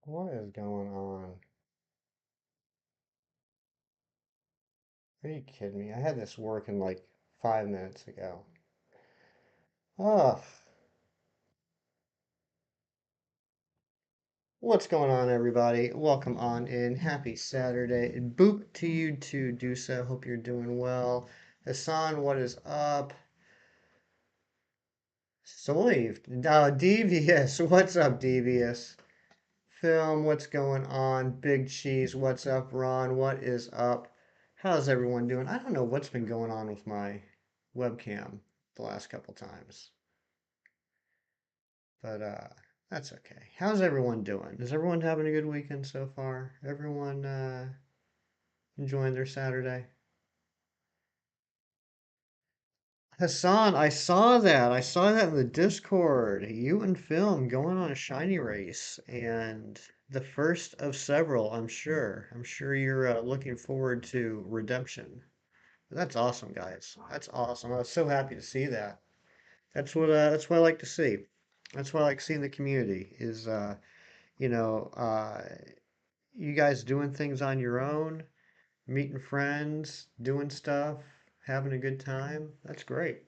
What is going on? Are you kidding me? I had this working like 5 minutes ago. Ugh. What's going on, everybody? Welcome on in. Happy Saturday. And boop to you too, Dusa. Hope you're doing well. Hassan, what is up? Soiv. Devious. What's up, Devious? Film, what's going on? Big Cheese, what's up? Ron, what is up? How's everyone doing? I don't know what's been going on with my webcam the last couple times. But that's okay. How's everyone doing? Is everyone having a good weekend so far? Everyone enjoying their Saturday? Hassan, I saw that. I saw that in the Discord. You and Film going on a shiny race, and the first of several, I'm sure. I'm sure you're looking forward to redemption. That's awesome, guys. That's awesome. I was so happy to see that. That's what I like to see. That's what I like seeing the community is you know, you guys doing things on your own, meeting friends, doing stuff, having a good time. That's great.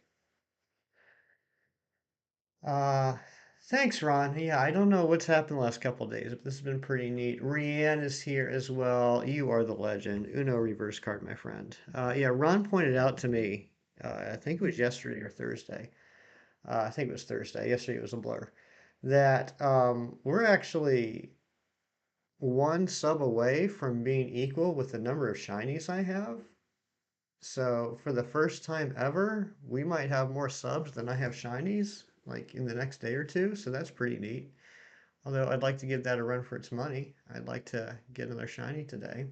Uh, Thanks, Ron. Yeah, I don't know what's happened the last couple of days, but this has been pretty neat. Rianne is here as well. You are the legend. Uno reverse card, my friend. Yeah, Ron pointed out to me, I think it was yesterday or Thursday. I think it was Thursday. Yesterday it was a blur. That we're actually one sub away from being equal with the number of shinies I have. So for the first time ever, we might have more subs than I have shinies, like in the next day or two. So that's pretty neat. Although I'd like to give that a run for its money. I'd like to get another shiny today.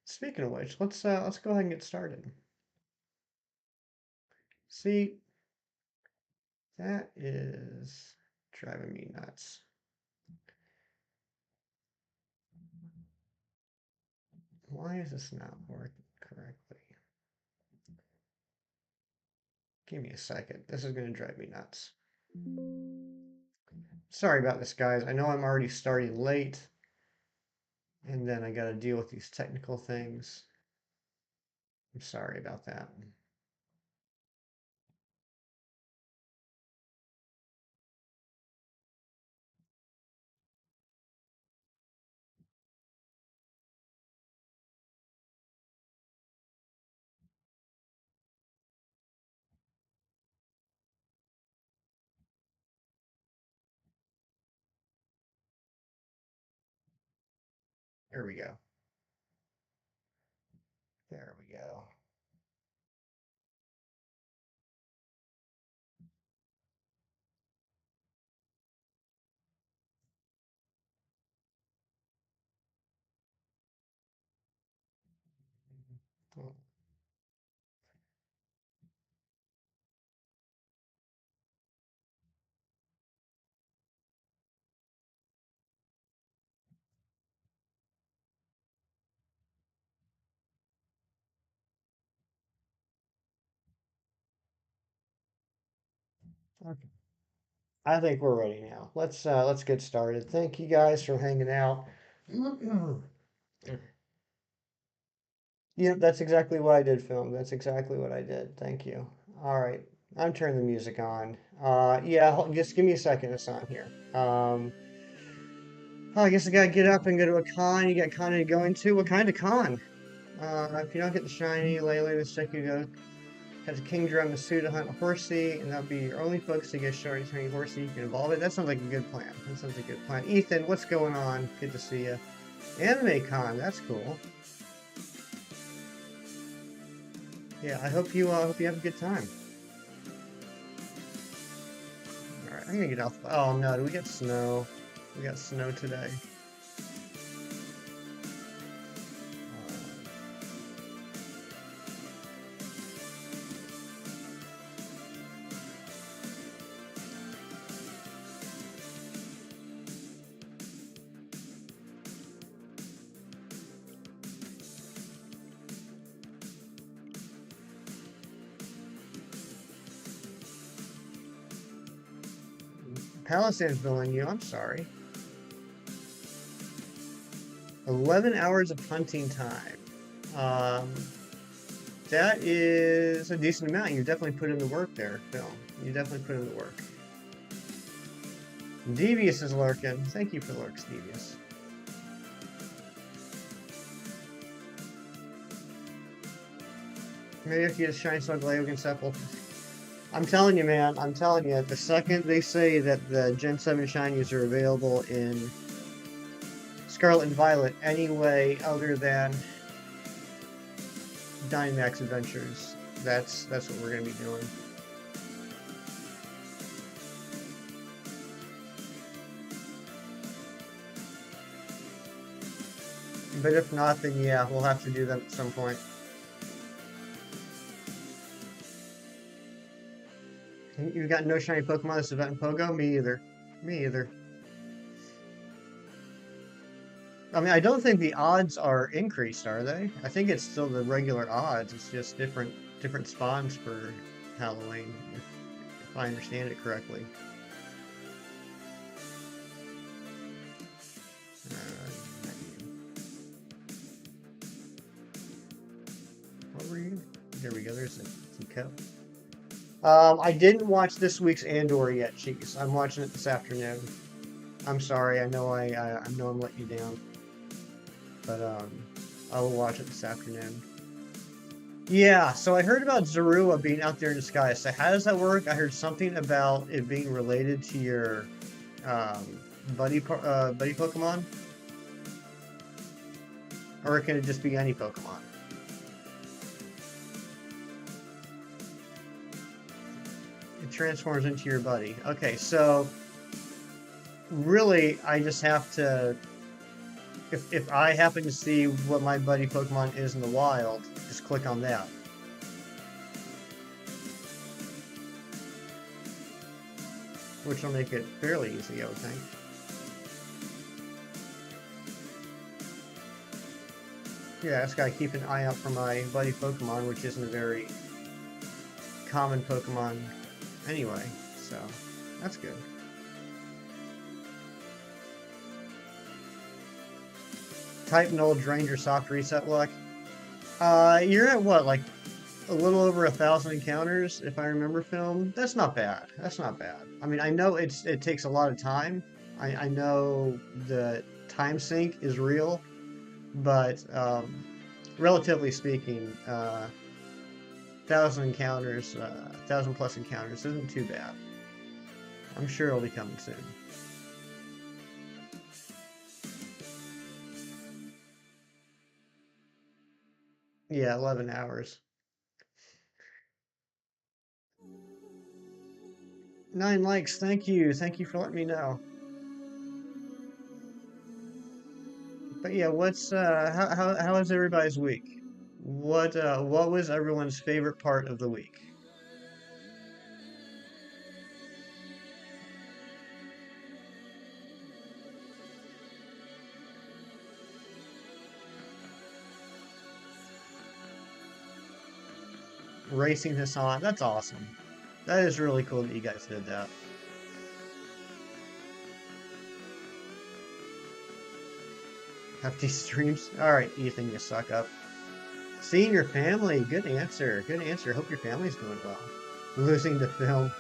Speaking of which, let's go ahead and get started. See, that is driving me nuts. Why is this not working correctly? Give me a second. This is going to drive me nuts. Sorry about this, guys. I know I'm already starting late, and then I got to deal with these technical things. I'm sorry about that. Here we go. There we go. Oh, okay. I think we're ready now. Let's get started. Thank you guys for hanging out. Yep, that's exactly what I did, film. That's exactly what I did. Thank you. All right, I'm turning the music on. Yeah, just give me a second. It's on here. Oh, I guess I gotta get up and go to a con. You got con to go into? What kind of con? If you don't get the shiny, later this check you go has a king drum, a suit to hunt a horsey, and that'll be your only focus to get shiny horsey. You can evolve it. That sounds like a good plan. That sounds like a good plan. Ethan, what's going on? Good to see you. Anime con, that's cool. Yeah, I hope you have a good time. All right, I'm gonna get off. Oh no, do we get snow? We got snow today. Palisand's billing you. I'm sorry. 11 hours of hunting time. Um, that is a decent amount. You definitely put in the work there, Phil. You definitely put in the work. Devious is lurking. Thank you for lurks, Devious. Maybe if you get a shiny slug Leo against Apple. I'm telling you, man. I'm telling you. The second they say that the Gen 7 shinies are available in Scarlet and Violet anyway, other than Dynamax Adventures, that's what we're gonna be doing. But if not, then yeah, we'll have to do that at some point. You've got no shiny Pokemon this event in Pogo? Me either. Me either. I mean, I don't think the odds are increased, are they? I think it's still the regular odds. It's just different spawns for Halloween, if I understand it correctly. What were you? There we go. There's a teacup. I didn't watch this week's Andor yet, Cheese. I'm watching it this afternoon. I'm sorry. I know I know I'm letting you down, but I will watch it this afternoon. Yeah. So I heard about Zorua being out there in the sky. So how does that work? I heard something about it being related to your um, buddy Pokemon, or can it just be any Pokemon? It transforms into your buddy. Okay, so really, I just have to. If I happen to see what my buddy Pokemon is in the wild, just click on that. Which will make it fairly easy, I would think. Yeah, I just gotta keep an eye out for my buddy Pokemon, which isn't a very common Pokemon anyway, so that's good. Type Null drained your soft reset luck. You're at what, like a little over 1,000 encounters, if I remember, film. That's not bad. That's not bad. I mean, I know it takes a lot of time. I know the time sink is real, but relatively speaking, 1,000 encounters, 1,000 plus encounters isn't too bad. I'm sure it'll be coming soon. Yeah, 11 hours. 9 likes. Thank you. Thank you for letting me know. But yeah, what's how was everybody's week? What was everyone's favorite part of the week? Racing Hassan. That's awesome. That is really cool that you guys did that. Hefty streams. All right, Ethan, you suck up. Seeing your family. Good answer. Good answer. Hope your family's doing well. Losing to film.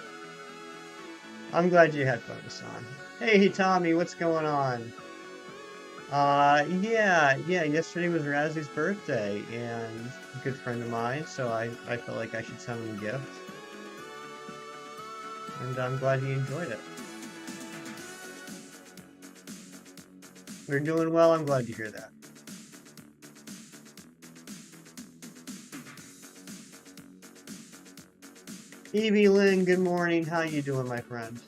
I'm glad you had fun, Hassan. Hey, Tommy, what's going on? Yeah. Yesterday was Razzy's birthday, and a good friend of mine, so I felt like I should send him a gift. And I'm glad he enjoyed it. We're doing well. I'm glad to hear that. Evie Lynn, good morning. How you doing, my friend?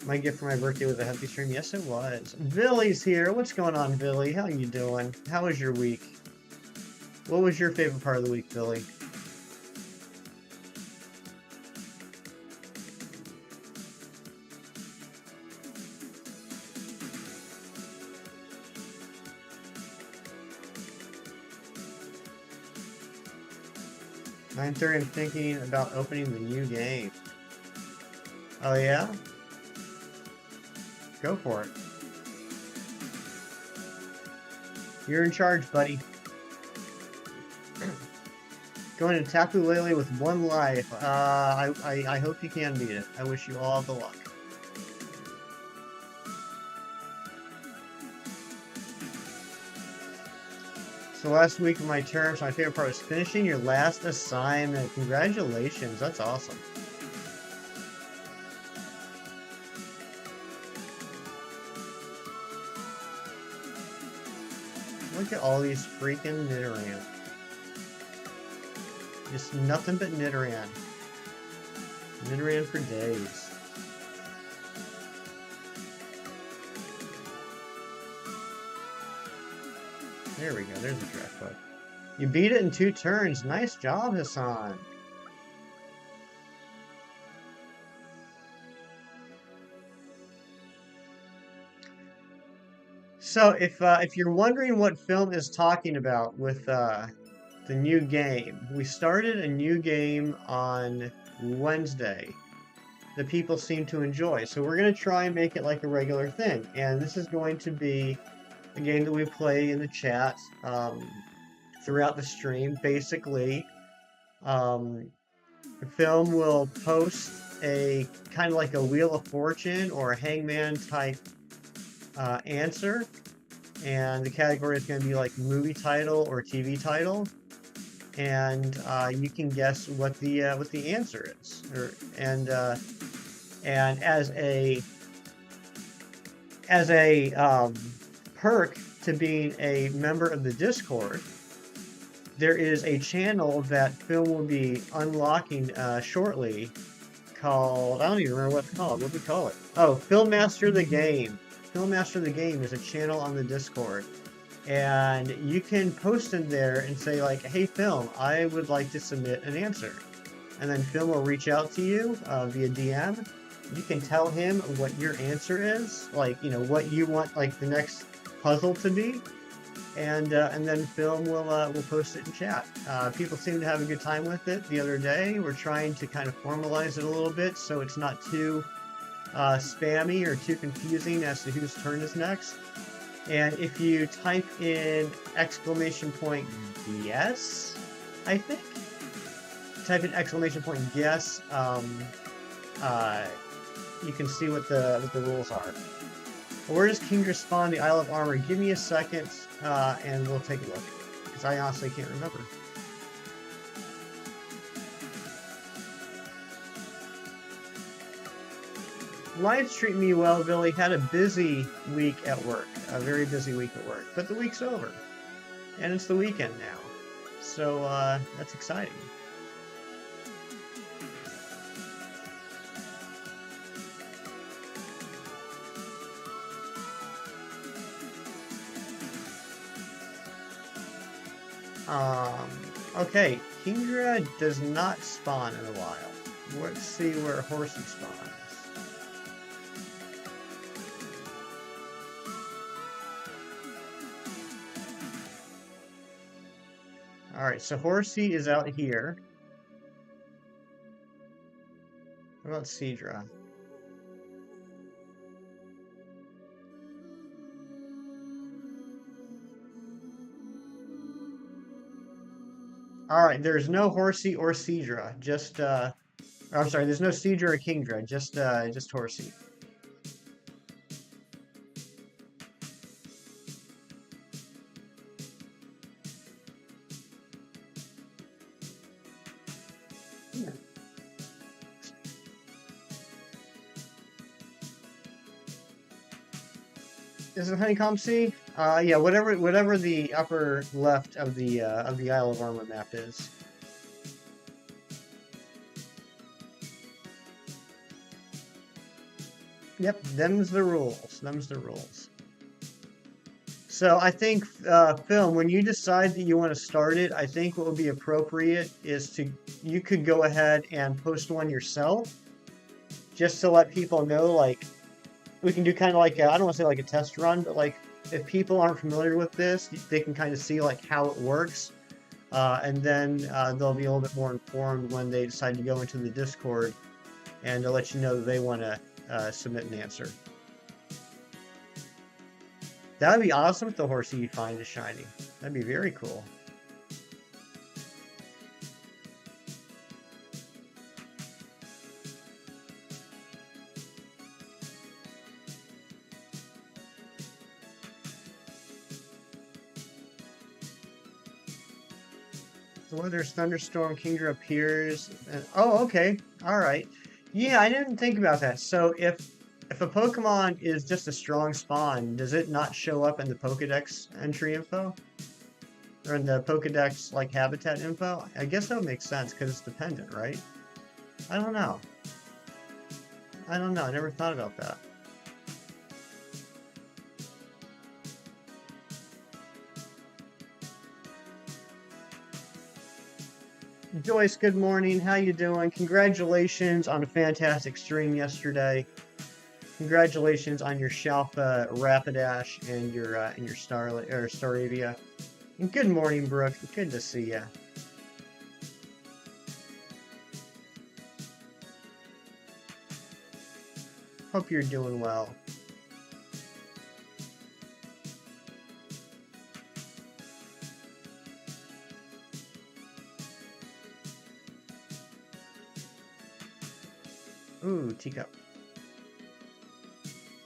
My gift for my birthday was a hefty stream. Yes, it was. Billy's here. What's going on, Billy? How you doing? How was your week? What was your favorite part of the week, Billy? I'm thinking about opening the new game. Oh yeah? Go for it. You're in charge, buddy. Going to Tapu Lele with 1 life. I hope you can beat it. I wish you all the luck. So last week of my term, so my favorite part was finishing your last assignment. Congratulations, that's awesome. Look at all these freaking Nidoran. Just nothing but Nidoran. Nidoran for days. There we go, there's a Drakloak. You beat it in 2 turns. Nice job, Hassan. So if you're wondering what Film is talking about with the new game, we started a new game on Wednesday that people seem to enjoy. So we're going to try and make it like a regular thing. And this is going to be a game that we play in the chat throughout the stream. Basically, Film will post a kind of like a Wheel of Fortune or a Hangman type answer, and the category is going to be like movie title or TV title, and you can guess what the answer is, and as a perk to being a member of the Discord, there is a channel that Phil will be unlocking shortly called, I don't even remember what it's called. What do we call it? Oh, Film Master the Game. Film Master the Game is a channel on the Discord. And you can post in there and say like, hey Film, I would like to submit an answer. And then Film will reach out to you via DM. You can tell him what your answer is, like, you know, what you want like the next puzzle to be. And then Film will post it in chat. People seem to have a good time with it the other day. We're trying to kind of formalize it a little bit so it's not too spammy or too confusing as to whose turn is next. And if you type in exclamation point yes, I think, type in exclamation point yes, you can see what the rules are. Where does Kingdra spawn the Isle of Armor? Give me a second, and we'll take a look, because I honestly can't remember. Life's treating me well, Billy. Had a busy week at work, a very busy week at work, but the week's over, and it's the weekend now, so that's exciting. Okay, Kingdra does not spawn in a while. Let's see where Horsey spawns. Alright, so Horsey is out here. What about Seadra? Alright, there's no Horsey or Seadra, just, I'm sorry, there's no Seadra or Kingdra, just Horsey. Yeah. Is it Honeycomb Sea? Yeah, whatever the upper left of the Isle of Armor map is. Yep, them's the rules. Them's the rules. So I think, Film, when you decide that you want to start it, I think what would be appropriate is you could go ahead and post one yourself, just to let people know, like, we can do kind of like, I don't want to say like a test run, but like, if people aren't familiar with this, they can kind of see like how it works. And then they'll be a little bit more informed when they decide to go into the Discord, and to let you know that they want to submit an answer. That would be awesome if the horsey you find is shiny. That'd be very cool. The weather's thunderstorm, Kingdra appears. And, oh, okay. All right. Yeah, I didn't think about that. So if a Pokemon is just a strong spawn, does it not show up in the Pokedex entry info? Or in the Pokedex like habitat info? I guess that would make sense because it's dependent, right? I don't know. I don't know. I never thought about that. Joyce, good morning. How you doing? Congratulations on a fantastic stream yesterday. Congratulations on your Shalfa Rapidash and your Staravia. And good morning, Brooke. Good to see you. Hope you're doing well. Ooh, teacup.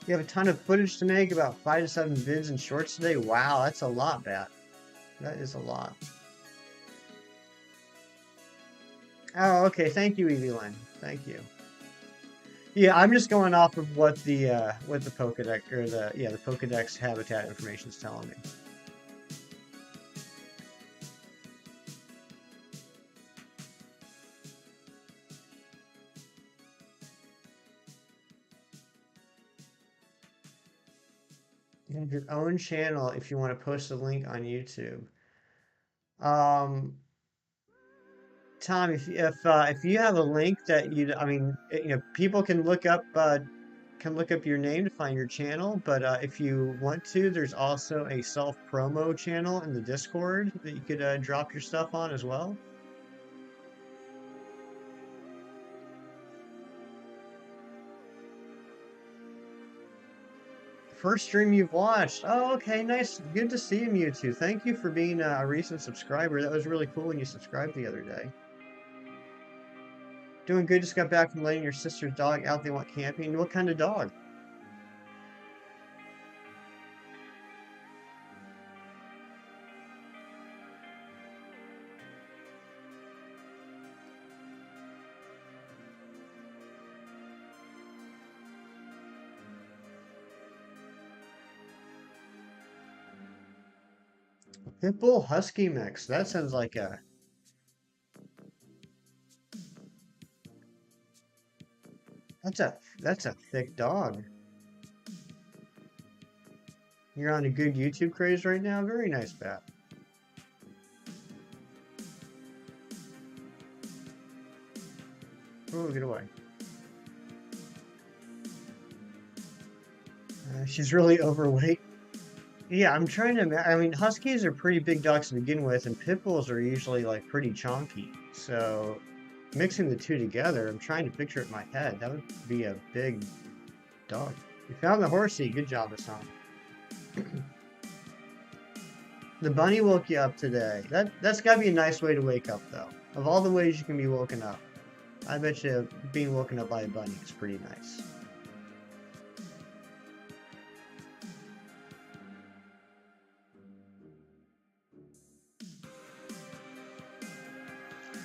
You have a ton of footage to make, about 5 to 7 vids and shorts today. Wow, that's a lot, Bat. That is a lot. Oh, okay. Thank you, Evie Lynn. Thank you. Yeah, I'm just going off of what the Pokedex or the Pokedex habitat information is telling me. You have your own channel if you want to post a link on YouTube. Tom, if you have a link that I mean, people can look up your name to find your channel. But if you want to, there's also a self promo channel in the Discord that you could drop your stuff on as well. First stream you've watched. Oh, okay, nice. Good to see you, Mewtwo. Thank you for being a recent subscriber. That was really cool when you subscribed the other day. Doing good. Just got back from letting your sister's dog out. They went camping. What kind of dog? Pitbull Husky mix. That sounds like that's a thick dog. You're on a good YouTube craze right now. Very nice, Bat. Oh, get away. She's really overweight. Yeah, I'm trying to. I mean, Huskies are pretty big dogs to begin with, and Pit Bulls are usually like pretty chonky. So mixing the two together, I'm trying to picture it in my head. That would be a big dog. You found the horsey. Good job, Hassan. The bunny woke you up today. That's gotta be a nice way to wake up, though. Of all the ways you can be woken up, I bet you being woken up by a bunny is pretty nice.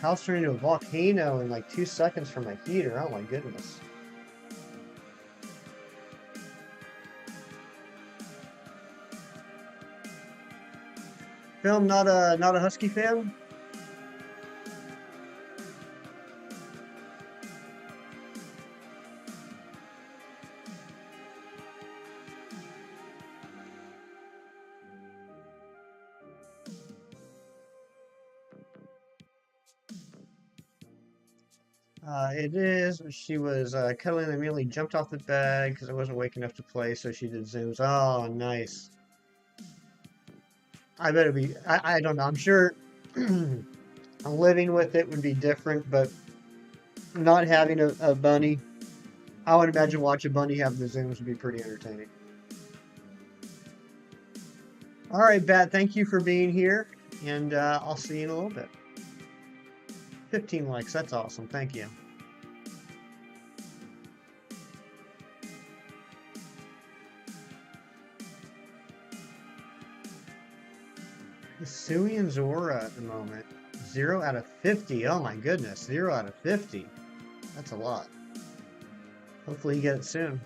House turned into a volcano in like 2 seconds from my heater. Oh my goodness. Film, not a Husky fan? It is. She was cuddling and immediately jumped off the bed because I wasn't awake enough to play, so she did zooms. Oh, nice. I bet it'd be. I don't know. I'm sure living with it would be different, but not having a bunny, I would imagine watching a bunny have the zooms would be pretty entertaining. All right, Bat, thank you for being here, and I'll see you in a little bit. 15 likes, that's awesome. Thank you. Hisuian Zora at the moment. 0 out of 50. Oh my goodness, 0 out of 50. That's a lot. Hopefully you get it soon.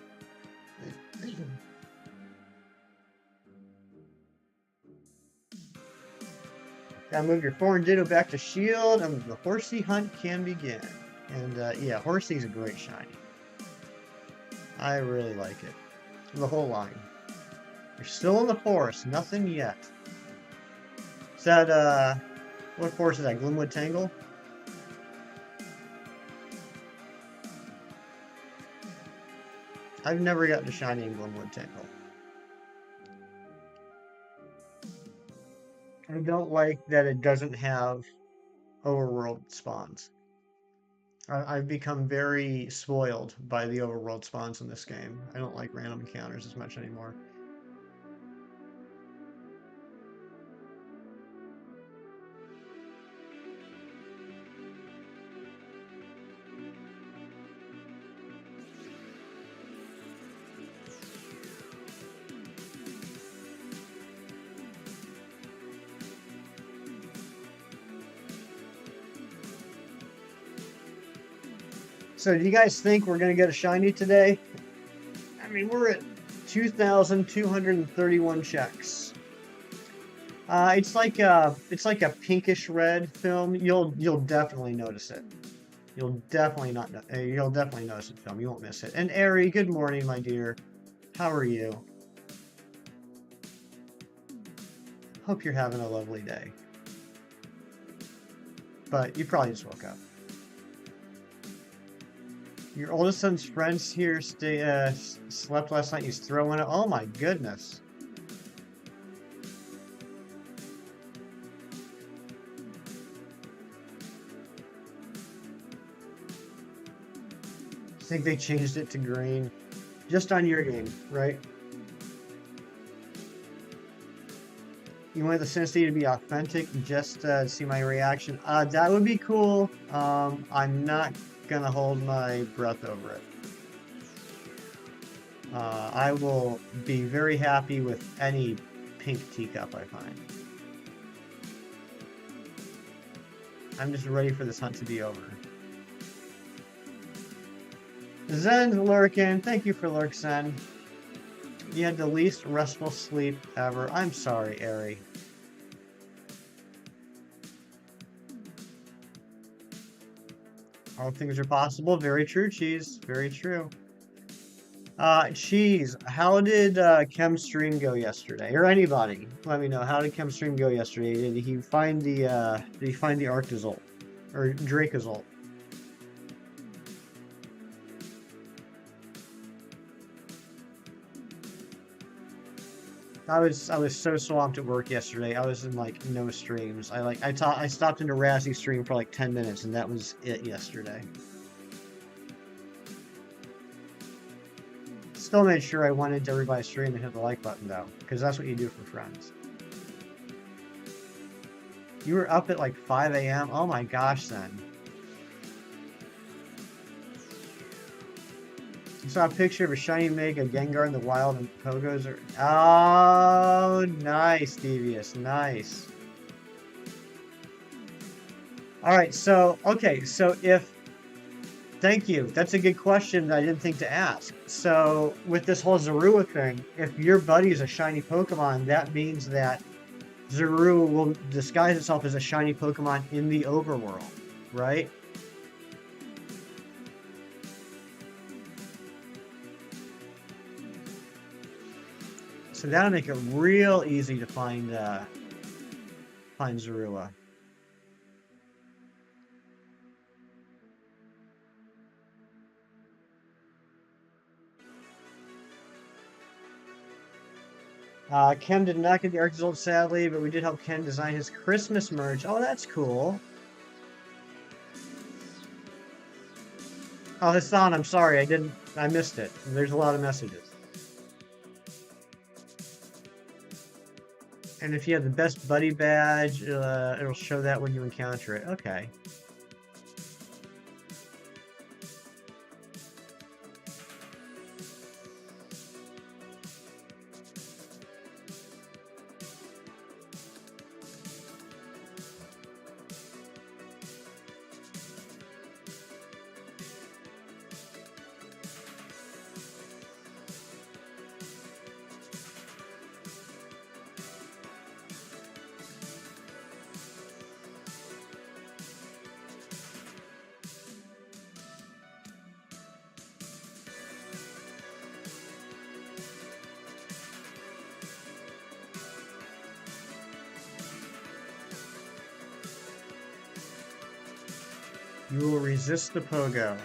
Gotta move your foreign ditto back to shield, and the horsey hunt can begin. And yeah, horsey's a great shiny. I really like it. The whole line. You're still in the forest, nothing yet. Is that, what forest is that? Glimwood Tangle? I've never gotten a shiny in Glimwood Tangle. I don't like that it doesn't have overworld spawns. I've become very spoiled by the overworld spawns in this game. I don't like random encounters as much anymore. So do you guys think we're gonna get a shiny today? I mean, we're at 2,231 checks. It's like a pinkish red film. You'll definitely notice it. You'll definitely notice it, film. You won't miss it. And Ari, good morning, my dear. How are you? Hope you're having a lovely day. But you probably just woke up. Your oldest son's friends here slept last night. He's throwing it. Oh my goodness. I think they changed it to green. Just on your game, right? You want the Sinistea to be authentic just to see my reaction? That would be cool. I'm not gonna hold my breath over it. I will be very happy with any pink teacup I find. I'm just ready for this hunt to be over. Zen's lurking. Thank you for lurk, Zen. You had the least restful sleep ever. I'm sorry, Ari. All things are possible. Very true, Cheese. Very true. Cheese, how did Chem stream go yesterday? Or anybody, let me know. How did Chem stream go yesterday? Did he find the Arctozolt? Or Dracozolt? I was so swamped at work yesterday. I was in like no streams. I stopped into Razzie stream for like 10 minutes and that was it yesterday. Still made sure I went into everybody's stream and hit the like button though, because that's what you do for friends. You were up at like 5 a.m. Oh my gosh, then. I saw a picture of a shiny Mega Gengar in the wild and Pogos are... Oh, nice, Devious. Nice. Alright, so, okay, so if... Thank you. That's a good question that I didn't think to ask. So, with this whole Zorua thing, if your buddy is a shiny Pokemon, that means that Zorua will disguise itself as a shiny Pokemon in the overworld, right? So that'll make it real easy to find Zorua. Ken did not get the Arctozolt, sadly, but we did help Ken design his Christmas merch. Oh, that's cool. Oh, Hassan, I'm sorry, I missed it. There's a lot of messages. And if you have the best buddy badge, it'll show that when you encounter it. Okay. You will resist the pogo.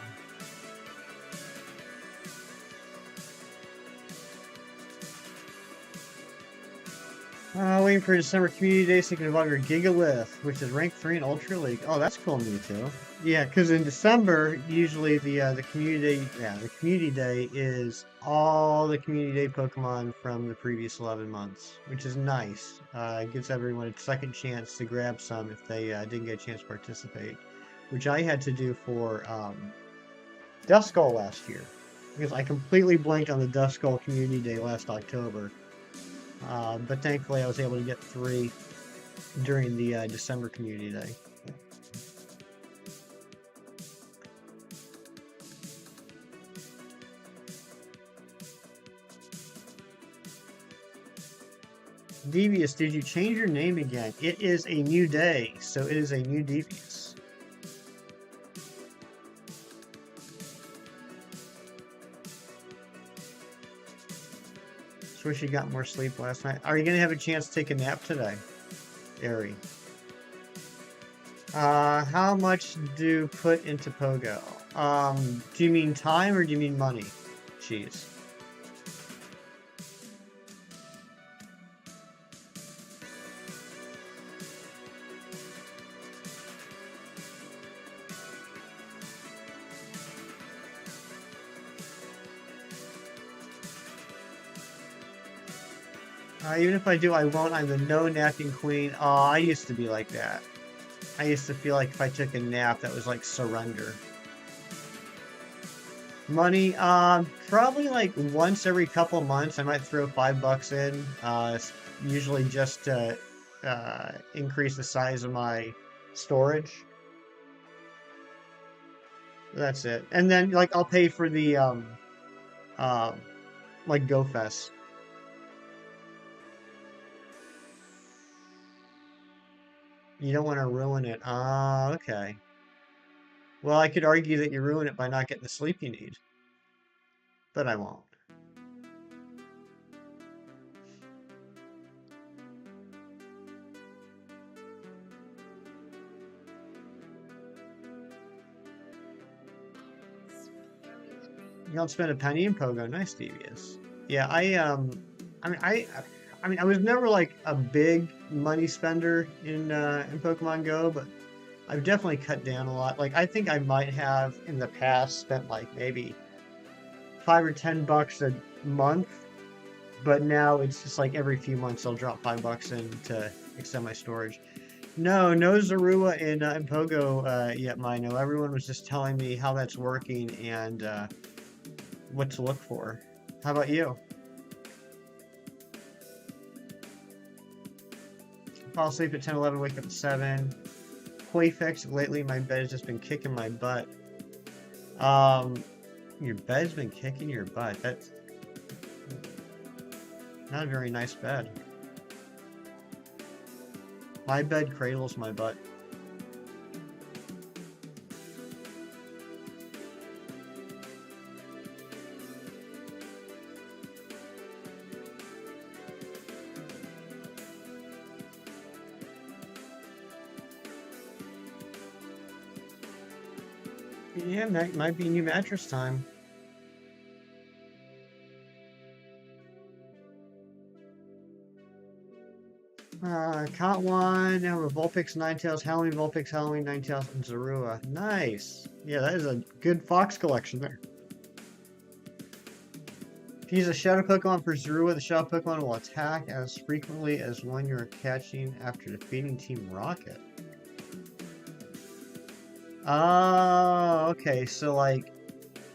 Waiting for December Community Day so you can evolve your Gigalith, which is rank 3 in Ultra League. Oh, that's cool to me too. Yeah, because in December, usually the community day is all the community day Pokemon from the previous 11 months, which is nice. It gives everyone a second chance to grab some if they didn't get a chance to participate, which I had to do for Duskull last year, because I completely blanked on the Duskull Community Day last October. But thankfully I was able to get 3 during the December Community Day. Devious, did you change your name again? It is a new day, so it is a new Devious. Just wish you got more sleep last night. Are you going to have a chance to take a nap today, Ari? How much do put into Pogo? Do you mean time or do you mean money? Jeez. Even if I do, I won't. I'm the no napping queen. Oh, I used to be like that. I used to feel like if I took a nap, that was like surrender. Money, probably like once every couple months, I might throw $5 in. Usually just to increase the size of my storage. That's it. And then like I'll pay for the like GoFest. You don't want to ruin it. Ah, okay. Well, I could argue that you ruin it by not getting the sleep you need. But I won't. You don't spend a penny in Pogo. Nice, Devious. Yeah, I mean, I was never like a big money spender in Pokemon Go, but I've definitely cut down a lot. Like I think I might have in the past spent like maybe $5 or $10 a month, but now it's just like every few months I'll drop $5 in to extend my storage. No, no Zorua in Pogo yet, Mino. Everyone was just telling me how that's working and what to look for. How about you? Fall asleep at 10, 11, wake up at 7. Quayfix, lately my bed has just been kicking my butt. Your bed's been kicking your butt. That's not a very nice bed. My bed cradles my butt. Yeah, might be new mattress time. Caught one. Now we're Vulpix, Ninetales, Halloween, Vulpix, Halloween, Ninetales, and Zorua. Nice. Yeah, that is a good fox collection there. If you use a shadow Pokemon for Zorua, the shadow Pokemon will attack as frequently as one you're catching after defeating Team Rocket. Oh, okay. So like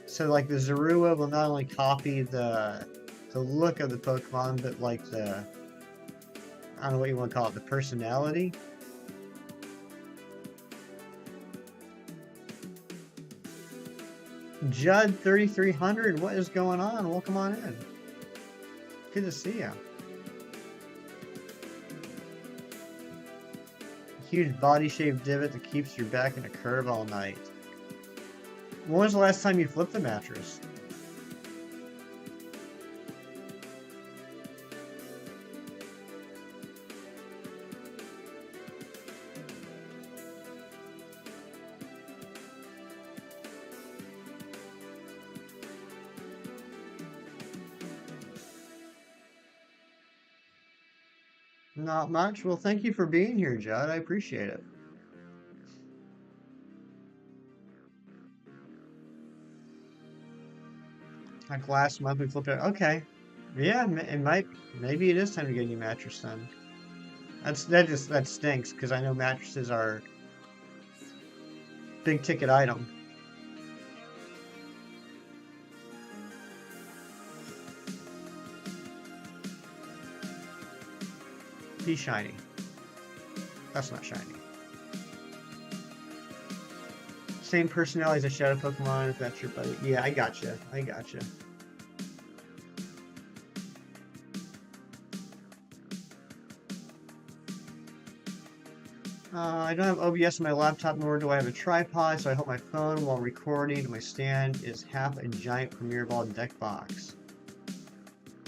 the Zorua will not only copy the look of the Pokemon, but like I don't know what you want to call it, the personality. Judd 3300, what is going on? Welcome on in. Good to see you. Huge body shaped divot that keeps your back in a curve all night. When was the last time you flipped the mattress? Not much. Well, thank you for being here, Judd. I appreciate it. Like last month we flipped it. Okay. Yeah, it might. Maybe it is time to get a new mattress then. That stinks because I know mattresses are big ticket item. Be shiny. That's not shiny. Same personality as a shadow Pokemon, if that's your buddy. Yeah, I gotcha. I gotcha. I don't have OBS on my laptop, nor do I have a tripod, so I hold my phone while recording. My stand is half a giant Premier Ball deck box.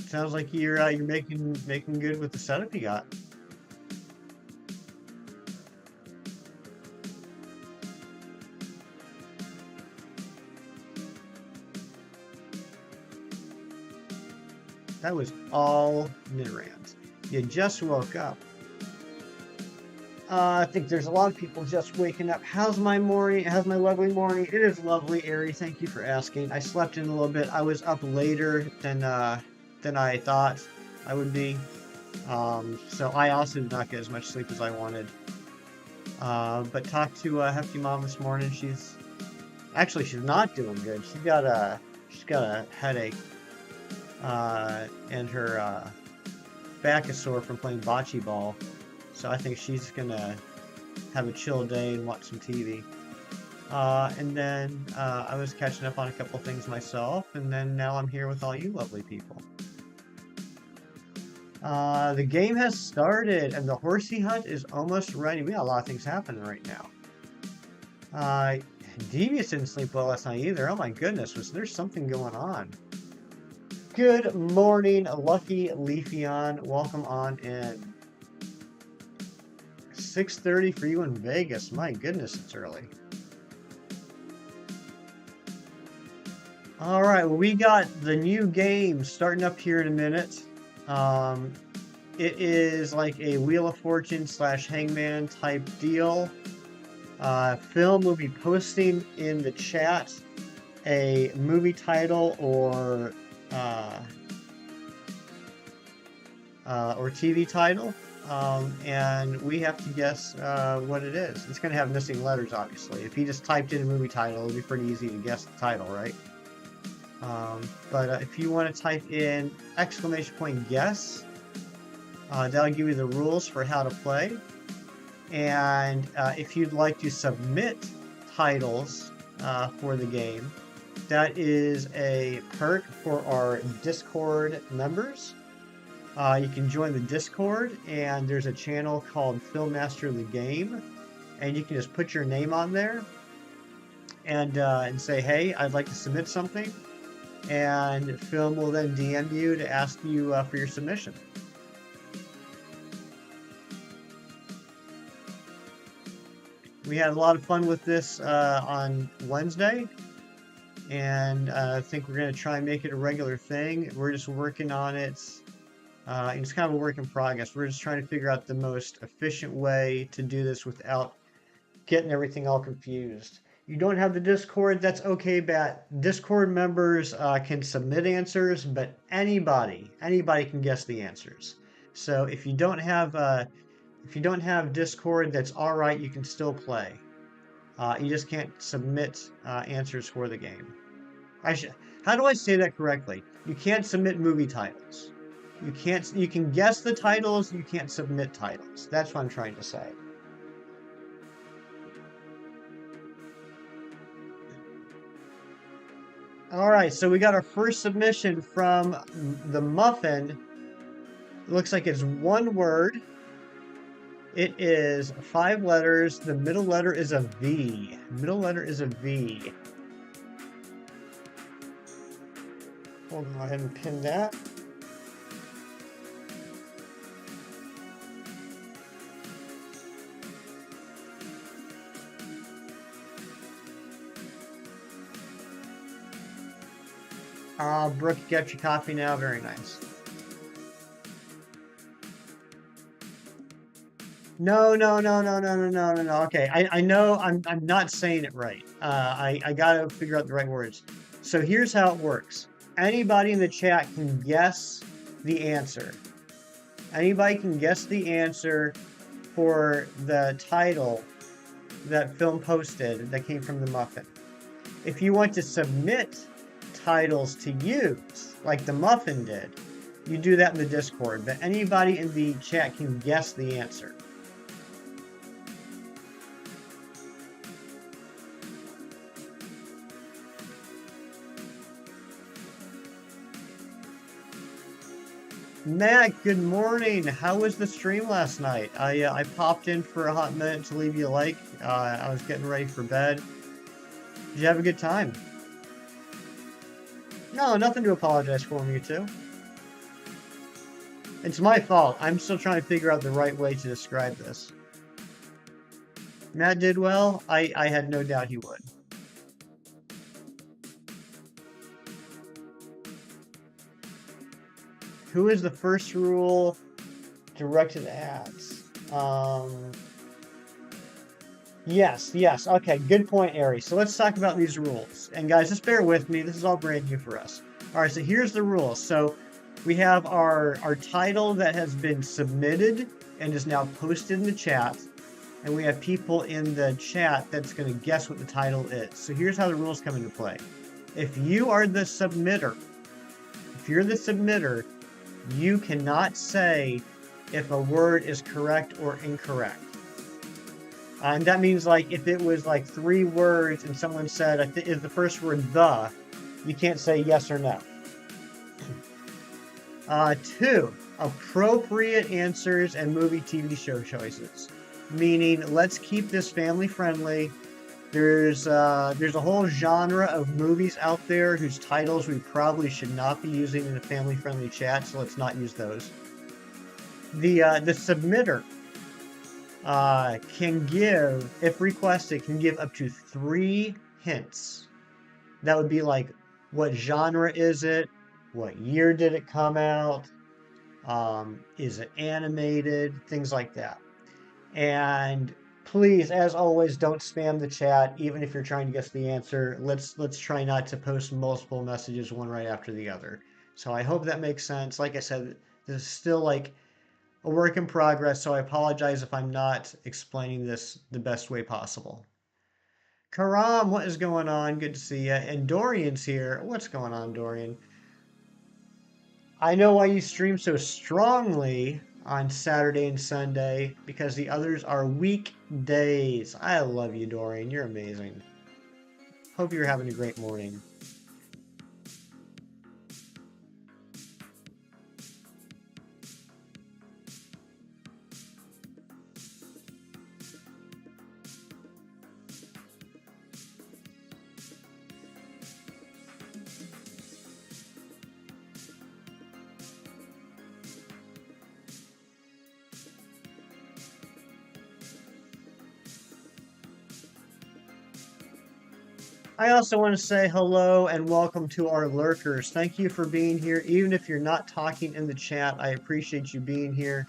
Sounds like you're making good with the setup you got. That was all Nidoran. You just woke up. I think there's a lot of people just waking up. How's my morning? How's my lovely morning? It is lovely, Ari. Thank you for asking. I slept in a little bit. I was up later than I thought I would be. So I also did not get as much sleep as I wanted. But talked to Hefty Mom this morning. She's not doing good. She's got a headache. And her back is sore from playing bocce ball. So I think she's gonna have a chill day and watch some TV. And then I was catching up on a couple things myself, and then now I'm here with all you lovely people. The game has started, and the horsey hunt is almost ready. We got a lot of things happening right now. Devious didn't sleep well last night either. Oh my goodness, there's something going on. Good morning, Lucky Leafeon. Welcome on in. 6:30 for you in Vegas. My goodness, it's early. All right, well, we got the new game starting up here in a minute. It is like a Wheel of Fortune / Hangman type deal. Film will be posting in the chat a movie title or TV title, and we have to guess what it is. It's going to have missing letters, obviously. If you just typed in a movie title, it'll be pretty easy to guess the title, right? But if you want to type in !guess, that'll give you the rules for how to play. And if you'd like to submit titles for the game, that is a perk for our Discord members. You can join the Discord, and there's a channel called Film Master the Game, and you can just put your name on there and say, hey, I'd like to submit something, and Film will then DM you to ask you for your submission. We had a lot of fun with this on Wednesday, and I think we're going to try and make it a regular thing. We're just working on it. It's kind of a work in progress. We're just trying to figure out the most efficient way to do this without getting everything all confused. You don't have the Discord, that's okay, Bat. Discord members can submit answers, but anybody can guess the answers. So if you don't have Discord, that's all right. You can still play. You just can't submit answers for the game. I should. How do I say that correctly? You can't submit movie titles. You can't. You can guess the titles. You can't submit titles. That's what I'm trying to say. All right, so we got our first submission from the Muffin. It looks like it's one word. It is 5 letters. The middle letter is a V. Middle letter is a V. We'll go ahead and pin that. Brooke, you got your coffee now. Very nice. No, no, no, no, no, no, no, no, no. Okay, I know I'm not saying it right. I gotta figure out the right words. So here's how it works. Anybody in the chat can guess the answer. Anybody can guess the answer for the title that film posted that came from the Muffin. If you want to submit titles to use, like the Muffin did, you do that in the Discord, but anybody in the chat can guess the answer. Matt, good morning. How was the stream last night? I popped in for a hot minute to leave you a like. I was getting ready for bed. Did you have a good time? No, nothing to apologize for, me too. It's my fault. I'm still trying to figure out the right way to describe this. Matt did well. I had no doubt he would. Who is the first rule? Directed ads. Yes. Okay, good point, Ari. So let's talk about these rules. And guys, just bear with me. This is all brand new for us. All right, so here's the rules. So we have our title that has been submitted and is now posted in the chat. And we have people in the chat that's going to guess what the title is. So here's how the rules come into play. If you are the submitter, you cannot say if a word is correct or incorrect. And that means, like, if it was like 3 words and someone said, is the first word the, you can't say yes or no. 2, appropriate answers and movie TV show choices. Meaning, let's keep this family friendly. There's a whole genre of movies out there whose titles we probably should not be using in a family-friendly chat, so let's not use those. The submitter can give, if requested, can give up to 3 hints. That would be like, what genre is it? What year did it come out? Is it animated? Things like that. And please, as always, don't spam the chat, even if you're trying to guess the answer. Let's try not to post multiple messages one right after the other. So I hope that makes sense. Like I said, this is still like a work in progress, so I apologize if I'm not explaining this the best way possible. Karam, what is going on? Good to see you. And Dorian's here. What's going on, Dorian? I know why you stream so strongly on Saturday and Sunday, because the others are weekdays. I love you, Dorian. You're amazing. Hope you're having a great morning. I also want to say hello and welcome to our lurkers. Thank you for being here. Even if you're not talking in the chat, I appreciate you being here.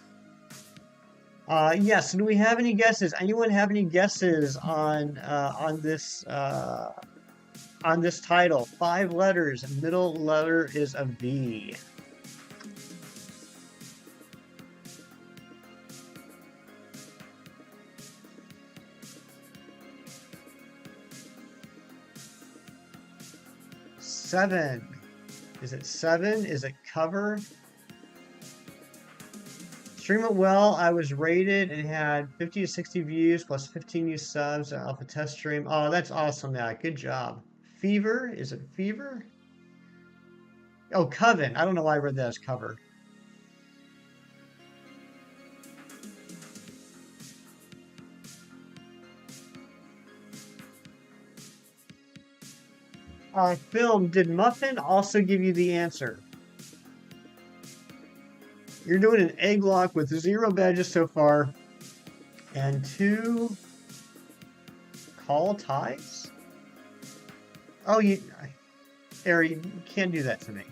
Yes. Do we have any guesses? Anyone have any guesses on this title? 5 letters. Middle letter is a V. 7. Is it 7? Is it cover? Stream it well. I was rated and had 50 to 60 views plus 15 new subs off a test stream. Oh, that's awesome, Matt. Good job. Fever? Is it Fever? Oh, Coven. I don't know why I read that as cover. Film, did Muffin also give you the answer? You're doing an egg lock with 0 badges so far and 2 call ties? Oh, Ari, you can't do that to me.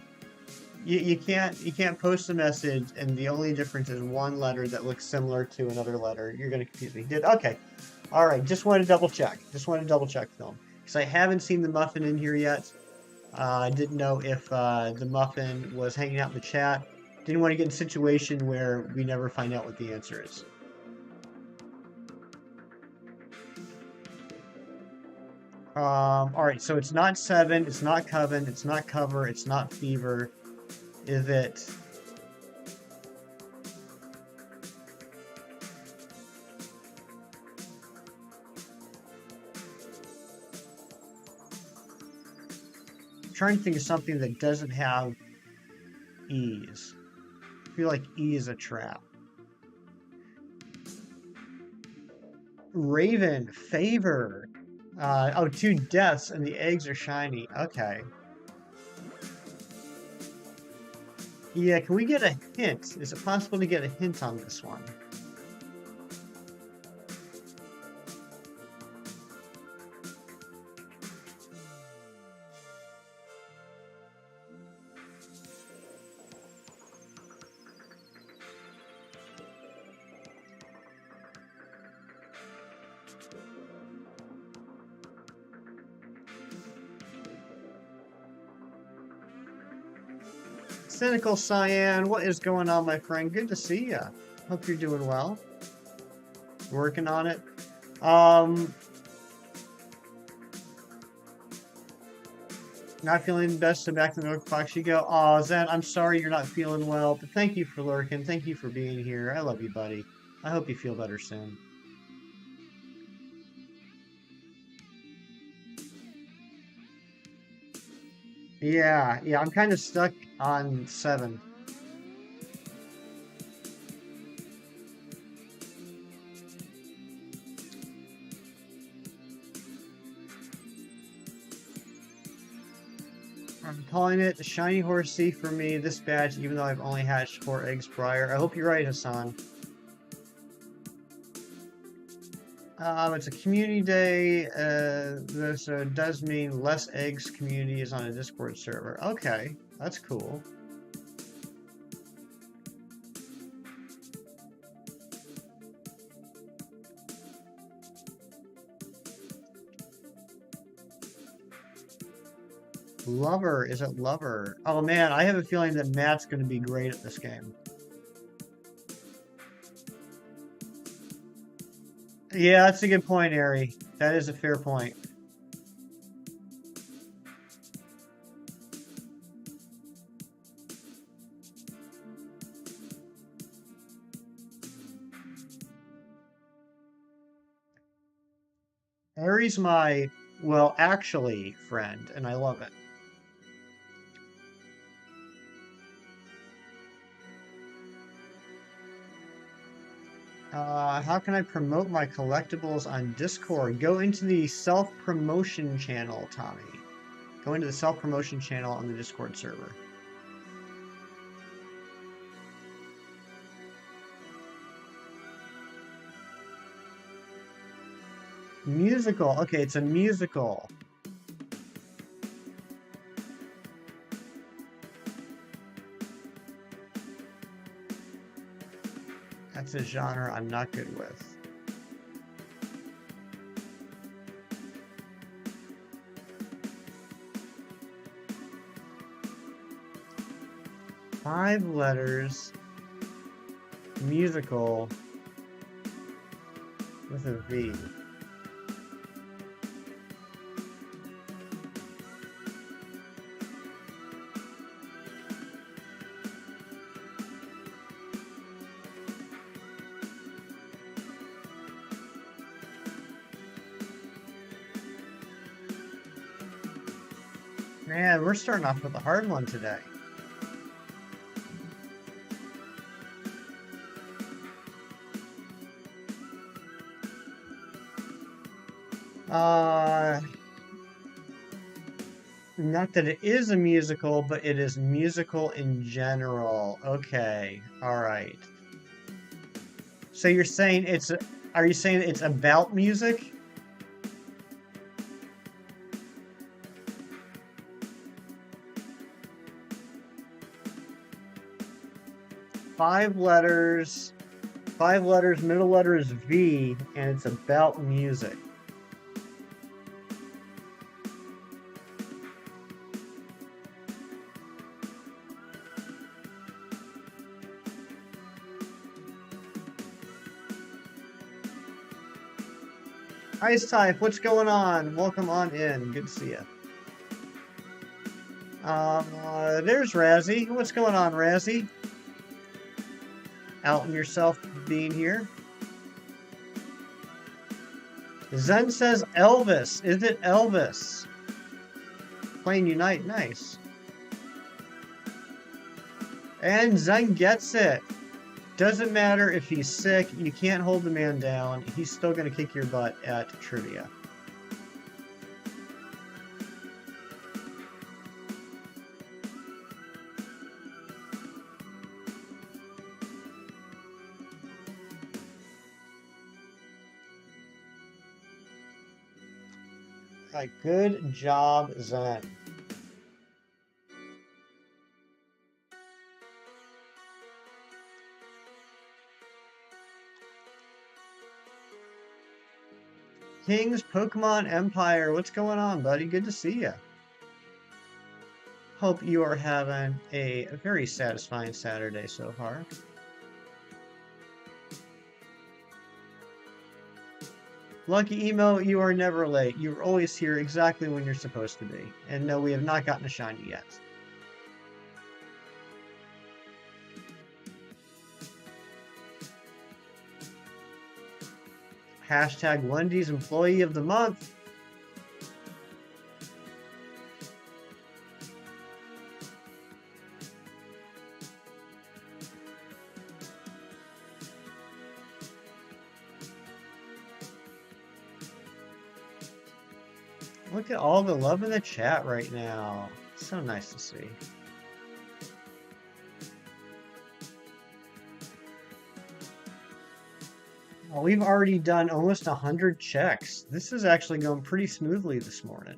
You can't post a message and the only difference is 1 letter that looks similar to another letter. You're gonna confuse me. Okay. All right. Just wanted to double check. Film, because I haven't seen the muffin in here yet. I didn't know if the muffin was hanging out in the chat. Didn't want to get in a situation where we never find out what the answer is. All right, so it's not 7, it's not Coven, it's not Cover, it's not Fever. Is it? I'm trying to think of something that doesn't have E's. I feel like E is a trap. Raven, Favor. Oh, 2 deaths and the eggs are shiny. Okay. Yeah, can we get a hint? Is it possible to get a hint on this one? Cynical Cyan, what is going on, my friend? Good to see you. Hope you're doing well. Working on it. Not feeling the best, so back to the North Fox you go. Aw, Zen, I'm sorry you're not feeling well, but thank you for lurking. Thank you for being here. I love you, buddy. I hope you feel better soon. Yeah, I'm kind of stuck on 7. I'm calling it the shiny horsey for me this batch, even though I've only hatched 4 eggs prior. I hope you're right, Hassan. It's a community day. This does mean less eggs community is on a Discord server. Okay, that's cool. Lover, is it Lover? Oh man, I have a feeling that Matt's going to be great at this game. Yeah, that's a good point, Ari. That is a fair point. Ari's my, well, actually friend, and I love it. How can I promote my collectibles on Discord? Go into the self-promotion channel, Tommy. Go into the self-promotion channel on the Discord server. Musical. Okay, it's a musical. That's a genre I'm not good with. Five letters, musical with a V. Man, we're starting off with a hard one today. Not that it is a musical, but it is musical in general. Okay, all right. So you're saying are you saying it's about music? Five letters, middle letter is V, and it's about music. Ice Type, what's going on? Welcome on in. Good to see you. There's Razzie. What's going on, Razzie? Outing yourself being here. Zen says Elvis. Is it Elvis? Playing Unite. Nice. And Zen gets it. Doesn't matter if he's sick. You can't hold the man down. He's still going to kick your butt at trivia. Right, good job, Zen. King's Pokemon Empire, what's going on, buddy? Good to see you. Hope you are having a very satisfying Saturday so far. Lucky Emo, you are never late. You're always here exactly when you're supposed to be. And no, we have not gotten a shiny yet. Hashtag Wendy's Employee of the Month. Look at all the love in the chat right now. So nice to see. Well, we've already done almost 100 checks. This is actually going pretty smoothly this morning.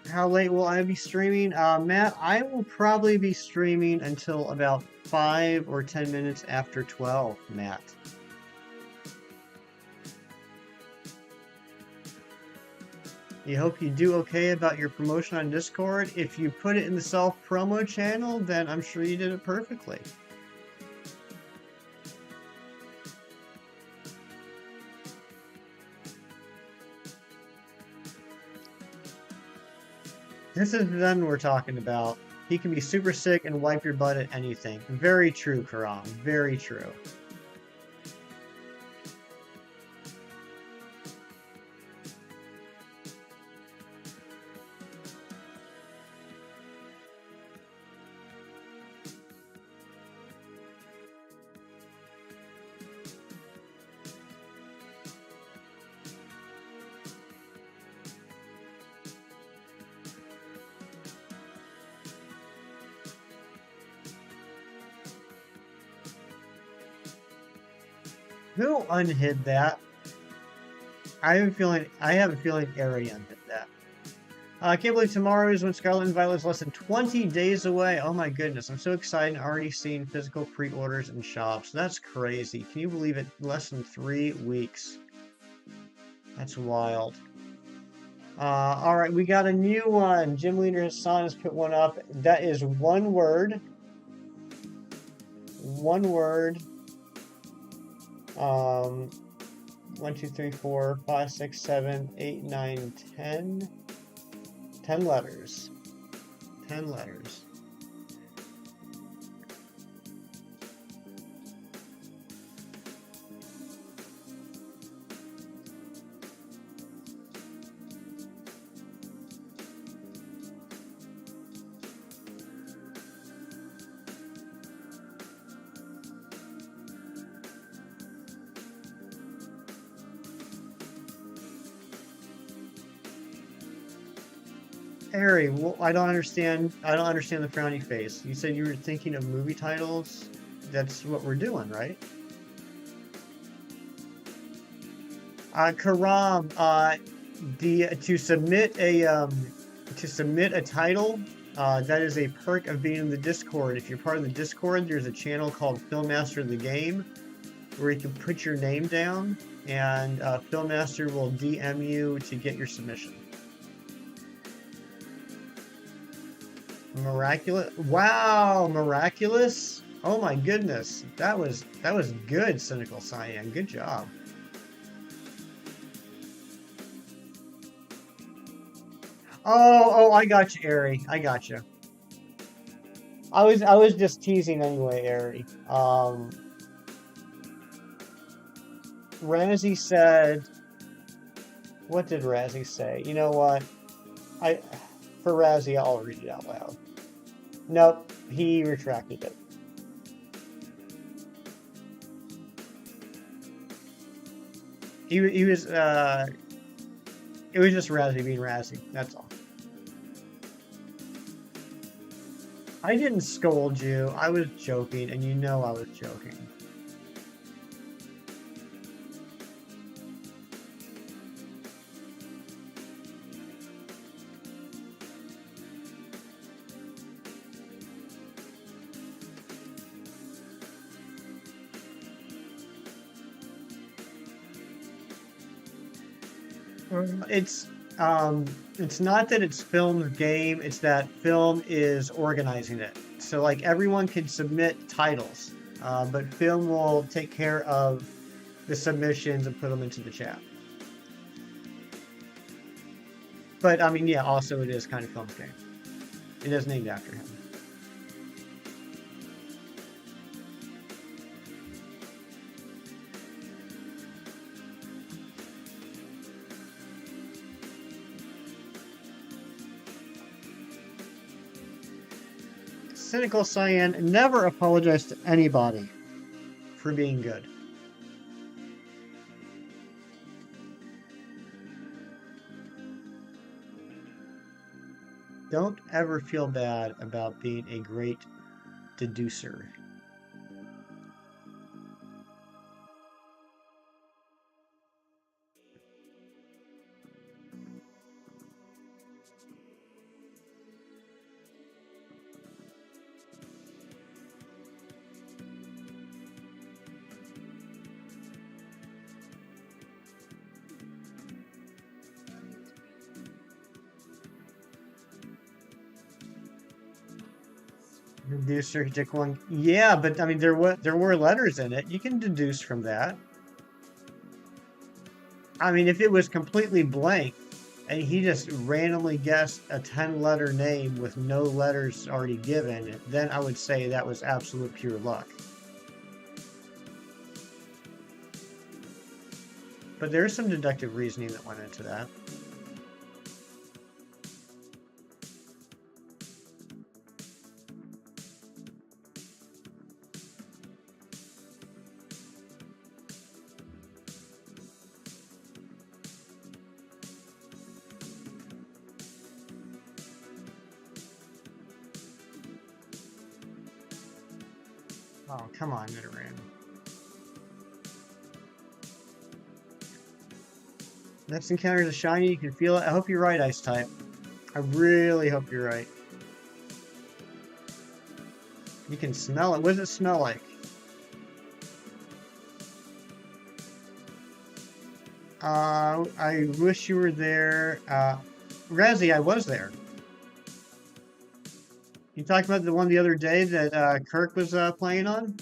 How late will I be streaming? Matt, I will probably be streaming until about 5 or 10 minutes after 12, Matt. You hope you do okay about your promotion on Discord. If you put it in the self-promo channel, then I'm sure you did it perfectly. This is Zen we're talking about. He can be super sick and wipe your butt at anything. Very true, Karam. Very true. Who unhid that? I have a feeling Arian did that. I can't believe tomorrow is when Scarlet and Violet is less than 20 days away. Oh my goodness, I'm so excited. Already seeing physical pre-orders in shops. That's crazy. Can you believe it? Less than 3 weeks. That's wild. All right, we got a new one. Gym Leader Hassan has put one up. That is one word. One word. Um, 1, 2, 3, 4, 5, 6, 7, 8, 9, 10. 10 letters. 10 letters. Harry, well, I don't understand. I don't understand the frowny face. You said you were thinking of movie titles. That's what we're doing, right? Karam, the to submit a title, that is a perk of being in the Discord. If you're part of the Discord, there's a channel called Filmmaster of the Game where you can put your name down, and Filmmaster will DM you to get your submission. Miraculous! Wow, miraculous! Oh my goodness, that was good, Cynical Cyan. Good job. Oh, I got you, Ari. I got you. I was just teasing anyway, Ari. Ramsey said, what did Razzie say? You know what? I for Razzie, I'll read it out loud. Nope, he retracted it. He was it was just Razzie being Razzie. That's all. I didn't scold you. I was joking, and you know I was joking. It's it's not that it's Film's game, it's that Film is organizing it. So like everyone can submit titles, but Film will take care of the submissions and put them into the chat. But I mean, yeah, also it is kind of Film's game. It is named after him. Cynical Cyan, never apologize to anybody for being good. Don't ever feel bad about being a great deducer. Deducer, he took one. Yeah, but I mean, there were letters in it. You can deduce from that. I mean, if it was completely blank and he just randomly guessed a 10-letter name with no letters already given, then I would say that was absolute pure luck. But there's some deductive reasoning that went into that. Oh, come on, Nidoran. Next encounter is a shiny. You can feel it. I hope you're right, Ice type. I really hope you're right. You can smell it. What does it smell like? I wish you were there. Razzie, I was there. You talked about the one the other day that Kirk was playing on?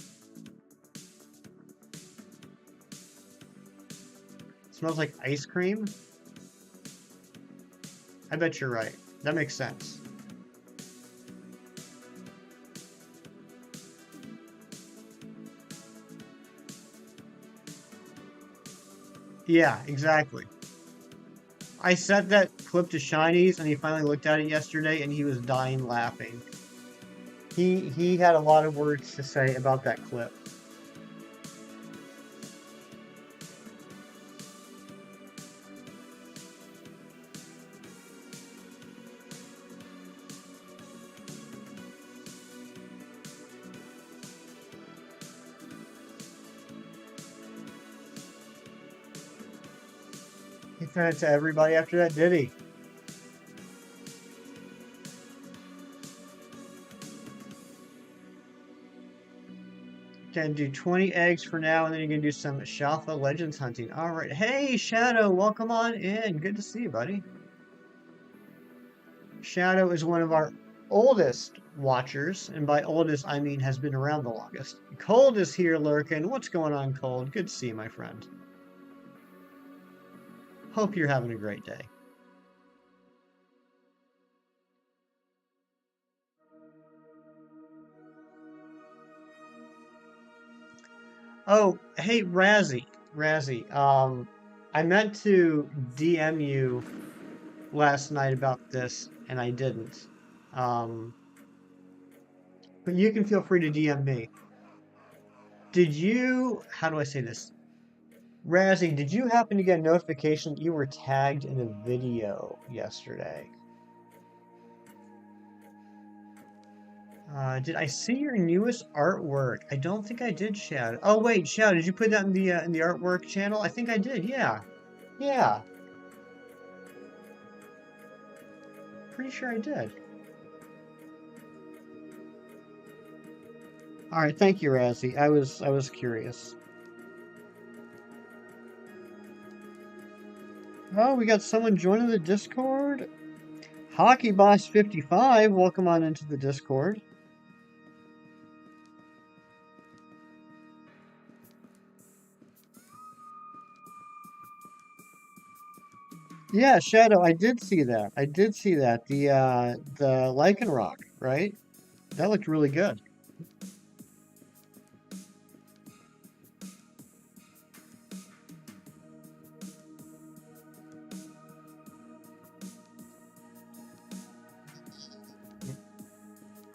Smells like ice cream? I bet you're right. That makes sense. Yeah, exactly. I sent that clip to Shinies and he finally looked at it yesterday and he was dying laughing. He had a lot of words to say about that clip. He sent it to everybody after that, did he? Gonna do 20 eggs for now, and then you're gonna do some Shalfa Legends hunting. All right. Hey, Shadow, welcome on in. Good to see you, buddy. Shadow is one of our oldest watchers, and by oldest, I mean has been around the longest. Cold is here lurking. What's going on, Cold? Good to see you, my friend. Hope you're having a great day. Oh, hey, Razzie. I meant to DM you last night about this, and I didn't. Um, but you can feel free to DM me. Did you, how do I say this? Razzie, did you happen to get a notification that you were tagged in a video yesterday? Did I see your newest artwork? I don't think I did, Shadow. Oh wait, Shadow, did you put that in the artwork channel? I think I did. Yeah, yeah. Pretty sure I did. All right, thank you, Razzie. I was curious. Oh, we got someone joining the Discord. Hockey Boss 55, welcome on into the Discord. Yeah, Shadow, I did see that. I did see that. The Lichen Rock, right? That looked really good.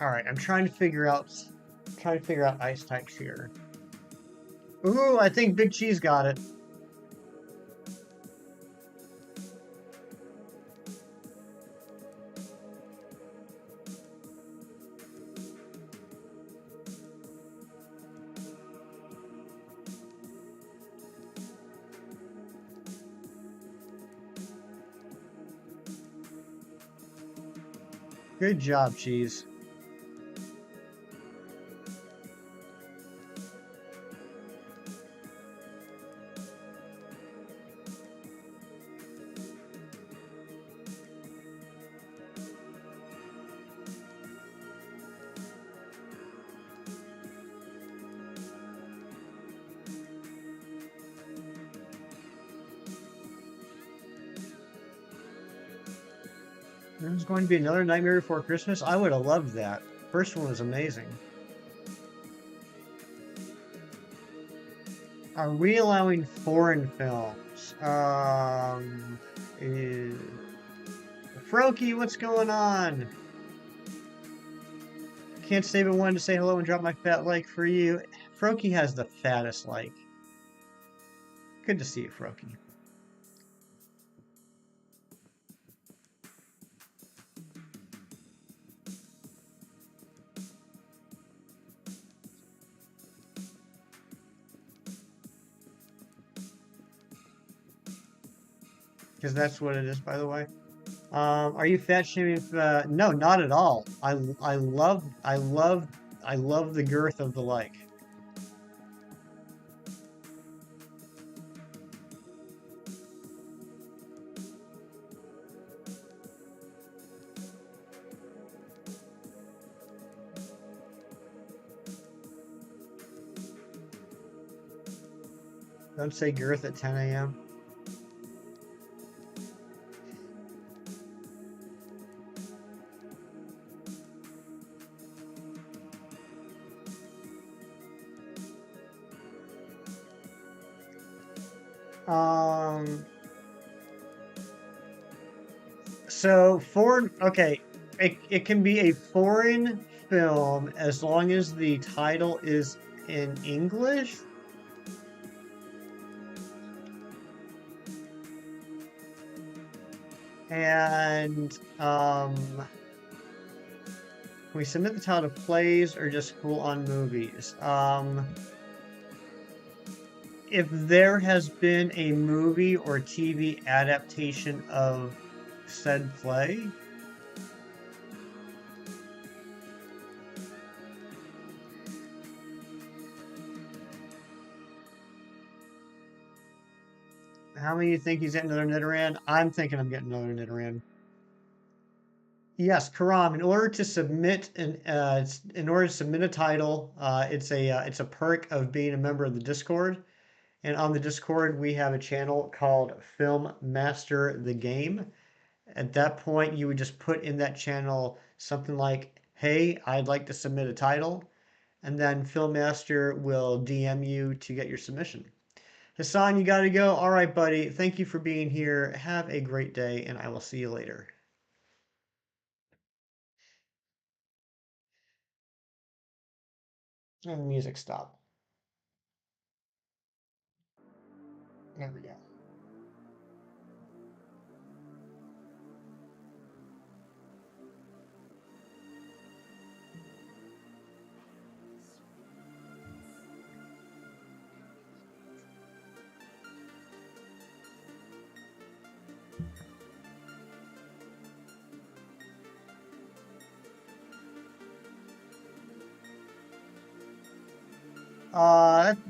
All right, I'm trying to figure out ice types here. Ooh, I think Big Cheese got it. Good job, Cheese. There's going to be another Nightmare Before Christmas. I would have loved that. First one was amazing. Are we allowing foreign films? Eh, Froakie, what's going on? Can't stay but wanted to say hello and drop my fat like for you. Froakie has the fattest like. Good to see you, Froakie. because that's what it is, by the way. Are you fat shaming? No, not at all. I love the girth of the like. Don't say girth at 10 a.m. Um, so foreign, okay, it can be a foreign film as long as the title is in English. And can we submit the title to plays or just full on movies? If there has been a movie or TV adaptation of said play, how many do you think he's getting another Nidoran? I'm thinking I'm getting another Nidoran. Yes, Karam. In order to submit a title, it's a perk of being a member of the Discord. And on the Discord, we have a channel called Film Master the Game. At that point, you would just put in that channel something like, "Hey, I'd like to submit a title," and then Film Master will DM you to get your submission. Hassan, you gotta go. All right, buddy. Thank you for being here. Have a great day, and I will see you later. And the music stop. There we go.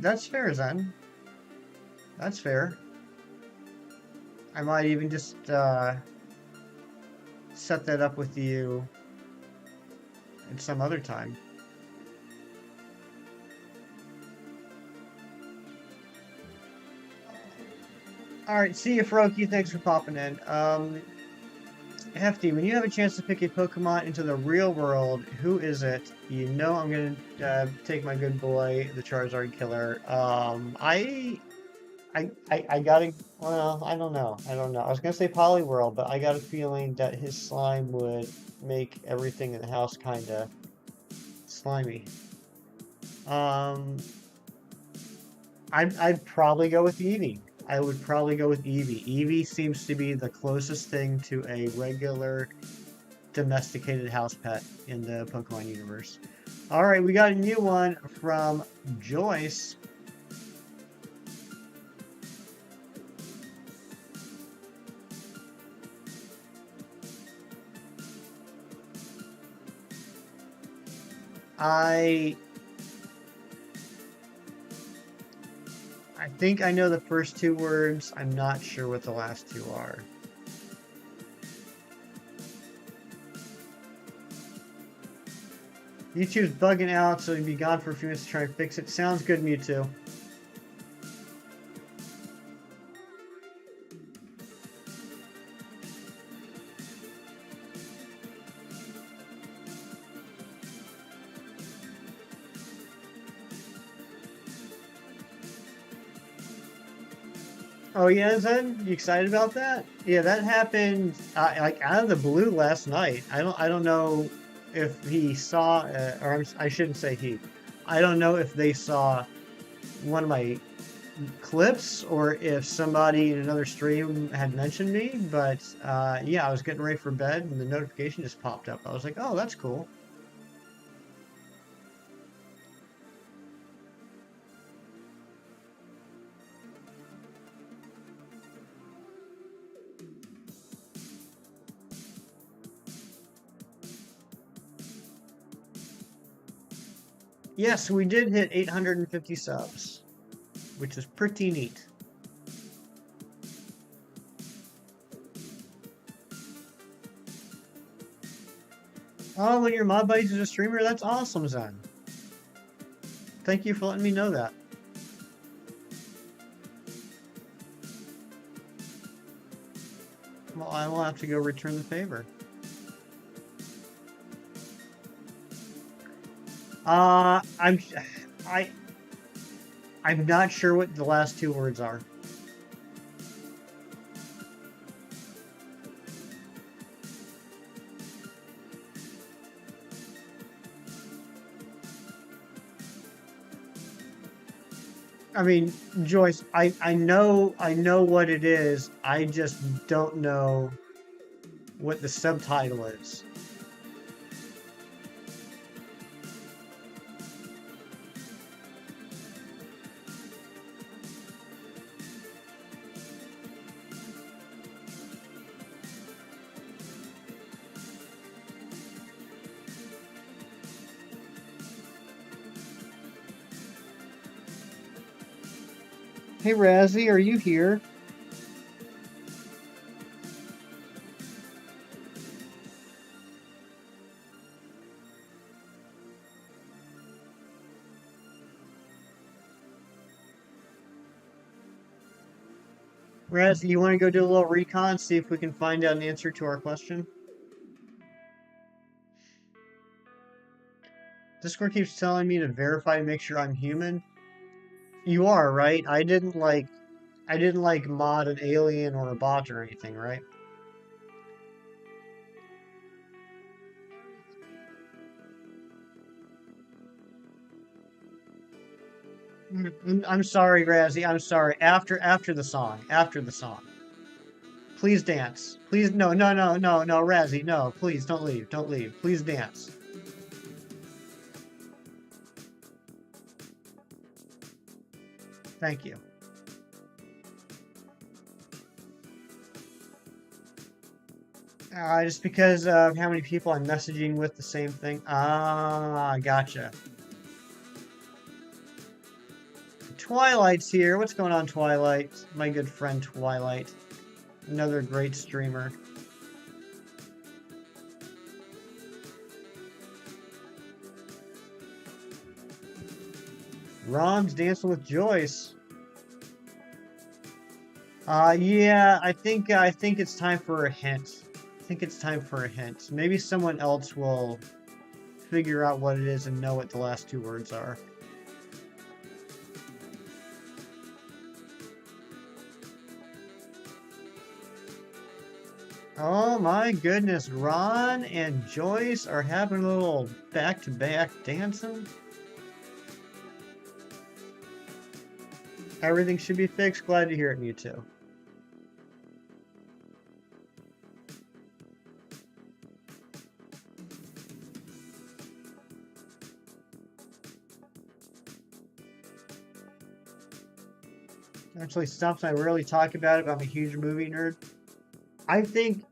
That's fair, Zen. That's fair. I might even just set that up with you at some other time. All right, see you, Froakie. Thanks for popping in. Hefty, when you have a chance to pick a Pokemon into the real world, who is it? You know I'm gonna take my good boy, the Charizard killer. I gotta. Well, I don't know. I don't know. I was gonna say Poliwhirl, but I got a feeling that his slime would make everything in the house kinda slimy. Um, I'd probably go with Eevee. I would probably go with Eevee. Eevee seems to be the closest thing to a regular domesticated house pet in the Pokemon universe. All right, we got a new one from Joyce. I I think I know the first two words. I'm not sure what the last two are. YouTube's bugging out, so you'll be gone for a few minutes to try and fix it. Sounds good, Mewtwo. Oh yeah, Zen, you excited about that? Yeah, that happened like out of the blue last night. I don't know if he saw, I shouldn't say he. I don't know if they saw one of my clips or if somebody in another stream had mentioned me. But yeah, I was getting ready for bed and the notification just popped up. I was like, oh, that's cool. Yes, we did hit 850 subs, which is pretty neat. Oh, when your mod buddies is a streamer, that's awesome, Zen. Thank you for letting me know that. Well, I will have to go return the favor. I'm I I'm not sure what the last two words are. I mean, Joyce, I know what it is. I just don't know what the subtitle is. Hey Razzie, are you here? Razzie, you want to go do a little recon, see if we can find out an answer to our question? Discord keeps telling me to verify to make sure I'm human. You are, right? I didn't like mod an alien or a bot or anything, right? I'm sorry, Razzie. I'm sorry. After the song. After the song. Please dance. Please no, Razzie, no, please don't leave. Don't leave. Please dance. Thank you. Just because of how many people I'm messaging with the same thing. Ah, gotcha. Twilight's here. What's going on, Twilight? My good friend Twilight. Another great streamer. Ron's dancing with Joyce. Yeah, I think it's time for a hint. I think it's time for a hint. Maybe someone else will figure out what it is and know what the last two words are. Oh my goodness, Ron and Joyce are having a little back-to-back dancing. Everything should be fixed. Glad to hear it, you too. Actually, something I rarely talk about it, but I'm a huge movie nerd. I think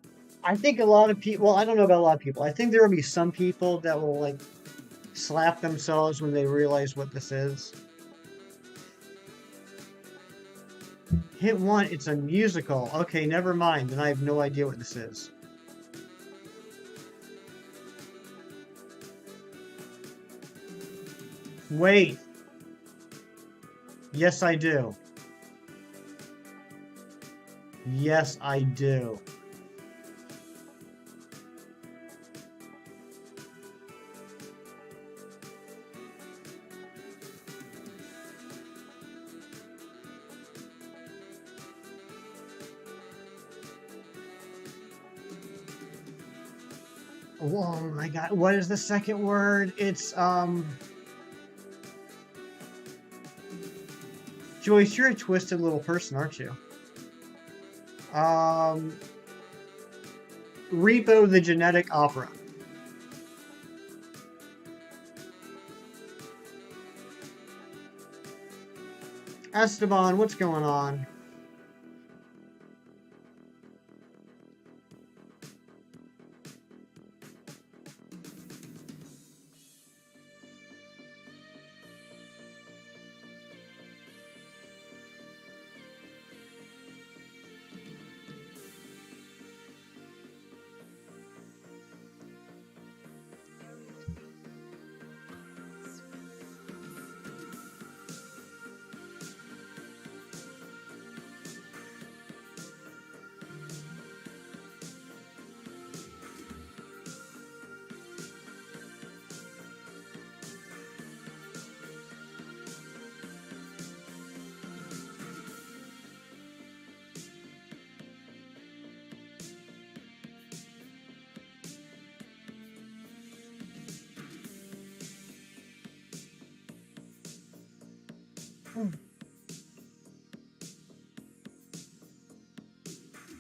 I think a lot of people, well, I don't know about a lot of people. I think there will be some people that will like slap themselves when they realize what this is. Hit one, it's a musical. Okay, never mind. Then I have no idea what this is. Wait. Yes, I do. Yes, I do. Oh my god, what is the second word? It's Joyce, you're a twisted little person, aren't you? Um Repo the Genetic Opera. Esteban, what's going on?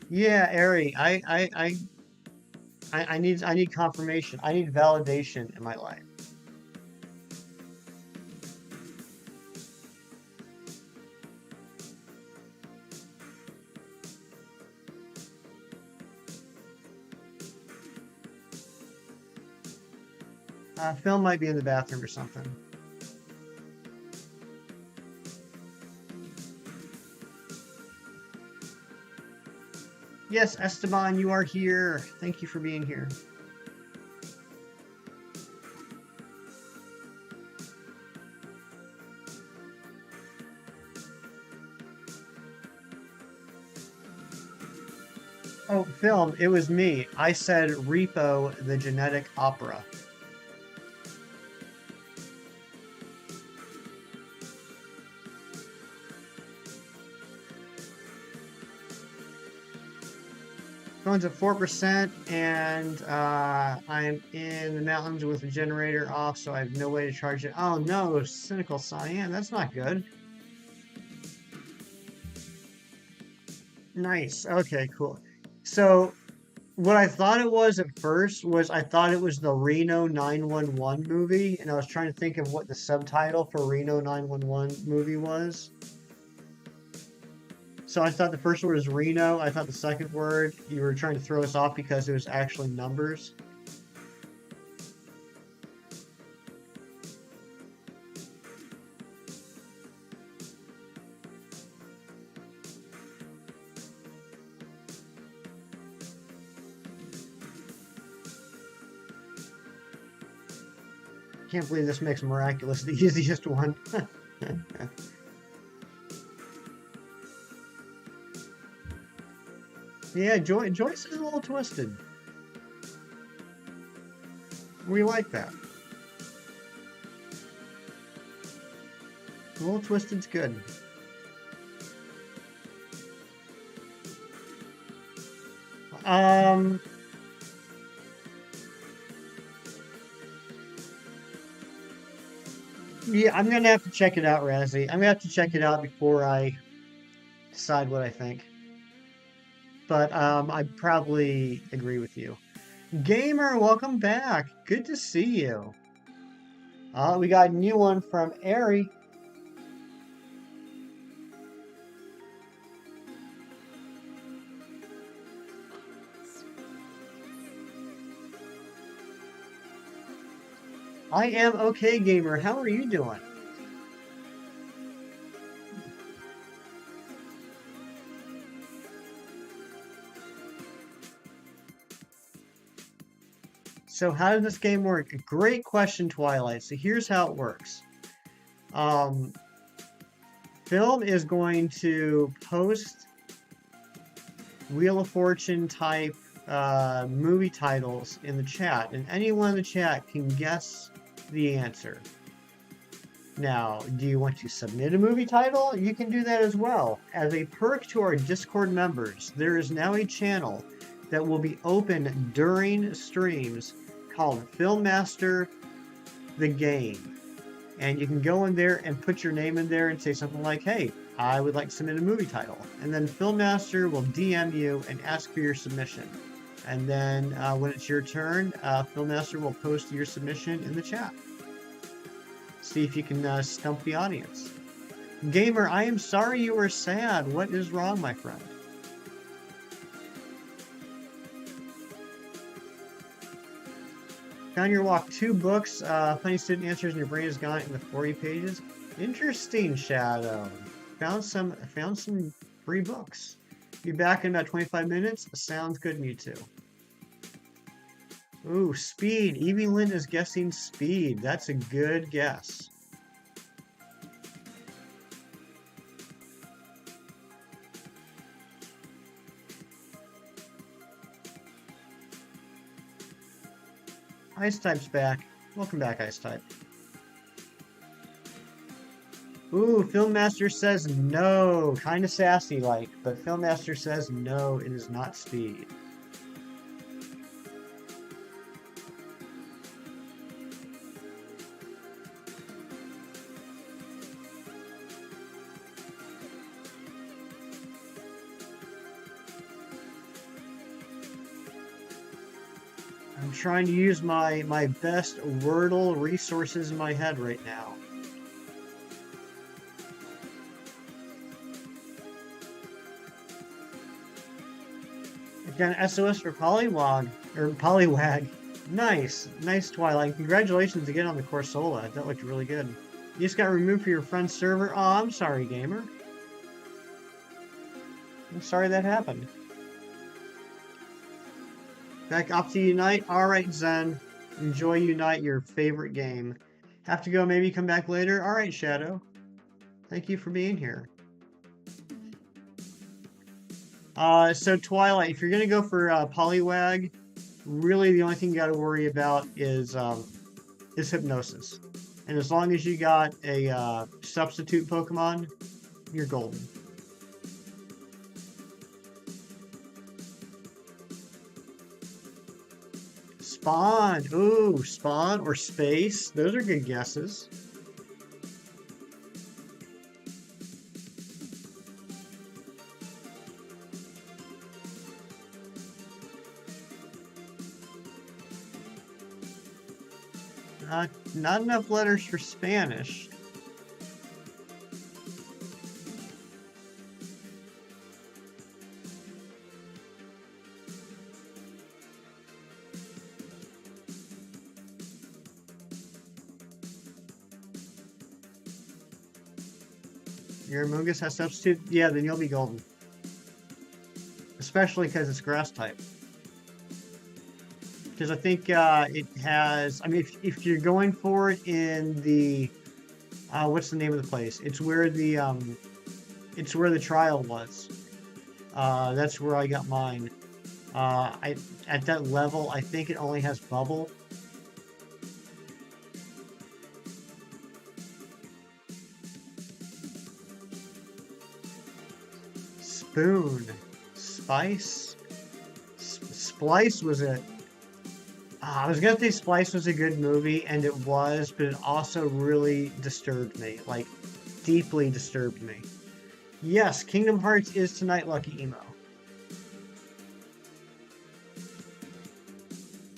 Yeah, Ari, I need confirmation. I need validation in my life. Phil might be in the bathroom or something. Yes, Esteban, you are here. Thank you for being here. Oh, film, it was me. I said Repo, the genetic opera. Phone's at 4%, and I'm in the mountains with the generator off, so I have no way to charge it. Oh no, cynical cyan, that's not good. Nice. Okay, cool. So what I thought it was at first was I thought it was the Reno 911 movie, and I was trying to think of what the subtitle for Reno 911 movie was. So I thought the first word was Reno. I thought the second word you were trying to throw us off because it was actually numbers. Can't believe this makes Miraculous the easiest one. Yeah, Joyce is a little twisted. We like that. A little twisted's good. Um, yeah, I'm gonna have to check it out, Razzie. I'm gonna have to check it out before I decide what I think. But I probably agree with you. Gamer, welcome back. Good to see you. We got a new one from Ari. I am okay, gamer. How are you doing? So how does this game work? Great question, Twilight. So here's how it works. Um, Film is going to post Wheel of Fortune type movie titles in the chat, and anyone in the chat can guess the answer. Now, do you want to submit a movie title? You can do that as well. As a perk to our Discord members, there is now a channel that will be open during streams called Filmmaster the Game. And you can go in there and put your name in there and say something like, hey, I would like to submit a movie title. And then Filmmaster will DM you and ask for your submission. And then when it's your turn, Filmmaster will post your submission in the chat. See if you can stump the audience. Gamer, I am sorry you were sad. What is wrong, my friend? Found your walk 2 books, Funny Student Answers, and Your Brain is Gone in the 40 pages. Interesting, Shadow. Found some free books. Be back in about 25 minutes. Sounds good to me too. Ooh, speed. Evie Lynn is guessing speed. That's a good guess. Ice Type's back. Welcome back, Ice Type. Ooh, Filmmaster says no. Kind of sassy like, but Filmmaster says no, it is not speed. I'm trying to use my best Wordle resources in my head right now. I've got an SOS for Poliwag. Nice, nice Twilight. Congratulations again on the Corsola. That looked really good. You just got removed from your friend's server. Oh, I'm sorry, gamer. I'm sorry that happened. Back up to Unite. All right, Zen. Enjoy Unite, your favorite game. Have to go, maybe come back later. All right, Shadow. Thank you for being here. So Twilight, if you're gonna go for Poliwag, really the only thing you got to worry about is Hypnosis. And as long as you got a substitute Pokemon, you're golden. Spawn. Ooh, Spawn or Space. Those are good guesses. Not enough letters for Spanish. Your Amoonguss has substitute? Yeah, then you'll be golden. Especially because it's grass type. Because I think it has, I mean, if you're going for it in the, what's the name of the place? It's where the trial was. That's where I got mine. At that level, I think it only has bubble. Spoon. Spice? Splice was it. I was gonna say Splice was a good movie, and it was, but it also really disturbed me. Like, deeply disturbed me. Yes, Kingdom Hearts is tonight, Lucky Emo.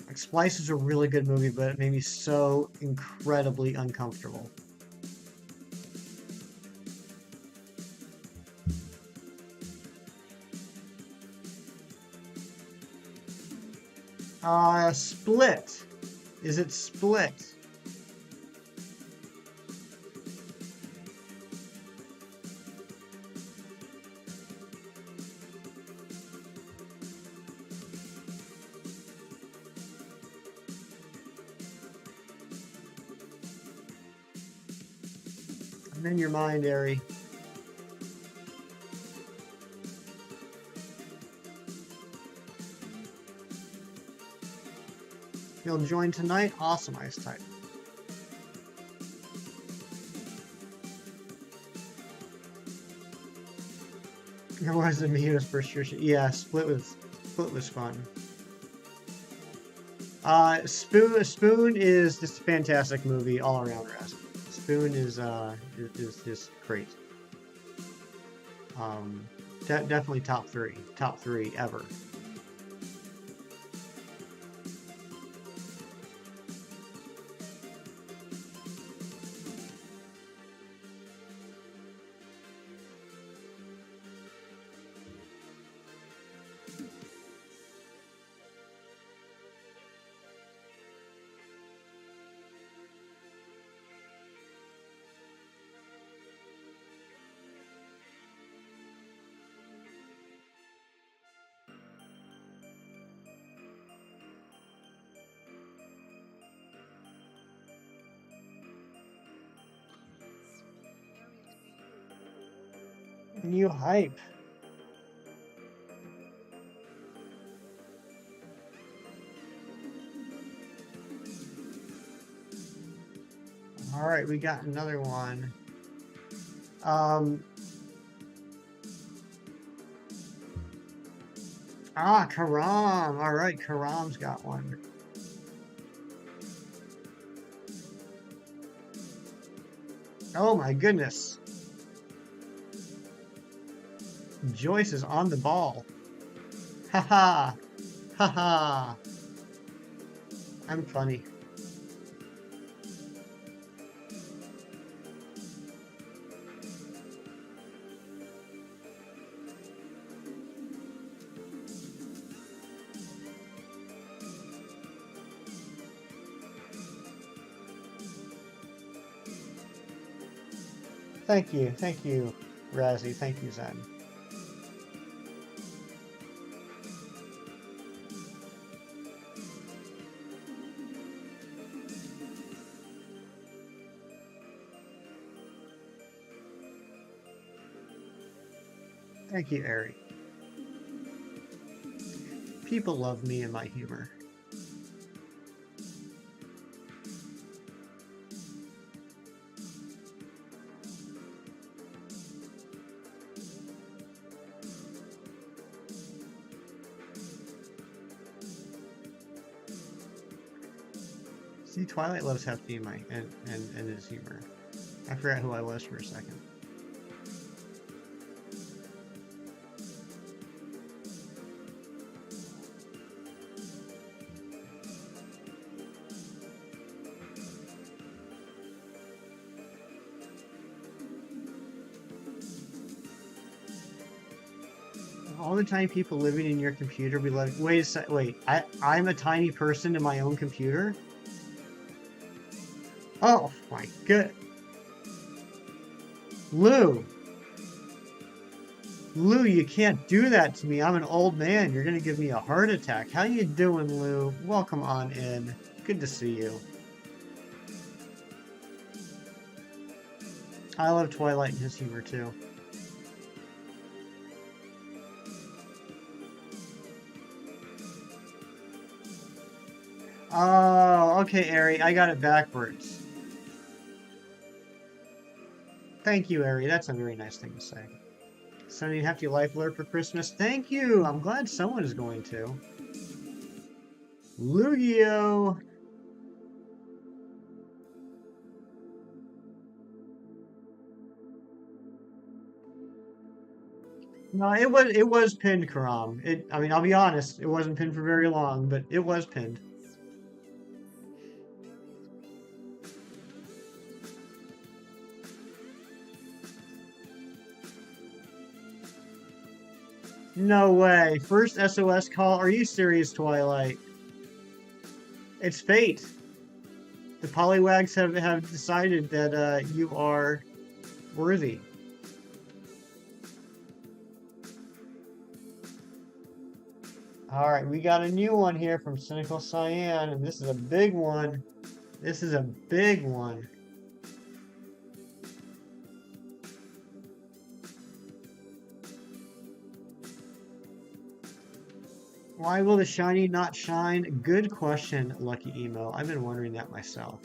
Like, Splice is a really good movie, but it made me so incredibly uncomfortable. Split. Is it Split? I'm in your mind, Ari. You'll join tonight? Awesome, Ice type. It wasn't me, it was for sure. Yeah, Split was fun. Spoon is just a fantastic movie all around, Rest. Spoon is just great. Definitely top three ever. New hype. All right, we got another one. Karam. All right, Karam's got one. Oh my goodness. Joyce is on the ball. Haha. Haha. I'm funny. Thank you, Razzie. Thank you, Zen. Thank you, Ari. People love me and my humor. See, Twilight loves hefty and and his humor. I forgot who I was for a second. All the time people living in your computer be like, wait a sec, wait, I'm a tiny person in my own computer? Oh my good. Lou, Lou, you can't do that to me. I'm an old man. You're gonna give me a heart attack. How you doing, Lou? Welcome on in. Good to see you. I love Twilight and his humor too. Oh, okay, Ari, I got it backwards. Thank you, Ari. That's a very nice thing to say. Sending Hefty Life Alert for Christmas. Thank you. I'm glad someone is going to. Lugia. No, it was pinned, Karam. I mean, I'll be honest, it wasn't pinned for very long, but it was pinned. No way. First SOS call. Are you serious, Twilight? It's fate. The Poliwags have decided that you are worthy. All right, we got a new one here from Cynical Cyan, and this is a big one. This is a big one. Why will the shiny not shine? Good question, Lucky Emo. I've been wondering that myself.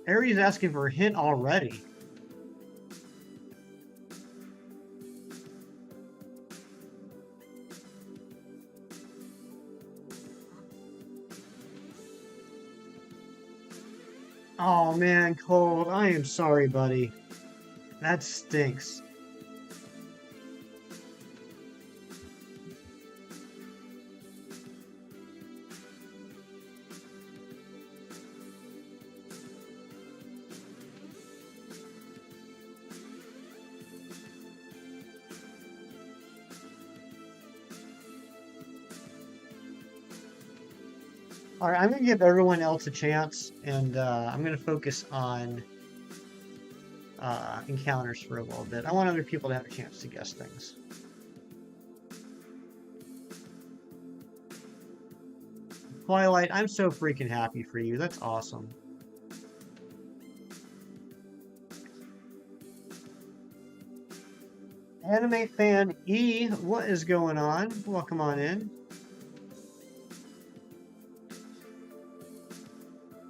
Aries asking for a hint already. Oh man, Cold, I am sorry, buddy. That stinks. All right, I'm gonna give everyone else a chance, and I'm gonna focus on encounters for a little bit. I want other people to have a chance to guess things. Twilight, I'm so freaking happy for you. That's awesome. Anime fan E, what is going on? Welcome on in.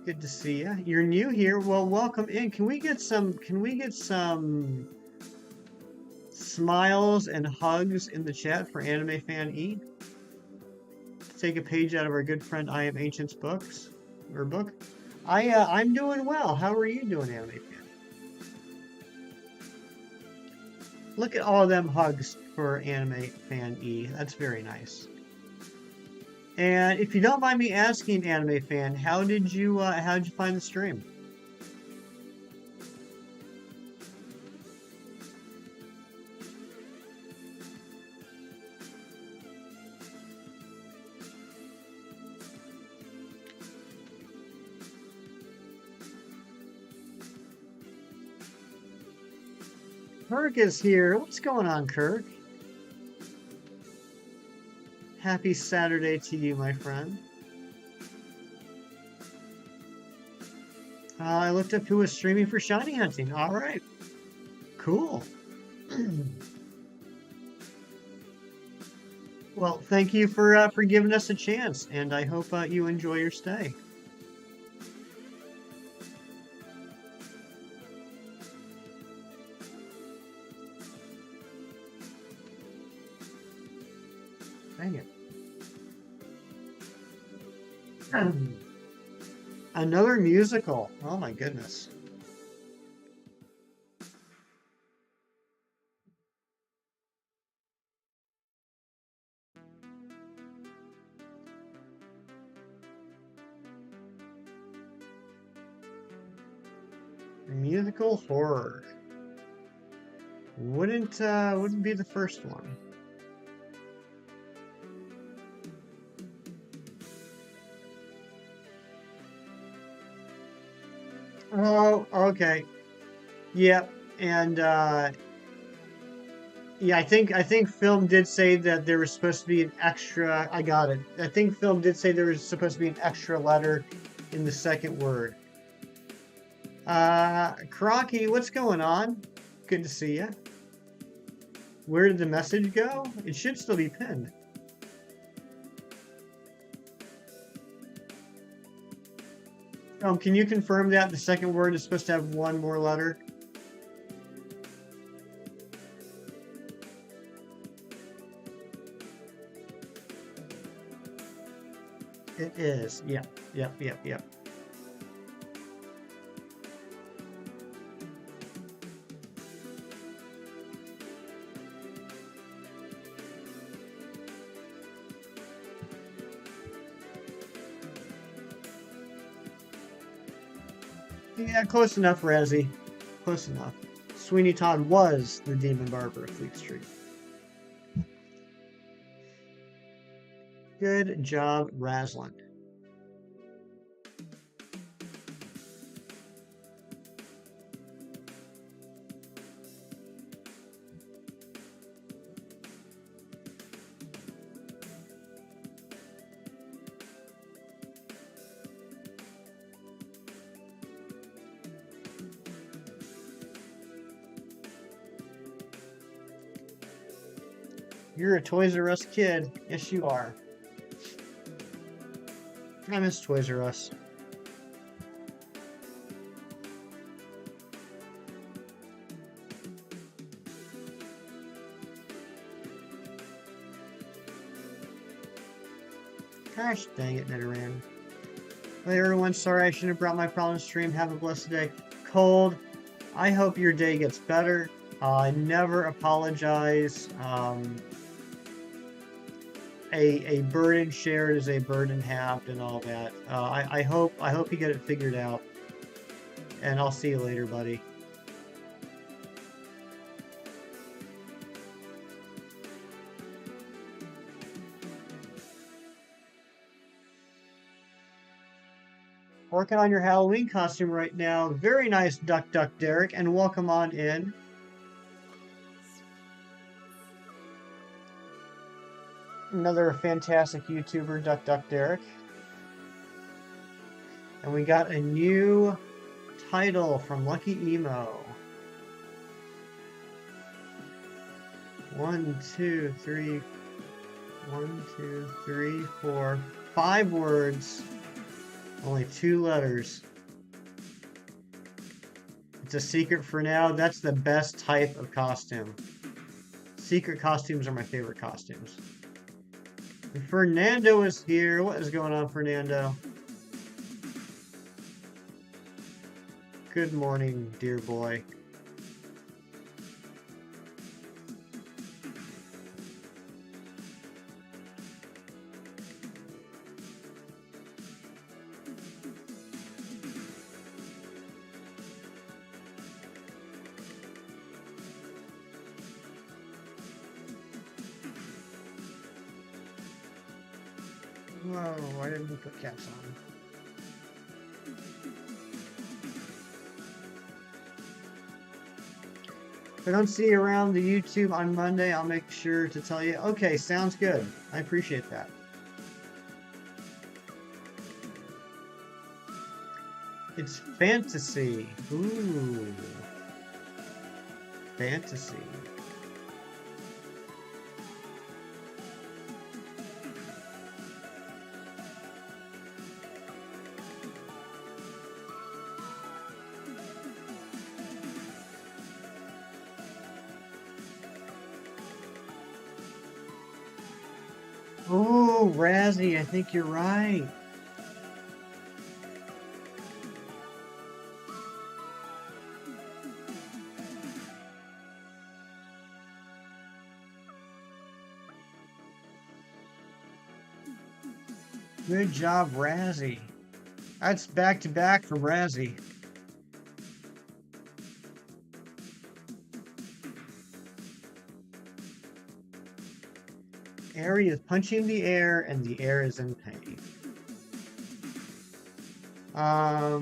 Good to see you. You're new here. Well, welcome in. Can we get some smiles and hugs in the chat for Anime Fan E? Take a page out of our good friend I Am Ancient's books or book. I'm doing well. How are you doing, Anime Fan? Look at all them hugs for Anime Fan E. That's very nice. And if you don't mind me asking, anime fan, how did you find the stream? Kirk is here. What's going on, Kirk? Happy Saturday to you, my friend. I looked up who was streaming for shiny hunting. All right, cool. Well, thank you for giving us a chance, and I hope you enjoy your stay. Dang it. Another musical. Oh my goodness. Musical horror. Wouldn't be the first one. Oh, okay. Yep. And yeah, I think film did say that there was supposed to be an extra. I got it. I think film did say there was supposed to be an extra letter in the second word. Crocky, what's going on? Good to see you. Where did the message go? It should still be pinned. Can you confirm that the second word is supposed to have one more letter? It is. Yep. Yep. Yep. Yep. Yeah, close enough, Razzie. Close enough. Sweeney Todd was the Demon Barber of Fleet Street. Good job, Rasland. You're a Toys R Us kid. Yes, you are. I miss Toys R Us. Gosh dang it, Neteran. Hey everyone, sorry I shouldn't have brought my problem stream. Have a blessed day. Cold. I hope your day gets better. Never apologize. A burden shared is a burden halved and all that. I hope you get it figured out. And I'll see you later, buddy. Working on your Halloween costume right now. Very nice, Duck Duck Derek, and welcome on in. Another fantastic YouTuber, Duck Duck Derek. And we got a new title from Lucky Emo. 1, 2, 3, 1, 2, 3, 4, 5 words. Only 2 letters. It's a secret for now. That's the best type of costume. Secret costumes are my favorite costumes. And Fernando is here. What is going on, Fernando? Good morning, dear boy. Whoa, I didn't put caps on. If I don't see you around the YouTube on Monday, I'll make sure to tell you. Okay, sounds good. I appreciate that. It's fantasy. Ooh, fantasy. Ooh, Razzie, I think you're right. Good job, Razzie. That's back to back from Razzie. Airy is punching the air, and the air is in pain. Are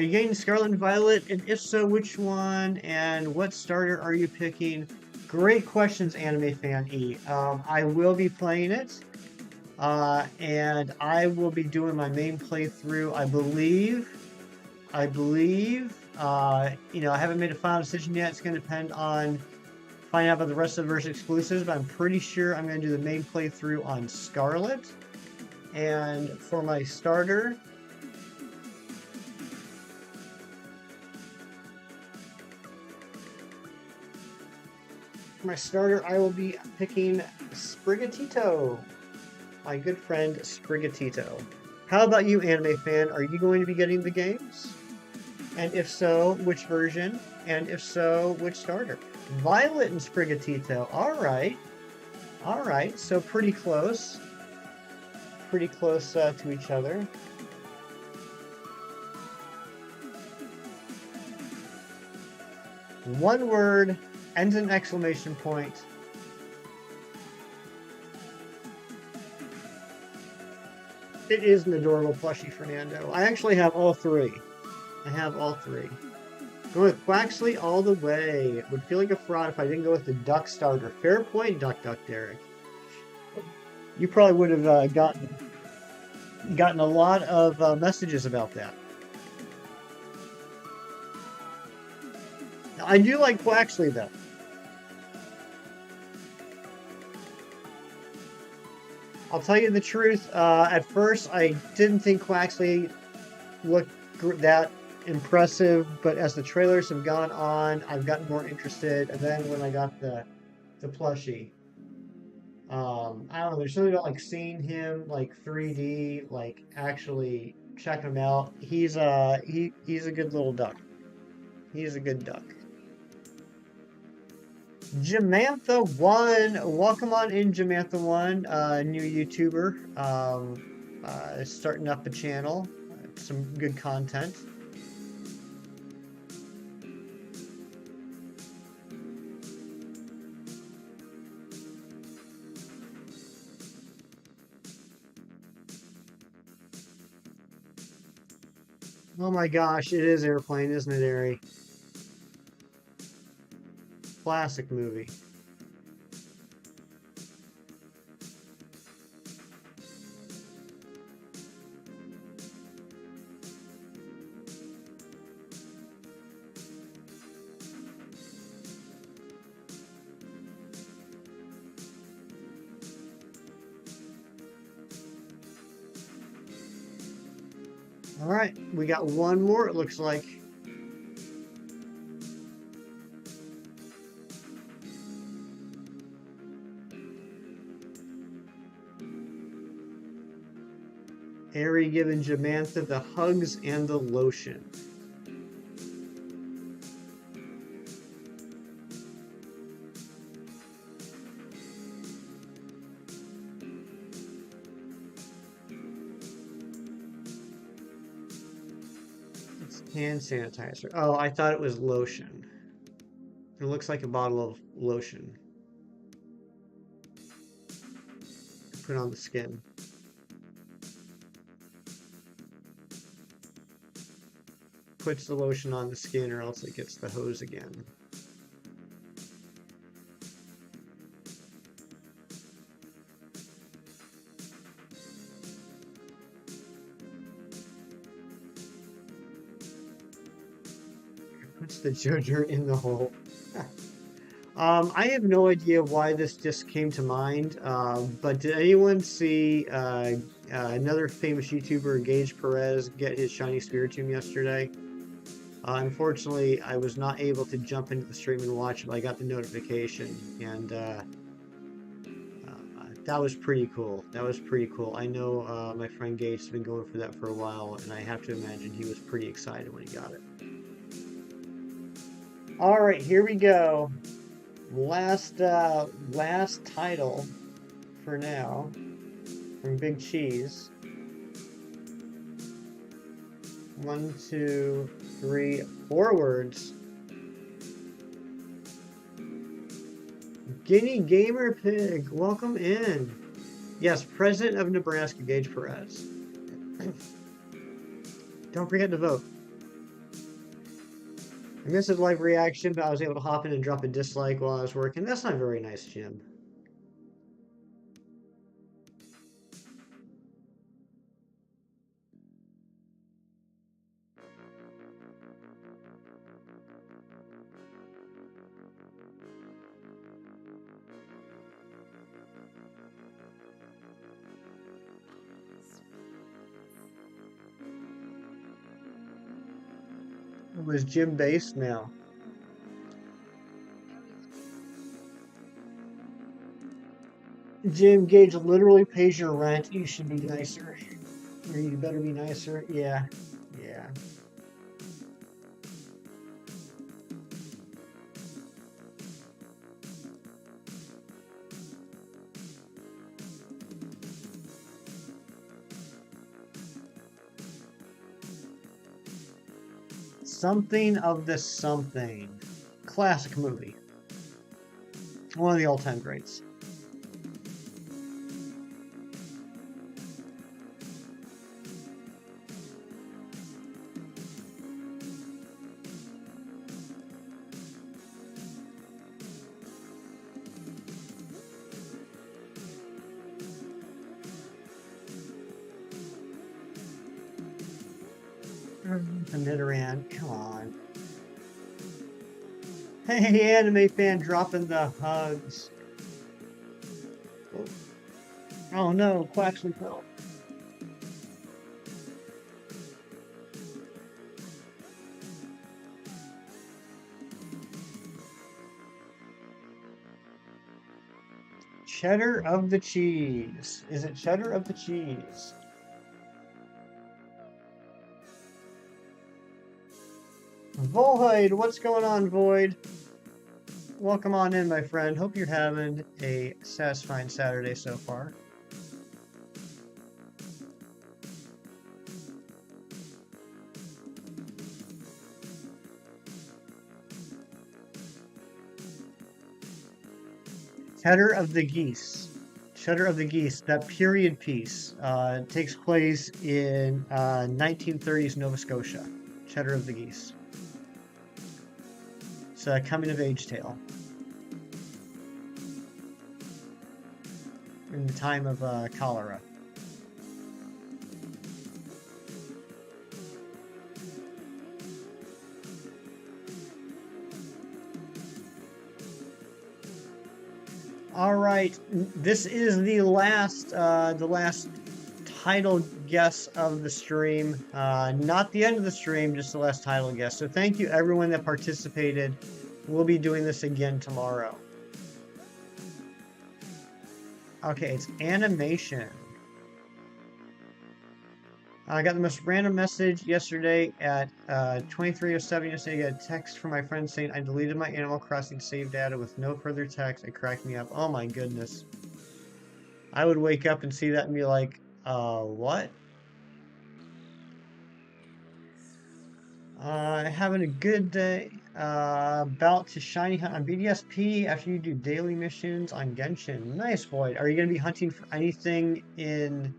you getting Scarlet and Violet? And if so, which one? And what starter are you picking? Great questions, Anime Fan E. I will be playing it, and I will be doing my main playthrough. I believe. I haven't made a final decision yet. It's going to depend on finding out about the rest of the verse exclusives, but I'm pretty sure I'm going to do the main playthrough on Scarlet. And for my starter, I will be picking Sprigatito, my good friend Sprigatito. How about you, Anime Fan? Are you going to be getting the games? And if so, which version? And if so, which starter? Violet and Sprigatito. All right. All right. So pretty close. Pretty close to each other. One word ends an exclamation point. It is an adorable plushie, Fernando. I actually have all three. I have all three. Going with Quaxley all the way. Would feel like a fraud if I didn't go with the Duck starter. Fair point, Duck Derek. You probably would have gotten a lot of messages about that. I do like Quaxley though. I'll tell you the truth. At first, I didn't think Quaxley looked that impressive, but as the trailers have gone on, I've gotten more interested. And then when I got the plushie, I don't know. There's something about like seeing him like 3D, like actually checking him out. He's a good little duck. He's a good duck. Jamantha1, welcome on in, Jamantha1, new YouTuber, starting up a channel, some good content. Oh my gosh, it is Airplane, isn't it, Ari? Classic movie. All right, we got one more, it looks like. Ari giving Jamantha the hugs and the lotion. It's hand sanitizer. Oh, I thought it was lotion. It looks like a bottle of lotion. Put on the skin. puts the lotion on the skin or else it gets the hose again. Puts the Jojo in the hole. I have no idea why this just came to mind, but did anyone see another famous YouTuber, Gage Perez, get his shiny Spiritomb yesterday? Unfortunately, I was not able to jump into the stream and watch it, but I got the notification, and that was pretty cool. That was pretty cool. I know my friend Gage has been going for that for a while, and I have to imagine he was pretty excited when he got it. All right, here we go. Last title for now from Big Cheese. 1, 2, 3, 4 words. Guinea Gamer Pig, welcome in. Yes, President of Nebraska, Gage Perez. Don't forget to vote. I missed his live reaction, but I was able to hop in and drop a dislike while I was working. That's not very nice, Jim. Was Jim based now? Jim, Gage literally pays your rent. You should be nicer. Or you better be nicer. Yeah. Yeah. Something of the Something. Classic movie. One of the all-time greats. The Nidoran, come on. Hey, anime fan dropping the hugs. Oh no, Quaxley fell. Cheddar of the cheese. Is it cheddar of the cheese? Void, what's going on, Void? Welcome on in, my friend. Hope you're having a satisfying Saturday so far. Cheddar of the Geese. Cheddar of the Geese, that period piece, takes place in 1930s Nova Scotia. Cheddar of the Geese. It's a coming-of-age tale. In the time of cholera. All right, this is the last title guess of the stream. Not the end of the stream, just the last title guess. So thank you everyone that participated. We'll be doing this again tomorrow. Okay, it's animation. I got the most random message yesterday at 23:07 yesterday. I got a text from my friend saying I deleted my Animal Crossing save data with no further text. It cracked me up. Oh my goodness. I would wake up and see that and be like, what? Having a good day. About to shiny hunt on BDSP after you do daily missions on Genshin. Nice, Void. Are you going to be hunting for anything in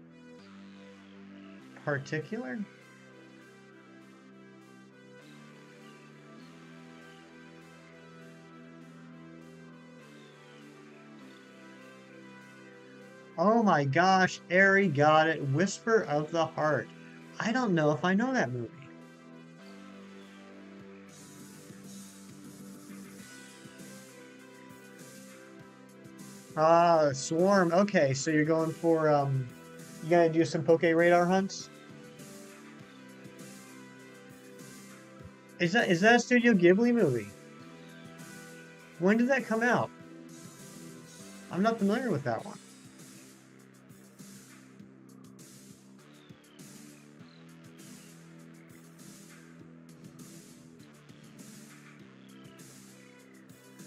particular? Oh my gosh, Ari got it. Whisper of the Heart. I don't know if I know that movie. Ah, Swarm. Okay, so you're going for you gonna do some Poke Radar hunts? Is that a Studio Ghibli movie? When did that come out? I'm not familiar with that one.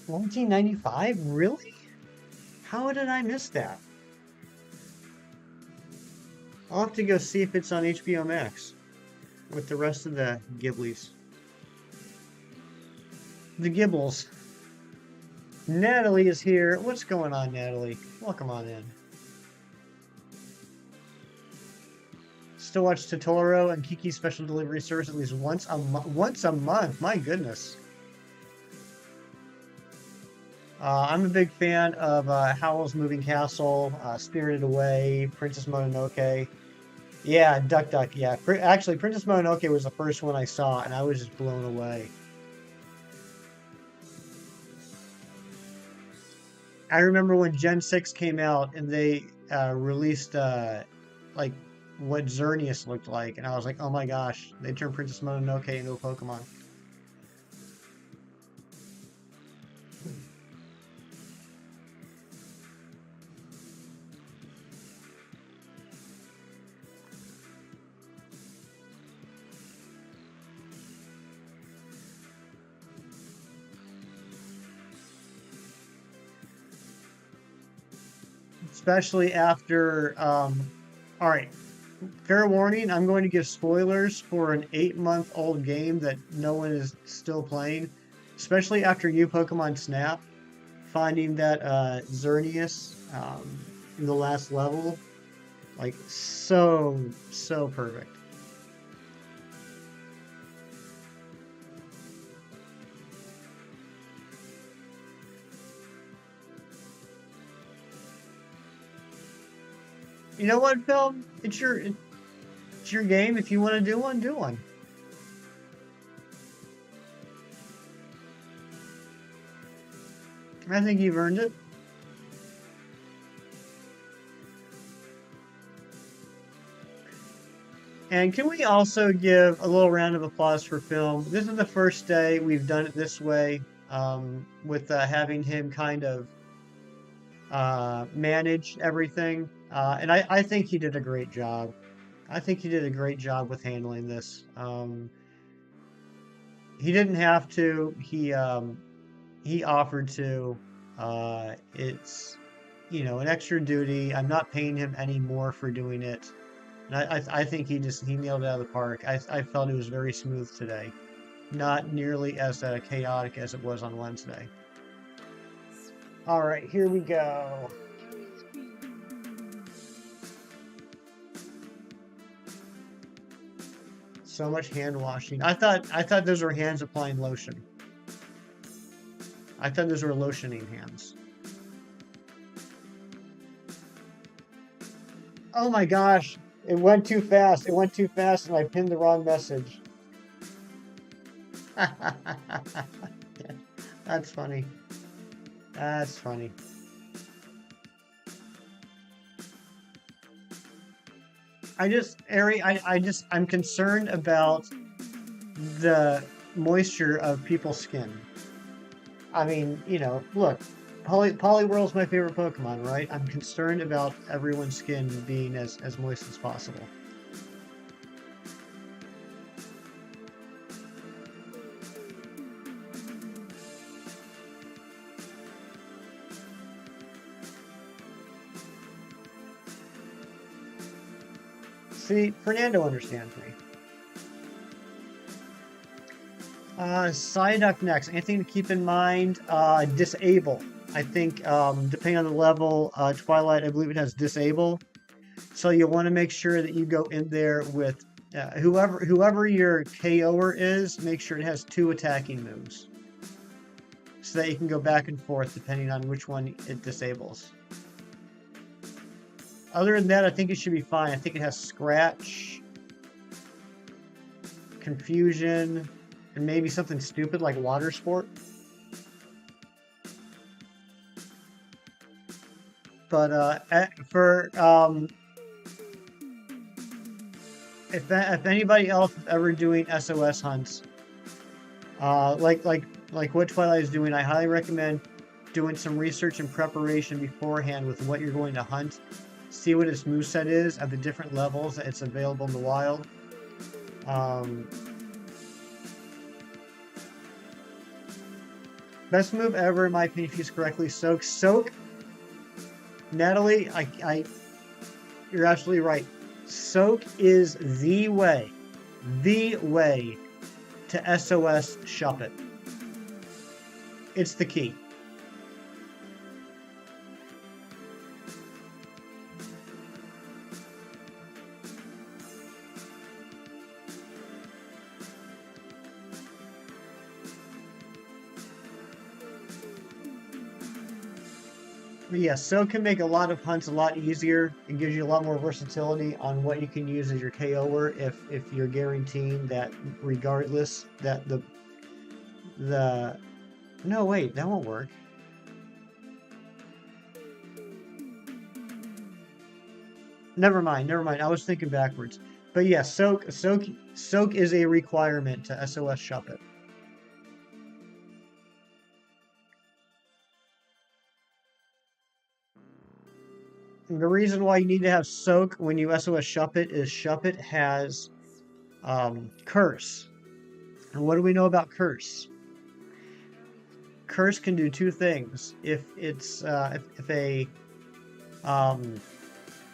1995? Really? How did I miss that? I'll have to go see if it's on HBO Max with the rest of the Ghiblis. The Gibbles. Natalie is here. What's going on, Natalie? Welcome on in. Still watch Totoro and Kiki's special delivery service at least once a month. My goodness. I'm a big fan of Howl's Moving Castle, Spirited Away, Princess Mononoke. Yeah, Duck Duck. Yeah, actually, Princess Mononoke was the first one I saw, and I was just blown away. I remember when Gen 6 came out and they released like what Xerneas looked like, and I was like, oh my gosh, they turned Princess Mononoke into a Pokemon. Especially after, all right, fair warning, I'm going to give spoilers for an 8-month-old game that no one is still playing, especially after new Pokemon Snap, finding that Xerneas in the last level, like so perfect. You know what, Phil? It's your game. If you want to do one, do one. I think you've earned it. And can we also give a little round of applause for Film? This is the first day we've done it this way, with having him kind of manage everything. And I think he did a great job. I think he did a great job with handling this. He didn't have to. He offered to. It's an extra duty. I'm not paying him any more for doing it. And I think he nailed it out of the park. I felt it was very smooth today. Not nearly as chaotic as it was on Wednesday. All right, here we go. So much hand washing. I thought those were hands applying lotion. I thought those were lotioning hands. Oh my gosh. It went too fast. It went too fast and I pinned the wrong message. That's funny. That's funny. I'm concerned about the moisture of people's skin. I mean, look, Poliwhirl's my favorite Pokemon, right? I'm concerned about everyone's skin being as moist as possible. See, Fernando understands me. Psyduck next. Anything to keep in mind? Disable. I think, depending on the level, Twilight, I believe it has disable. So you want to make sure that you go in there with whoever your KOer is, make sure it has 2 attacking moves. So that you can go back and forth depending on which one it disables. Other than that, I think it should be fine. I think it has Scratch, Confusion, and maybe something stupid like Water Sport. But if anybody else is ever doing SOS hunts, like what Twilight is doing, I highly recommend doing some research and preparation beforehand with what you're going to hunt. See what its moveset is at the different levels that it's available in the wild. Best move ever, in my opinion, if used correctly. Soak. Soak. Natalie, you're absolutely right. Soak is the way to SOS shop it. It's the key. Yeah, Soak can make a lot of hunts a lot easier. It gives you a lot more versatility on what you can use as your KO'er if you're guaranteeing that regardless that the no wait, that won't work. Never mind, never mind. I was thinking backwards. But yeah, Soak is a requirement to SOS shop it. The reason why you need to have Soak when you SOS shop it is shop it has Curse. And what do we know about Curse? Curse can do two things. Um,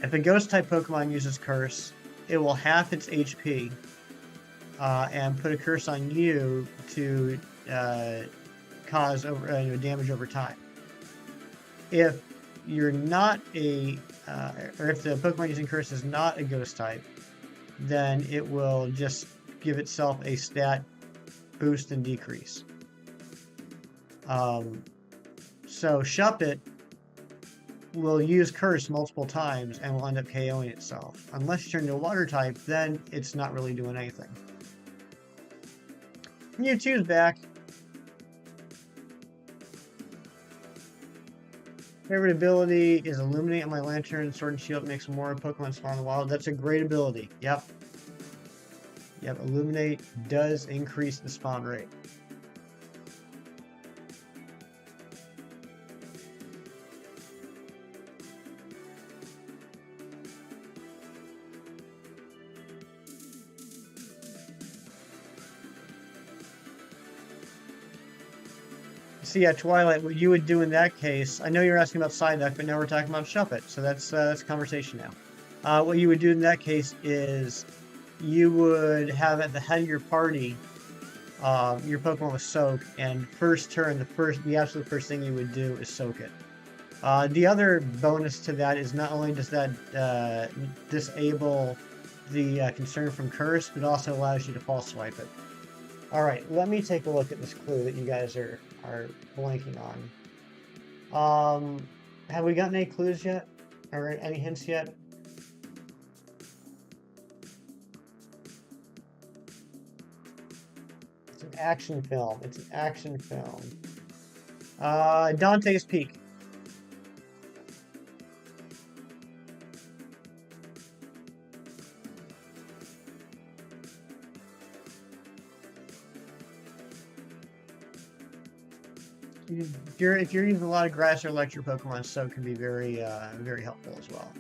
if a Ghost type Pokemon uses Curse, it will half its HP and put a curse on you to cause damage over time. If you're not or if the Pokemon using Curse is not a Ghost type, then it will just give itself a stat boost and decrease. So Shuppet will use Curse multiple times and will end up KOing itself. Unless you turn into a Water type, then it's not really doing anything. Mewtwo's back. Favorite ability is Illuminate on my Lantern. Sword and Shield makes more Pokemon spawn in the wild. That's a great ability. Yep. Illuminate does increase the spawn rate. So yeah, Twilight, what you would do in that case, I know you're asking about Psyduck, but now we're talking about Shuppet, so that's a conversation now. What you would do in that case is you would have at the head of your party your Pokemon with Soak, and first turn, the absolute first thing you would do is Soak it. The other bonus to that is not only does that disable the concern from Curse, but also allows you to False Swipe it. Alright, let me take a look at this clue that you guys are blanking on. Have we gotten any clues yet? Or any hints yet? It's an action film. Dante's Peak. If you're using a lot of grass or electric Pokemon, Soak can be very very helpful as well.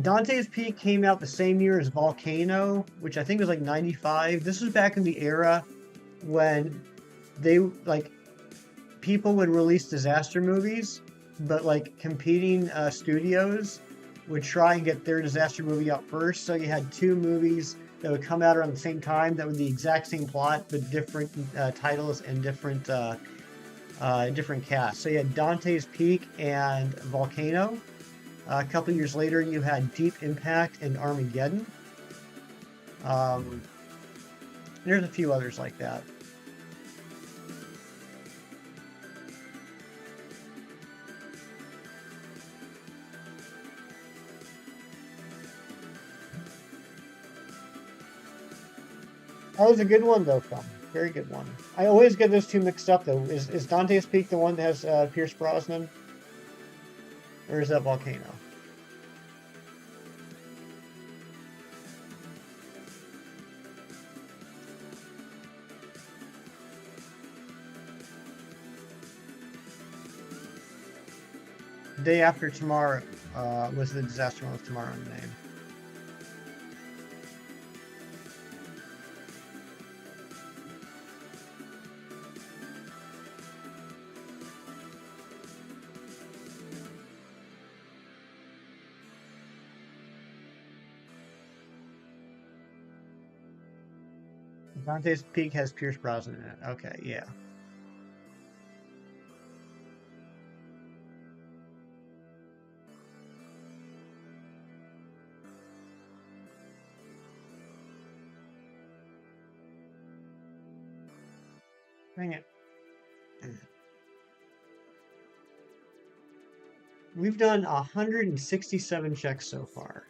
Dante's Peak came out the same year as Volcano, which I think was like 95. This was back in the era when people would release disaster movies, but like competing studios would try and get their disaster movie out first. So you had two movies that would come out around the same time that were the exact same plot, but different titles and different casts. So you had Dante's Peak and Volcano. A couple years later, you had Deep Impact and Armageddon. There's a few others like that. That was a good one, though, film. Very good one. I always get those two mixed up, though. Is Dante's Peak the one that has Pierce Brosnan? Or is that Volcano? Day After Tomorrow was the disaster one with Tomorrow in the name. Dante's Peak has Pierce Brosnan in it. Okay, yeah. Dang it. We've done 167 checks so far.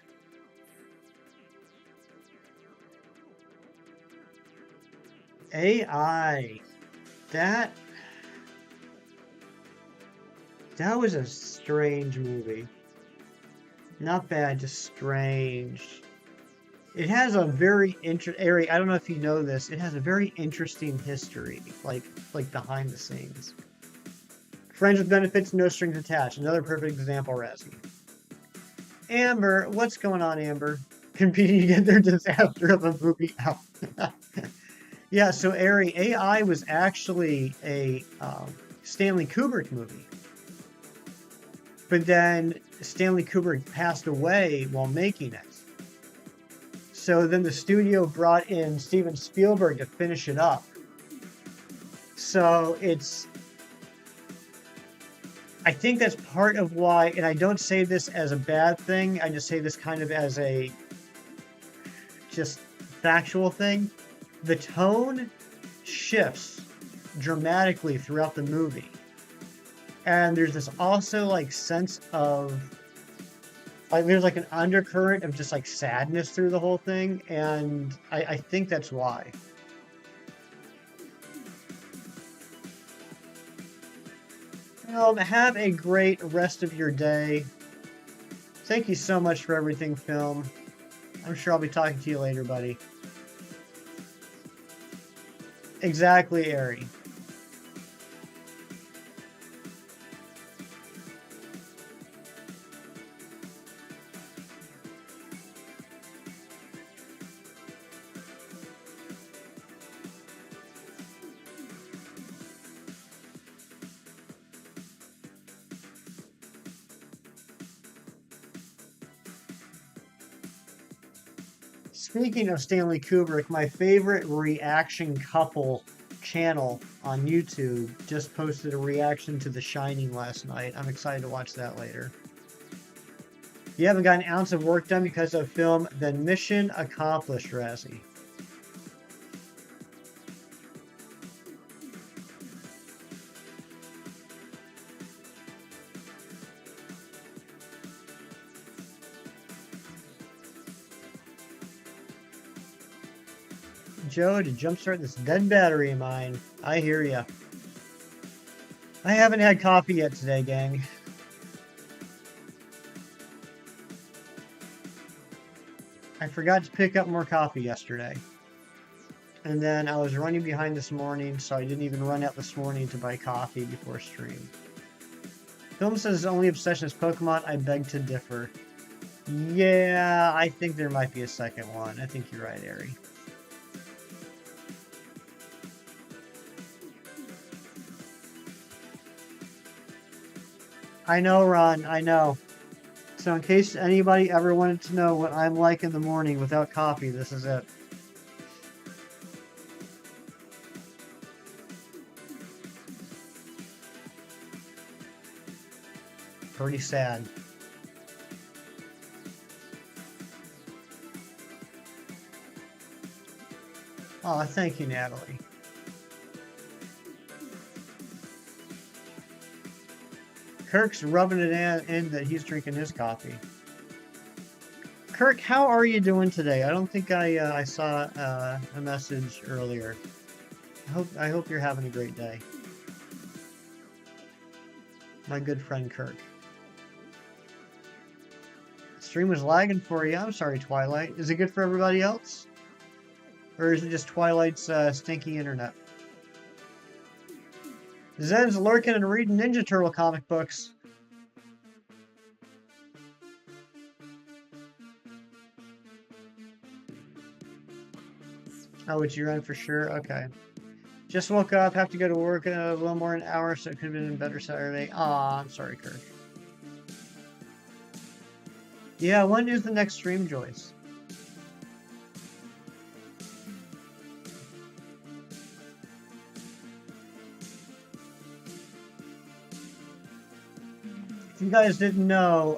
AI. That that was a strange movie. Not bad, just strange. It has a very Ari, I don't know if you know this. It has a very interesting history, like behind the scenes. Friends with benefits, no strings attached. Another perfect example, Razzie. Amber, what's going on, Amber? Competing against their disaster of a movie out. Yeah, so Ari, AI was actually a Stanley Kubrick movie. But then Stanley Kubrick passed away while making it. So then the studio brought in Steven Spielberg to finish it up. So I think that's part of why, and I don't say this as a bad thing, I just say this kind of as a just factual thing. The tone shifts dramatically throughout the movie. And there's this also like sense of there's like an undercurrent of just like sadness through the whole thing, and I think that's why. Have a great rest of your day. Thank you so much for everything, Film. I'm sure I'll be talking to you later, buddy. Exactly, Ari. Speaking of Stanley Kubrick, my favorite reaction couple channel on YouTube just posted a reaction to The Shining last night. I'm excited to watch that later. You haven't got an ounce of work done because of film, then mission accomplished, Razzie. Joe, to jumpstart this dead battery of mine. I hear ya. I haven't had coffee yet today, gang. I forgot to pick up more coffee yesterday. And then I was running behind this morning, so I didn't even run out this morning to buy coffee before stream. Film says his only obsession is Pokemon. I beg to differ. Yeah, I think there might be a second one. I think you're right, Ari. I know, Ron. I know. So in case anybody ever wanted to know what I'm like in the morning without coffee, this is it. Pretty sad. Oh, thank you, Natalie. Kirk's rubbing it in that he's drinking his coffee. Kirk, how are you doing today? I don't think I saw a message earlier. I hope you're having a great day. My good friend Kirk. Stream was lagging for you. I'm sorry, Twilight. Is it good for everybody else? Or is it just Twilight's stinky internet? Zen's lurking and reading Ninja Turtle comic books. Oh, it's your end for sure? Okay. Just woke up, have to go to work in a little more than an hour, so it could have been a better Saturday. Aw, I'm sorry, Kirk. Yeah, when is the next stream, Joyce? If you guys didn't know,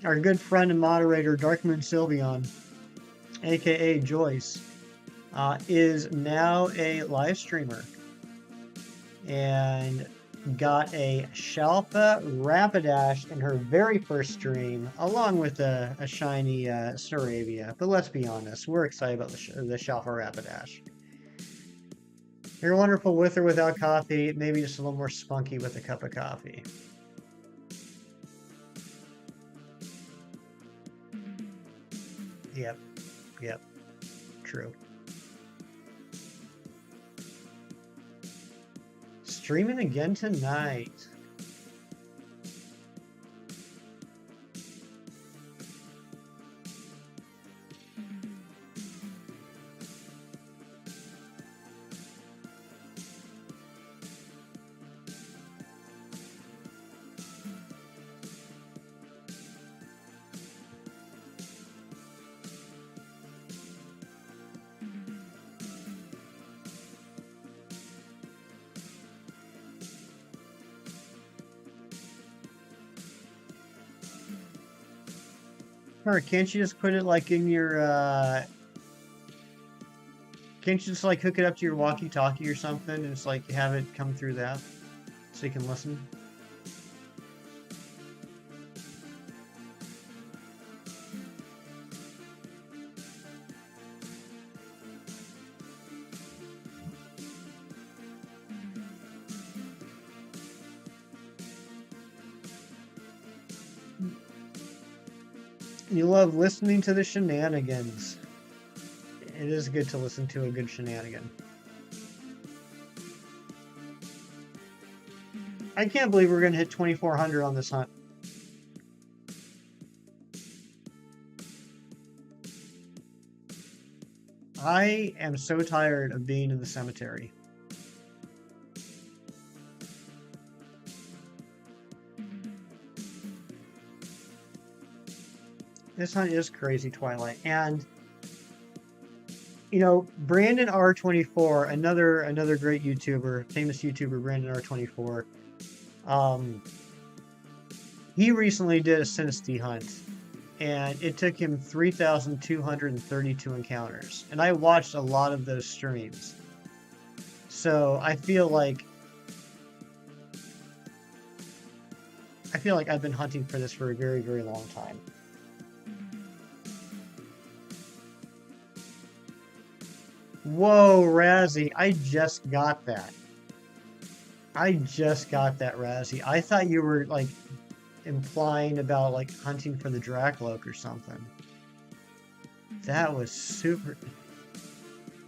our good friend and moderator, Darkmoon Sylveon, aka Joyce, is now a live streamer and got a Shalfa Rapidash in her very first stream, along with a shiny Staravia. But let's be honest, we're excited about the Shalfa Rapidash. You're wonderful with or without coffee, maybe just a little more spunky with a cup of coffee. Yep, true. Streaming again tonight. Or can't you just put it like in your can't you just like hook it up to your walkie-talkie or something and just like have it come through that so you can listen? You love listening to the shenanigans. It is good to listen to a good shenanigan. I can't believe we're going to hit 2,400 on this hunt. I am so tired of being in the cemetery. This hunt is crazy, Twilight. And, you know, Brandon R24, another great YouTuber, famous YouTuber, Brandon R24, he recently did a Sinistea hunt, and it took him 3,232 encounters. And I watched a lot of those streams. So I feel like I've been hunting for this for a very, very long time. Whoa, Razzie, I just got that. I just got that, Razzie. I thought you were, like, implying about, like, hunting for the Drakloak or something. That was super...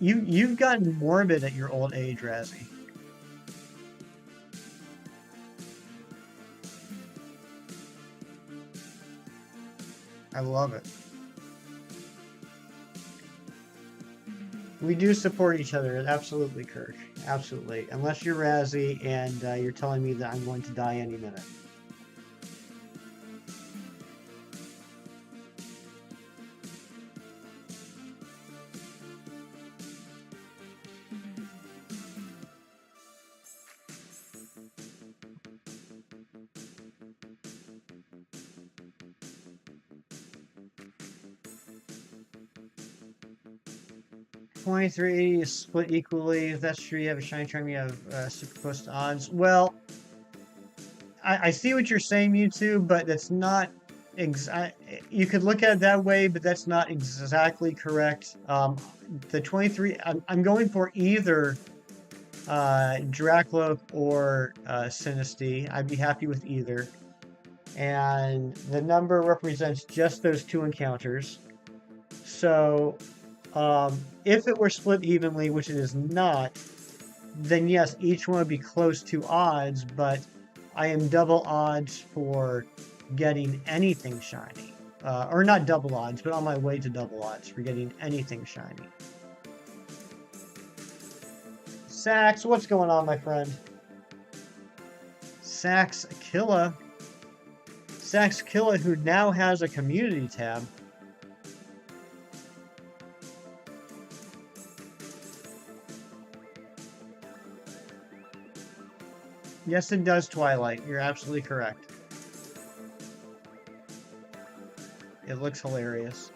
You've gotten morbid at your old age, Razzie. I love it. We do support each other, absolutely, Kirk. Absolutely. Unless you're Razzie and you're telling me that I'm going to die any minute. 2380 is split equally. If that's true, you have a shiny charm, you have super close to odds. Well, I see what you're saying, Mewtwo, but that's not You could look at it that way, but that's not exactly correct. The 23, I'm going for either Drakloak or Sinistea. I'd be happy with either. And the number represents just those two encounters. So if it were split evenly, which it is not, then yes, each one would be close to odds, but I am double odds for getting anything shiny. Or not double odds, but on my way to double odds for getting anything shiny. Sax, what's going on, my friend? Sax Killa, who now has a community tab. Yes, it does, Twilight. You're absolutely correct. It looks hilarious.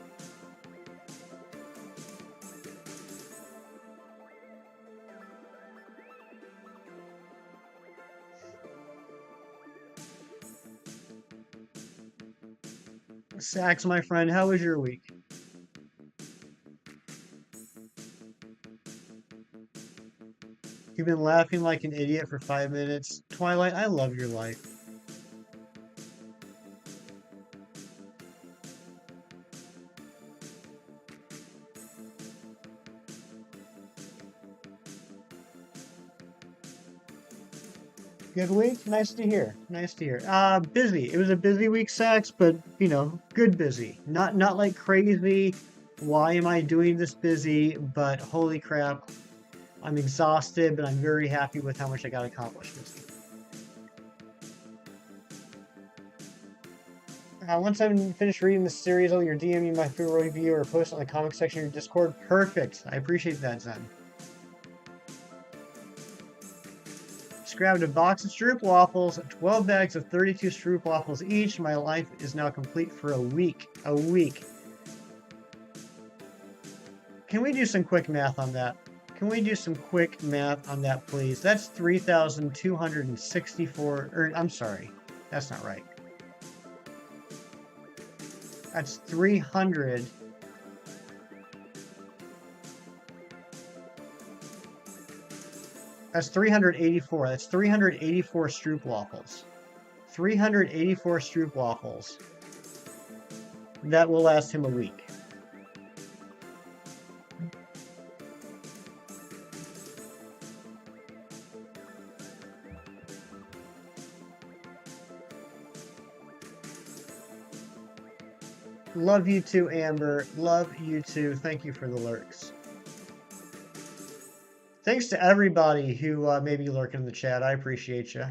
Sax, my friend, how was your week? You've been laughing like an idiot for 5 minutes. Twilight, I love your life. Good week? Nice to hear. Nice to hear. Busy. It was a busy week, Sax, but you know, good busy. Not like crazy. Why am I doing this busy? But holy crap, I'm exhausted, but I'm very happy with how much I got accomplished busy. Once I'm finished reading the series, I'll either DM you my full review or post on the comment section of your Discord. Perfect. I appreciate that, Zen. Just grabbed a box of Stroop Waffles, 12 bags of 32 Stroop Waffles each. My life is now complete for a week. A week. Can we do some quick math on that? Can we do some quick math on that, please? That's 3,264, or I'm sorry, that's not right. That's 300. That's 384. That's 384 Stroop Waffles. 384 Stroop Waffles. That will last him a week. Love you too, Amber. Love you too. Thank you for the lurks. Thanks to everybody who may be lurking in the chat. I appreciate you.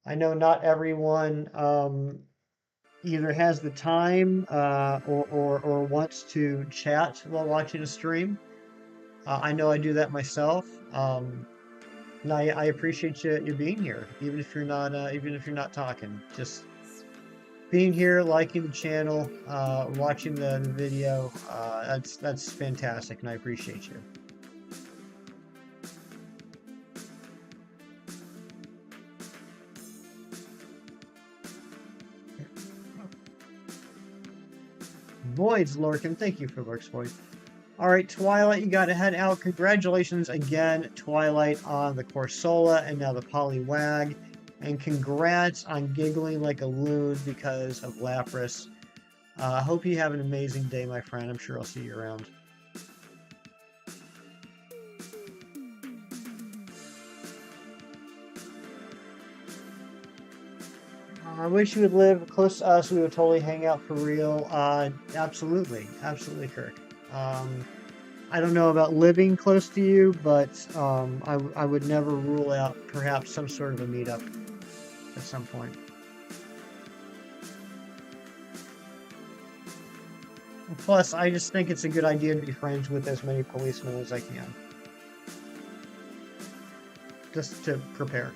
I know not everyone either has the time or wants to chat while watching a stream. I know I do that myself. And I appreciate you being here, even if you're not talking. Just being here, liking the channel, watching the video. That's fantastic, and I appreciate you. Void's lurking. Thank you for lurks, Void. All right, Twilight, you got to head out. Congratulations again, Twilight, on the Corsola and now the Poliwag. And congrats on giggling like a loon because of Lapras. I hope you have an amazing day, my friend. I'm sure I'll see you around. I wish you would live close to us. We would totally hang out for real. Absolutely. Absolutely, Kirk. I don't know about living close to you, but I would never rule out perhaps some sort of a meetup at some point. Plus, I just think it's a good idea to be friends with as many policemen as I can. Just to prepare.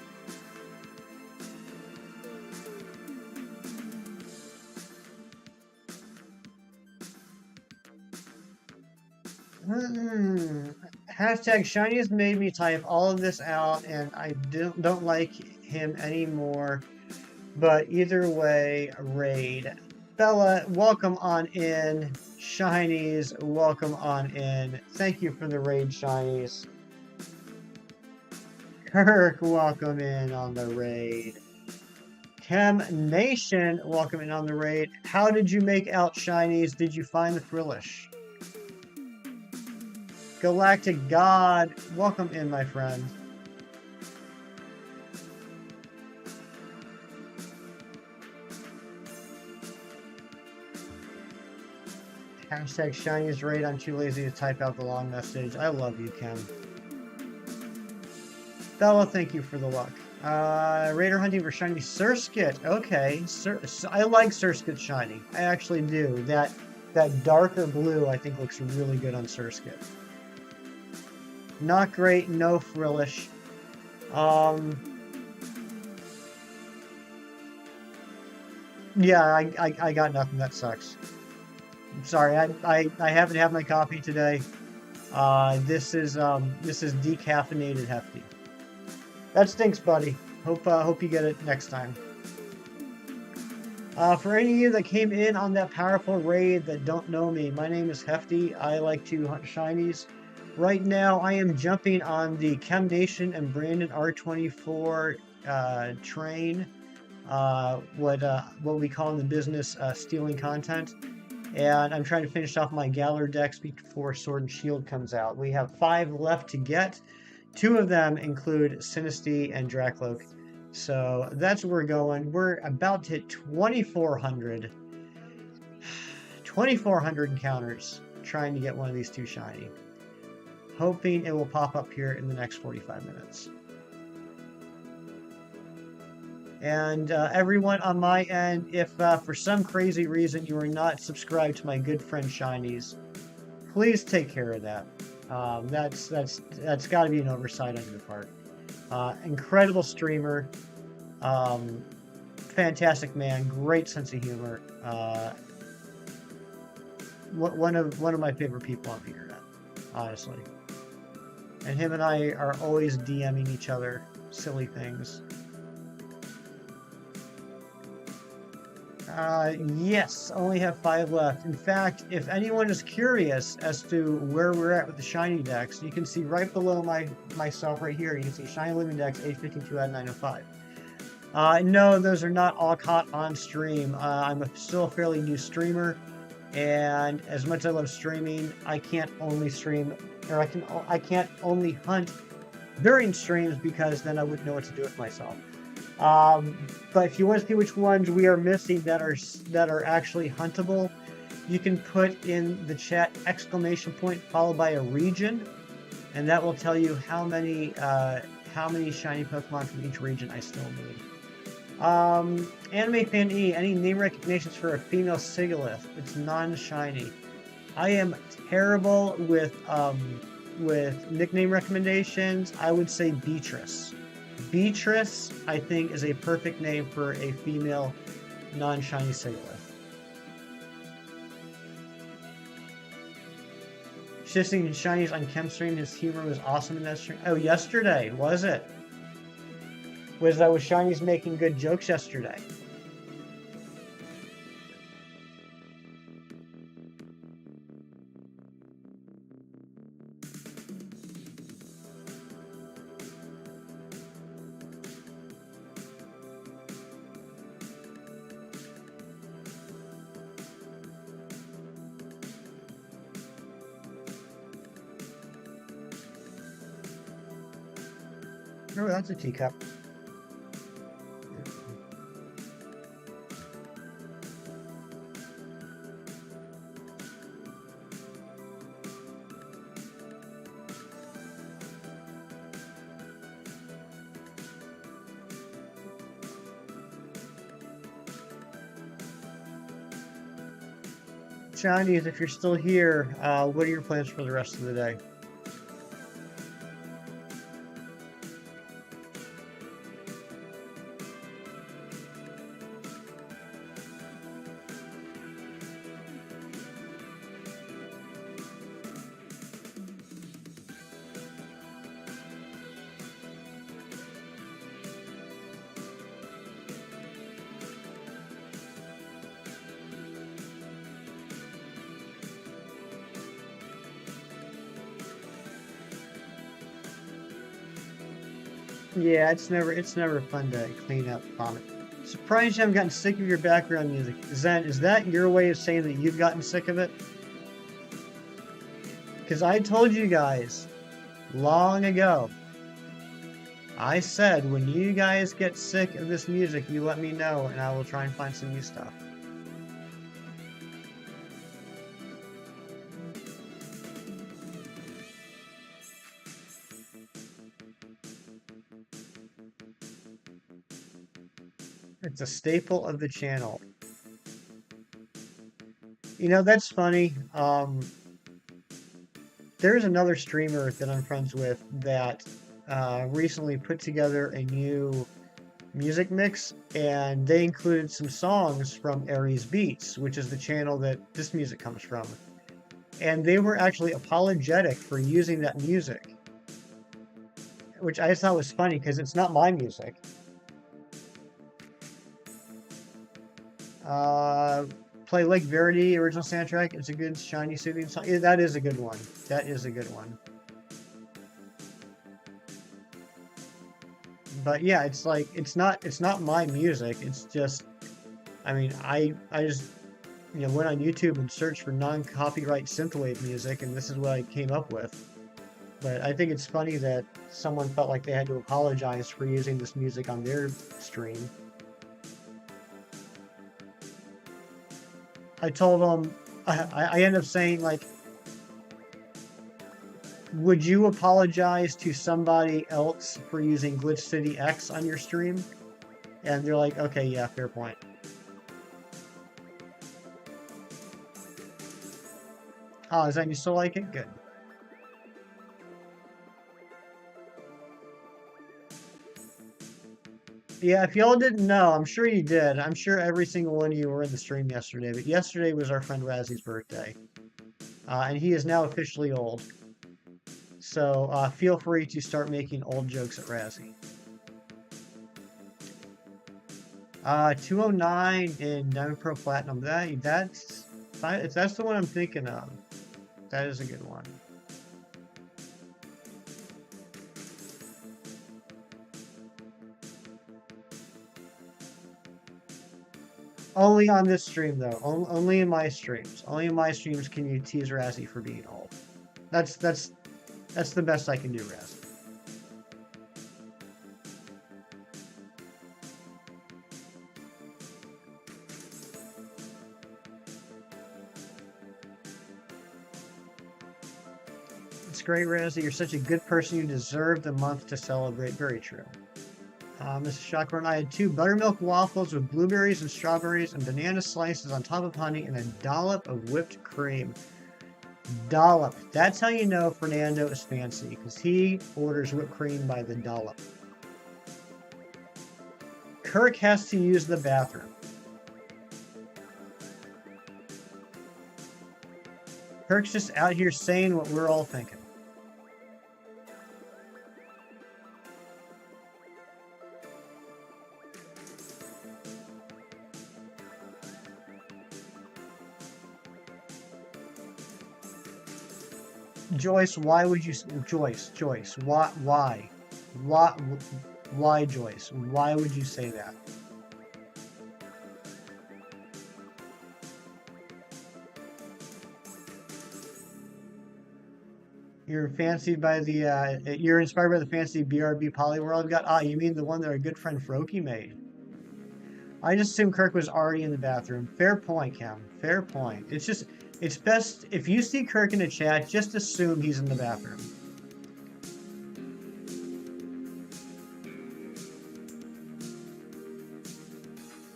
Hashtag Shiny has made me type all of this out, and I don't like him anymore. But either way, raid. Bella, welcome on in. Shinies, welcome on in. Thank you for the raid, Shinies. Kirk, welcome in on the raid. Chem Nation, welcome in on the raid. How did you make out, Shinies? Did you find the Frillish? Galactic God, welcome in, my friend. Hashtag Shinies raid. I'm too lazy to type out the long message. I love you, Ken. Bella, thank you for the luck. Raider hunting for shiny Surskit. Okay, I like Surskit shiny. I actually do. That darker blue I think looks really good on Surskit. Not great, no Frillish. Yeah, I got nothing. That sucks. I'm sorry. I haven't had my coffee today. This is decaffeinated hefty. That stinks, buddy. Hope you get it next time. For any of you that came in on that powerful raid that don't know me, my name is Hefty. I like to hunt shinies. Right now, I am jumping on the Chem Nation and Brandon R24 train. What we call in the business stealing content. And I'm trying to finish off my Galar decks before Sword and Shield comes out. We have 5 left to get. 2 of them include Sinistea and Drakloak. So that's where we're going. We're about to hit 2,400. 2,400 encounters trying to get one of these 2 shiny. Hoping it will pop up here in the next 45 minutes. And everyone on my end, if for some crazy reason you are not subscribed to my good friend Shinies, please take care of that. That's got to be an oversight on your part. Incredible streamer, fantastic man, great sense of humor. One of my favorite people on the internet, honestly. And him and I are always DMing each other silly things. Yes, only have 5 left. In fact, if anyone is curious as to where we're at with the shiny decks, you can see right below myself right here. You can see shiny living decks, age 52 out of 905. No, those are not all caught on stream. I'm still a fairly new streamer, and as much as I love streaming, I can't only stream, or I can't only hunt during streams because then I wouldn't know what to do with myself. But if you want to see which ones we are missing that are actually huntable, you can put in the chat exclamation point followed by a region, and that will tell you how many shiny Pokemon from each region I still need. Anime Fan E, any name recognitions for a female Sigalith? It's non-shiny. I am terrible with nickname recommendations. I would say Beatrice. Beatrice, I think, is a perfect name for a female non-shiny Sigalith. Shifting shinies on Chem stream, his humor was awesome in that stream. Oh, yesterday, was it? Was shinies making good jokes yesterday? Oh, that's a teacup. Shinies, if you're still here, what are your plans for the rest of the day? Yeah, it's never fun to clean up vomit. Surprised you haven't gotten sick of your background music. Is that your way of saying that you've gotten sick of it? Because I told you guys long ago, I said when you guys get sick of this music, you let me know and I will try and find some new stuff. It's a staple of the channel. You know, that's funny. There's another streamer that I'm friends with that recently put together a new music mix, and they included some songs from Aries Beats, which is the channel that this music comes from. And they were actually apologetic for using that music, which I just thought was funny because it's not my music. Uh, Play Lake Verity original soundtrack. It's a good, shiny, soothing song. Yeah, that is a good one. That is a good one. But yeah, it's like it's not my music. It's just I mean I just went on YouTube and searched for non-copyright synthwave music, and this is what I came up with. But I think it's funny that someone felt like they had to apologize for using this music on their stream. I told them I ended up saying like, would you apologize to somebody else for using Glitch City X on your stream? And they're like, okay, yeah, fair point. Oh, is that you still like it? Good. Yeah, if y'all didn't know, I'm sure you did. I'm sure every single one of you were in the stream yesterday, but yesterday was our friend Razzy's birthday. And he is now officially old. So feel free to start making old jokes at Razzie. 209 in Diamond Pro Platinum. If that's the one I'm thinking of, that is a good one. Only on this stream though. Only in my streams. Only in my streams can you tease Razzie for being old. That's the best I can do, Razzie. It's great, Razzie. You're such a good person. You deserve the month to celebrate. Very true. Mrs. Shockhorn, I had 2 buttermilk waffles with blueberries and strawberries and banana slices on top of honey and a dollop of whipped cream. Dollop. That's how you know Fernando is fancy, because he orders whipped cream by the dollop. Kirk has to use the bathroom. Kirk's just out here saying what we're all thinking. Joyce, why would you... Joyce, why? Why, Joyce? Why would you say that? You're fancied by the, you're inspired by the fancy BRB Polyworld I've got? Ah, you mean the one that our good friend Froky made? I just assumed Kirk was already in the bathroom. Fair point, Cam. Fair point. It's best, if you see Kirk in the chat, just assume he's in the bathroom.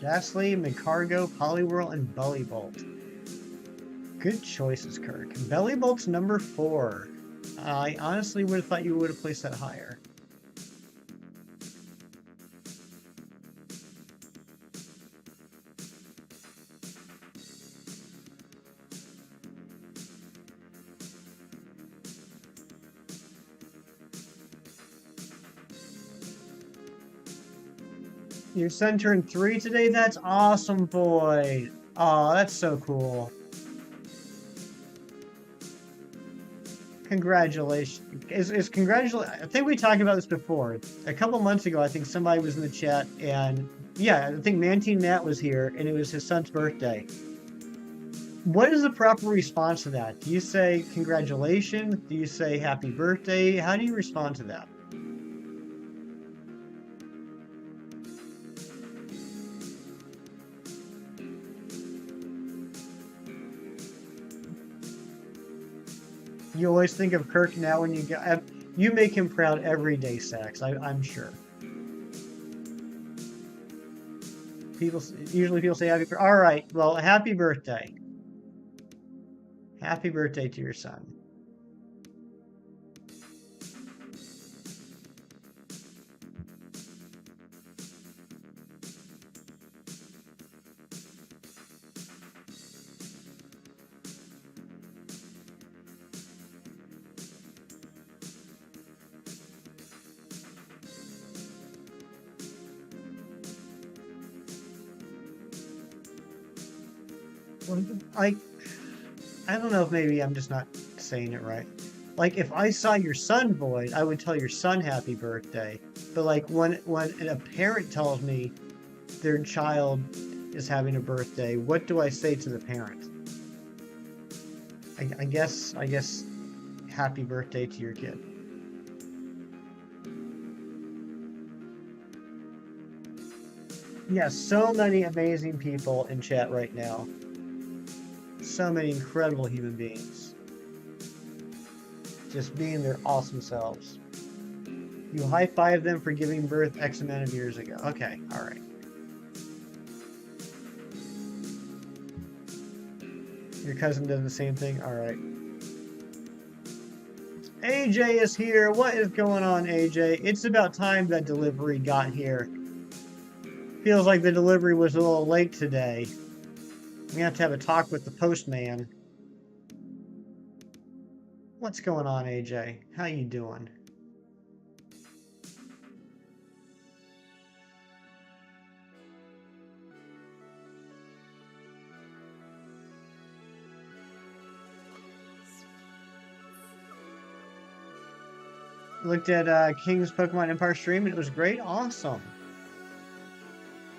Ghastly, McCargo, Poliwhirl, and Bellybolt. Good choices, Kirk. Bellybolt's number 4. I honestly would have thought you would have placed that higher. Your son turned 3 today? That's awesome, boy. Oh, that's so cool. Congratulations. I think we talked about this before. A couple months ago, I think somebody was in the chat, and yeah, I think Mantine Matt was here, and it was his son's birthday. What is the proper response to that? Do you say congratulations? Do you say happy birthday? How do you respond to that? You always think of Kirk now when you get. You make him proud every day, Sax. I'm sure. People say happy. All right. Well, happy birthday. Happy birthday to your son. Like, I don't know if maybe I'm just not saying it right. Like, if I saw your son, Boyd, I would tell your son happy birthday. But like when a parent tells me their child is having a birthday, what do I say to the parent? I guess happy birthday to your kid. Yeah, so many amazing people in chat right now. So many incredible human beings. Just being their awesome selves. You high-five them for giving birth X amount of years ago. Okay, alright. Your cousin does the same thing? Alright. AJ is here. What is going on, AJ? It's about time that delivery got here. Feels like the delivery was a little late today. We have to have a talk with the postman. What's going on, AJ? How you doing? Looked at King's Pokemon Empire stream and it was great. Awesome.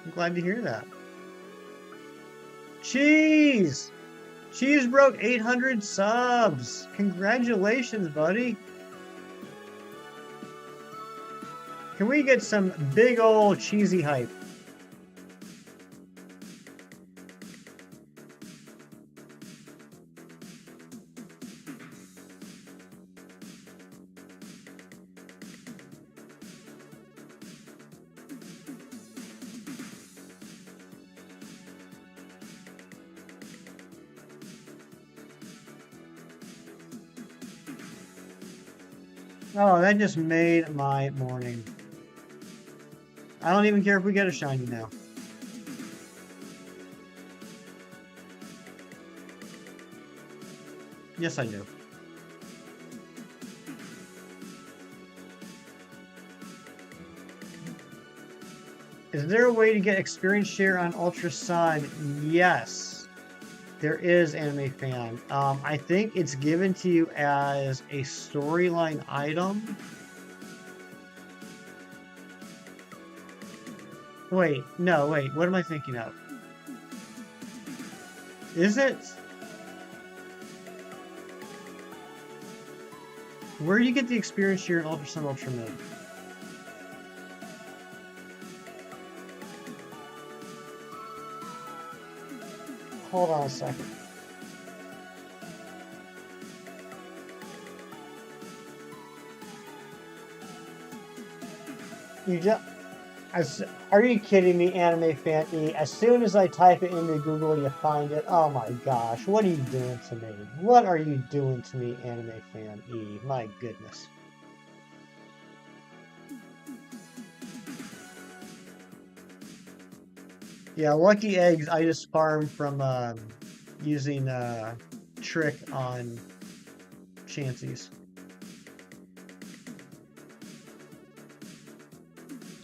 I'm glad to hear that. Cheese! Cheese broke 800 subs. Congratulations, buddy. Can we get some big old cheesy hype? Oh, that just made my morning. I don't even care if we get a shiny now. Yes, I do. Is there a way to get experience share on Ultra Sun? Yes, there is, Anime Fan. I think it's given to you as a storyline item. Wait, no, wait, what am I thinking of? Is it? Where do you get the experience share in Ultra Sun, Ultra Moon? Hold on a second. You just... Are you kidding me, Anime Fan E? As soon as I type it into Google, you find it. Oh my gosh, what are you doing to me? What are you doing to me, Anime Fan E? My goodness. Yeah, Lucky Eggs, I just farmed from using Trick on Chanseys.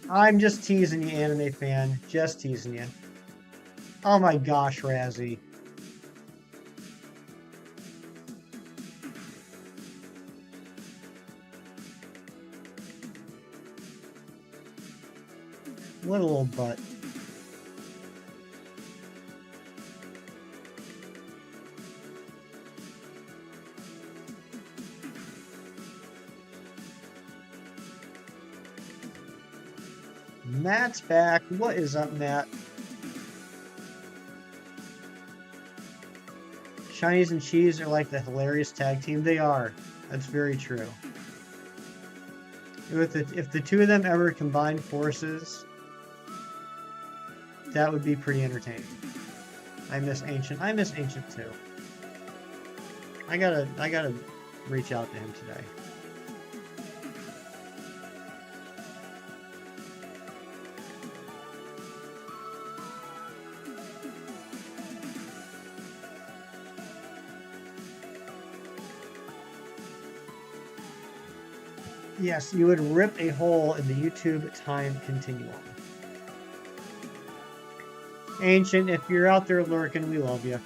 I'm just teasing you, Anime Fan. Just teasing you. Oh my gosh, Razzie. What a little butt. Matt's back. What is up, Matt? Shinies and Cheese are like the hilarious tag team. They are. That's very true. If the two of them ever combined forces, that would be pretty entertaining. I miss Ancient. I miss Ancient too. I gotta reach out to him today. Yes, you would rip a hole in the YouTube time continuum. Ancient, if you're out there lurking, we love you.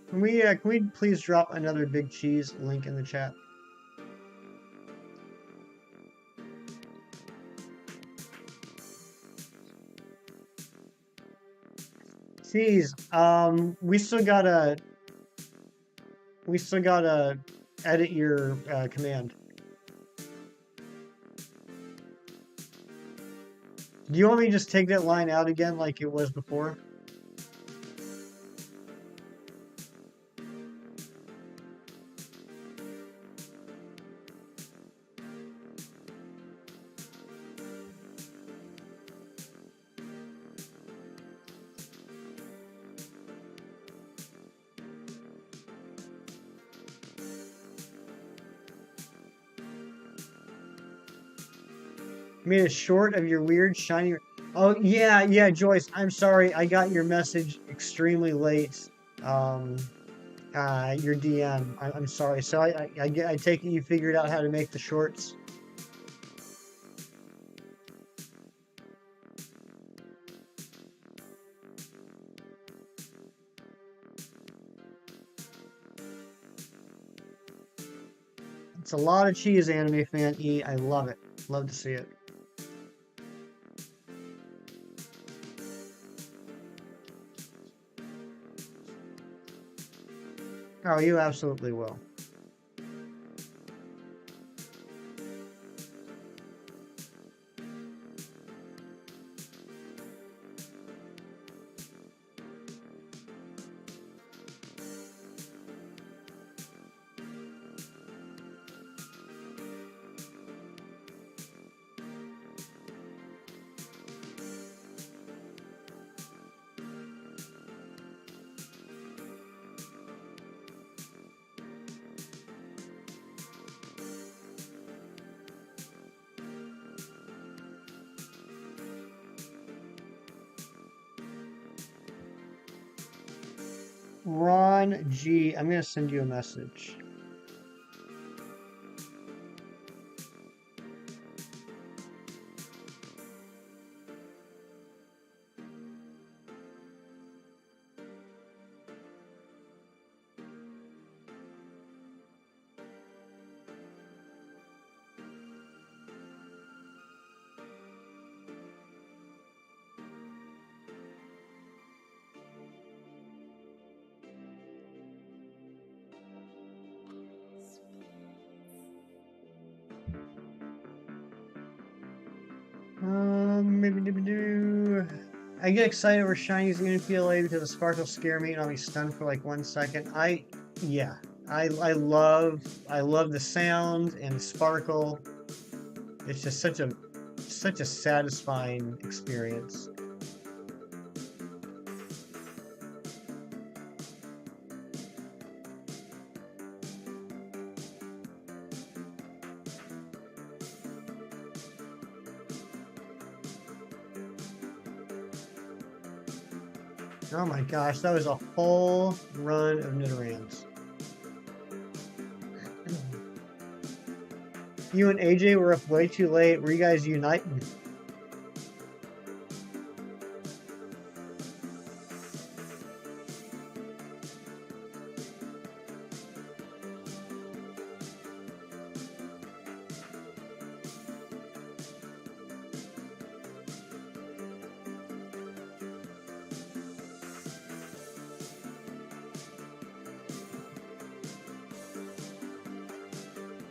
Can we please drop another Big Cheese link in the chat? Cheese, we still gotta edit your command. Do you want me to just take that line out again like it was before? Made a short of your weird shiny. Oh yeah, Joyce. I'm sorry, I got your message extremely late. Your DM. I'm sorry. So I take it you figured out how to make the shorts. It's a lot of cheese, anime fan E. I love it. Love to see it. Oh, you absolutely will. Ron G, I'm gonna send you a message. I get excited over Shiny's even PLA because the sparkles scare me and I'll be stunned for like 1 second. I love the sound and sparkle. It's just such a satisfying experience. Oh my gosh, that was a whole run of Nidorans. You and AJ were up way too late. Were you guys uniting?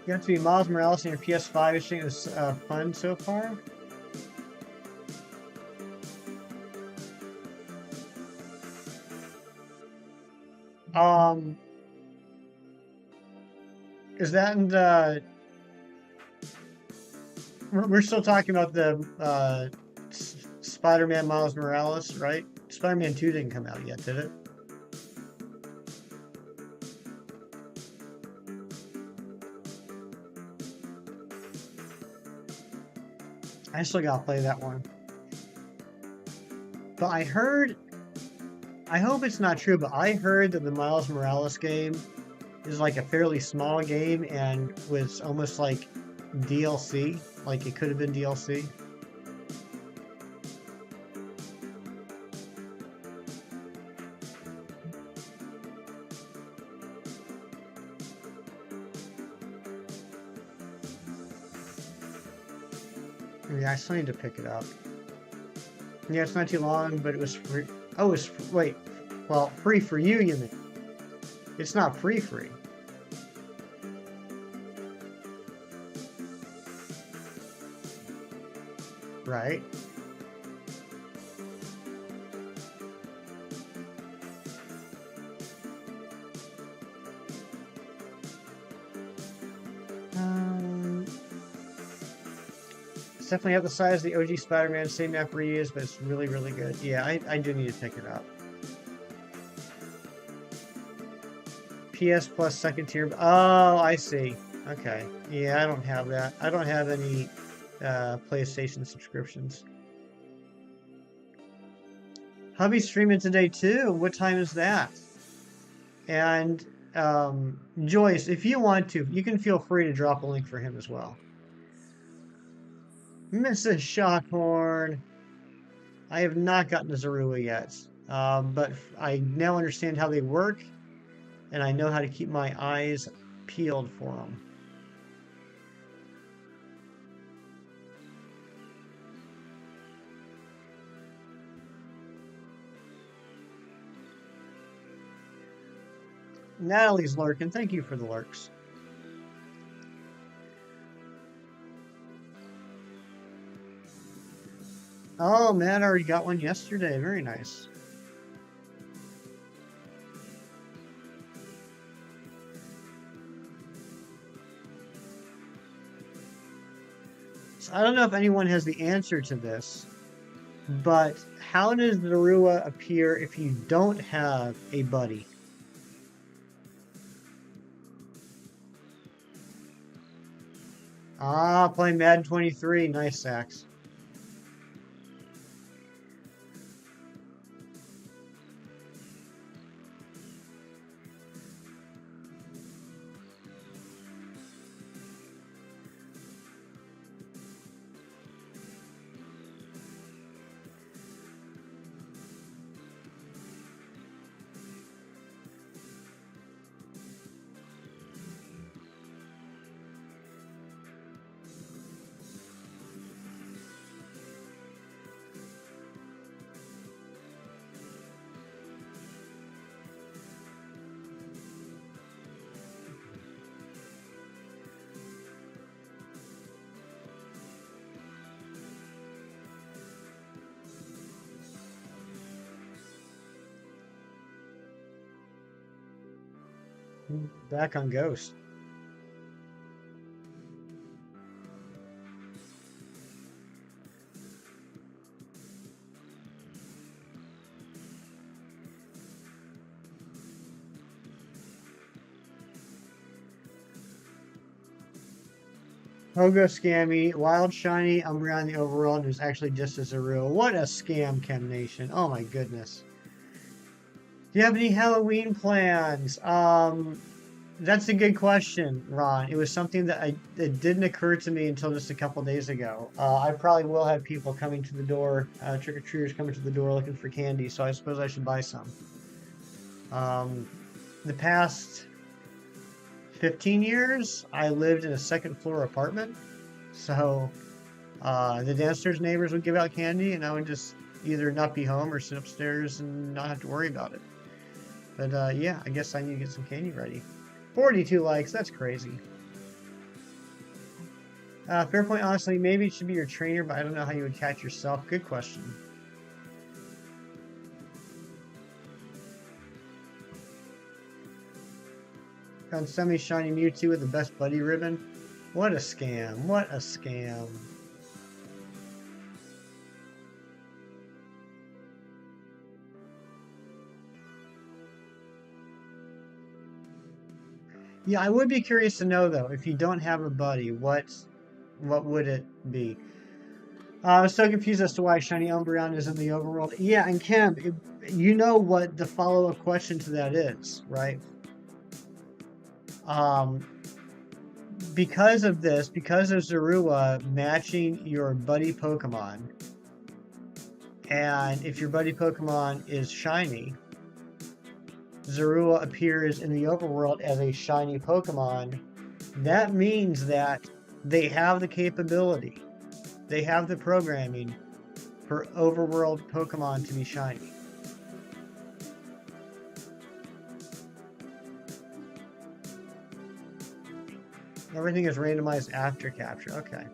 You have to be Miles Morales on your PS5. You think it was fun so far? Um, is that in the? We're still talking about the Spider-Man Miles Morales, right? Spider-Man 2 didn't come out yet, did it? I still gotta play that one. But I heard, I hope it's not true, but I heard that the Miles Morales game is like a fairly small game and was almost like DLC. Like it could have been DLC. Yeah, I still need to pick it up. Yeah, it's not too long, but it was free. Oh, it's wait. Well, free for you, you mean? It's not free, right? Um, it's definitely about the size of the OG Spider-Man, same map reuse, but it's really, really good. Yeah, I do need to pick it up. PS Plus second tier. Oh, I see. Okay. Yeah, I don't have that. I don't have any PlayStation subscriptions. Hubby's streaming today too. What time is that? And Joyce, if you want to, you can feel free to drop a link for him as well. Mrs. Shockhorn. I have not gotten to Zorua yet, but I now understand how they work, and I know how to keep my eyes peeled for them. Natalie's lurking. Thank you for the lurks. Oh, Matt already got one yesterday. Very nice. So I don't know if anyone has the answer to this, but how does Zorua appear if you don't have a buddy? Ah, playing Madden 23. Nice, Sax. Back on Ghost. Pogo Scammy, Wild Shiny, Umbreon the overall, and it was actually just a Zorua. What a scam, Chem Nation. Oh my goodness. Do you have any Halloween plans? That's a good question, Ron. It was something that it didn't occur to me until just a couple days ago. I probably will have people coming to the door, trick-or-treaters coming to the door looking for candy, so I suppose I should buy some. Um, the past 15 years, I lived in a second floor apartment, so the downstairs neighbors would give out candy, and I would just either not be home or sit upstairs and not have to worry about it. But yeah, I guess I need to get some candy ready. 42 likes, that's crazy. Fair point, honestly, maybe it should be your trainer, but I don't know how you would catch yourself. Good question. Found semi-shiny Mewtwo with the best buddy ribbon. What a scam, what a scam. Yeah, I would be curious to know though, if you don't have a buddy, what would it be? I was so confused as to why Shiny Umbreon is in the overworld. Yeah, and Kim, you know what the follow-up question to that is, right? Um, because of this, because of Zorua matching your buddy Pokemon, and if your buddy Pokemon is shiny, Zorua appears in the overworld as a shiny Pokemon. That means that they have the capability, they have the programming for overworld Pokemon to be shiny. Everything is randomized after capture. Okay.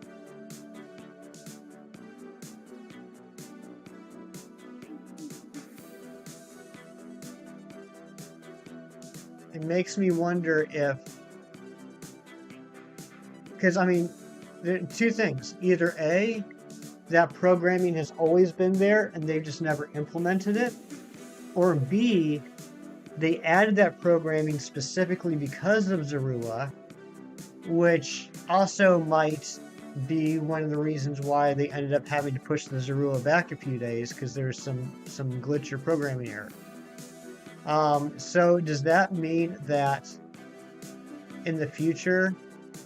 It makes me wonder if, because I mean, there are two things. Either A, that programming has always been there and they've just never implemented it, or B, they added that programming specifically because of Zorua, which also might be one of the reasons why they ended up having to push the Zorua back a few days, because there's some glitch or programming error. So does that mean that in the future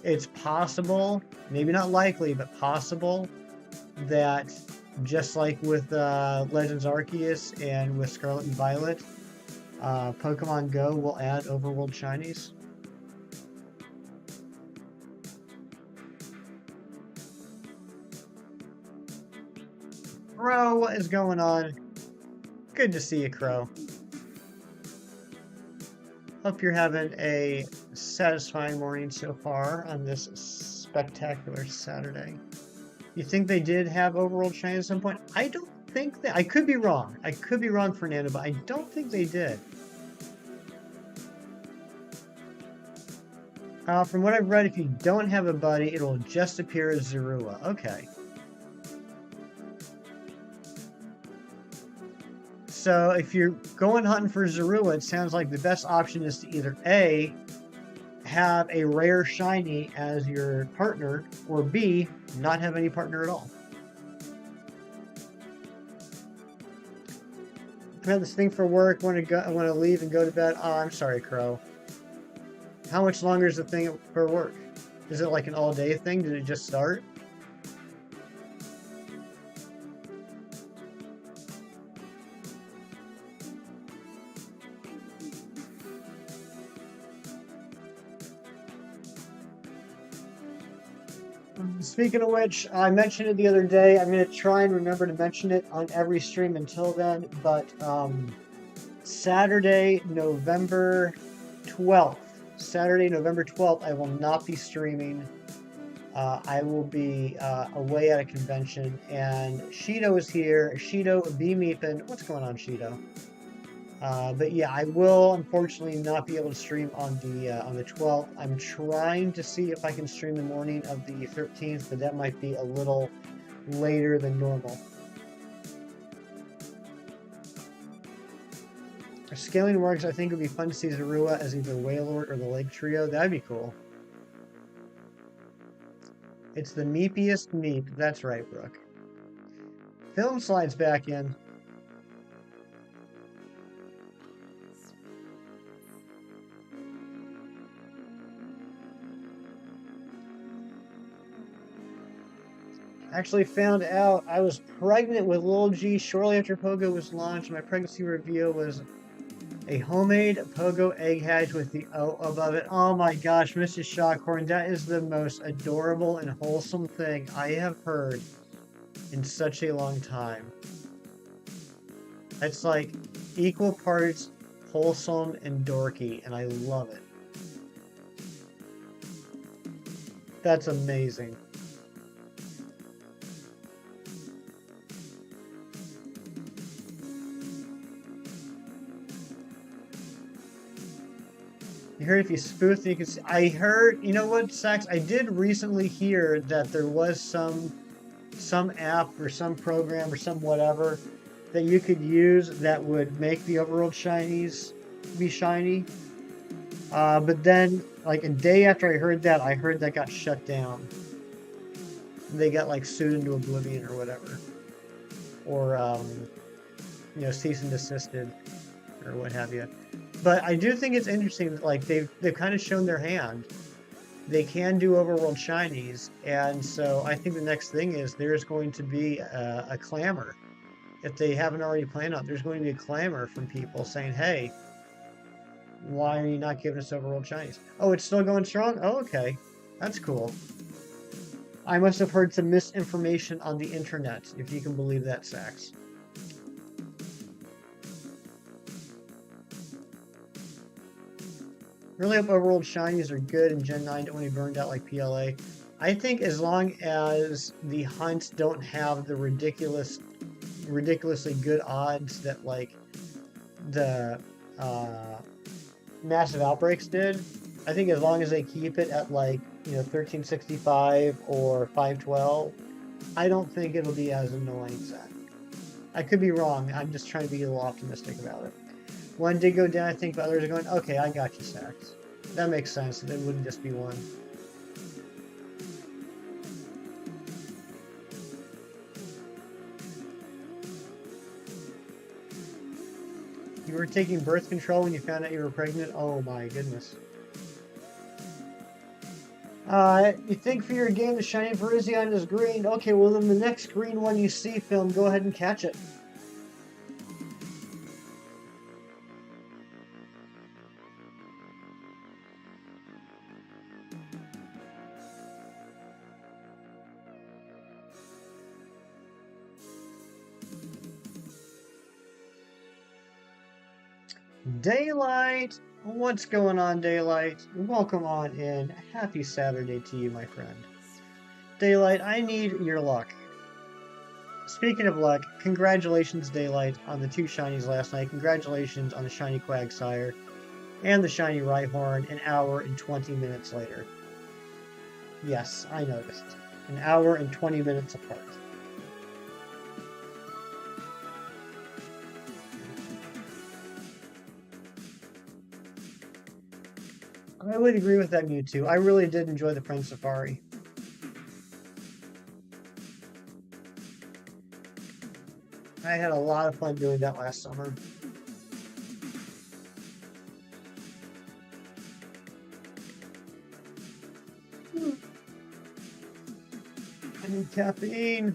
it's possible, maybe not likely, but possible, that just like with Legends Arceus and with Scarlet and Violet, Pokemon Go will add overworld shinies? Crow, what is going on? Good to see you, Crow. Hope you're having a satisfying morning so far on this spectacular Saturday. You think they did have overworld shiny at some point? I don't think that. I could be wrong. I could be wrong, Fernando, but I don't think they did. From what I've read, if you don't have a buddy, it'll just appear as Zorua. Okay. So if you're going hunting for Zorua, it sounds like the best option is to either A, have a rare shiny as your partner, or B, not have any partner at all. I have this thing for work, want to leave and go to bed. Oh, I'm sorry, Crow. How much longer is the thing for work? Is it like an all-day thing? Did it just start? Speaking of which, I mentioned it the other day. I'm going to try and remember to mention it on every stream until then, but Saturday, November 12th. Saturday, November 12th, I will not be streaming. I will be away at a convention, and Shido is here. Shido, be meepin'. What's going on, Shido? But yeah, I will unfortunately not be able to stream on the 12th. I'm trying to see if I can stream the morning of the 13th, but that might be a little later than normal. If scaling works, I think it would be fun to see Zorua as either Wailord or the Lake Trio. That'd be cool. It's the meepiest meep. That's right, Brooke. Film slides back in. Actually found out I was pregnant with Lil G shortly after Pogo was launched. My pregnancy reveal was a homemade Pogo egg hatch with the O above it. Oh my gosh, Mrs. Shockhorn, that is the most adorable and wholesome thing I have heard in such a long time. It's like equal parts wholesome and dorky, and I love it. That's amazing. You heard if you spoof, you can see. I heard, you know what, Sax? I did recently hear that there was some app or some program or some whatever that you could use that would make the overworld shinies be shiny. But then, like a day after I heard that got shut down. They got like sued into oblivion or whatever, or cease and desisted or what have you. But I do think it's interesting that like they've kind of shown their hand. They can do overworld shinies, and so I think the next thing is there's going to be a clamor. If they haven't already planned on, there's going to be a clamor from people saying, "Hey, why are you not giving us overworld shinies?" Oh, it's still going strong. Oh, okay, that's cool. I must have heard some misinformation on the internet, if you can believe that, Sax. Really hope overworld shinies are good and Gen 9 don't want to be burned out like PLA. I think as long as the hunts don't have the ridiculously good odds that like the massive outbreaks did, I think as long as they keep it at like 1365 or 512, I don't think it'll be as annoying. Zach. I could be wrong. I'm just trying to be a little optimistic about it. One did go down. I think others are going, okay, I got you, Sax. That makes sense. It wouldn't just be one. You were taking birth control when you found out you were pregnant? Oh my goodness. You think for your game the shiny Virizion is green? Okay, well then the next green one you see, Film, go ahead and catch it. Daylight! What's going on, Daylight? Welcome on in. Happy Saturday to you, my friend. Daylight, I need your luck. Speaking of luck, congratulations, Daylight, on the 2 shinies last night. Congratulations on the shiny Quagsire and the shiny Rhyhorn an hour and 20 minutes later. Yes, I noticed. An hour and 20 minutes apart. I would agree with that, Mewtwo. I really did enjoy the Prince Safari. I had a lot of fun doing that last summer. I need caffeine.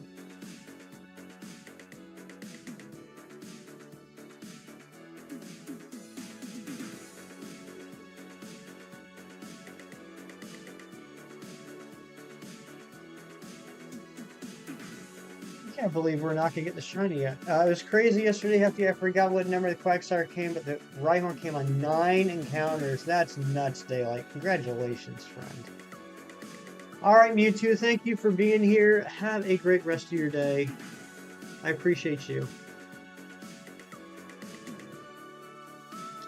I can't believe we're not going to get the shiny yet. It was crazy yesterday after I forgot what number the Quagsire came, but the Rhyhorn came on 9 encounters. That's nuts, Daylight. Congratulations, friend. Alright, Mewtwo, thank you for being here. Have a great rest of your day. I appreciate you.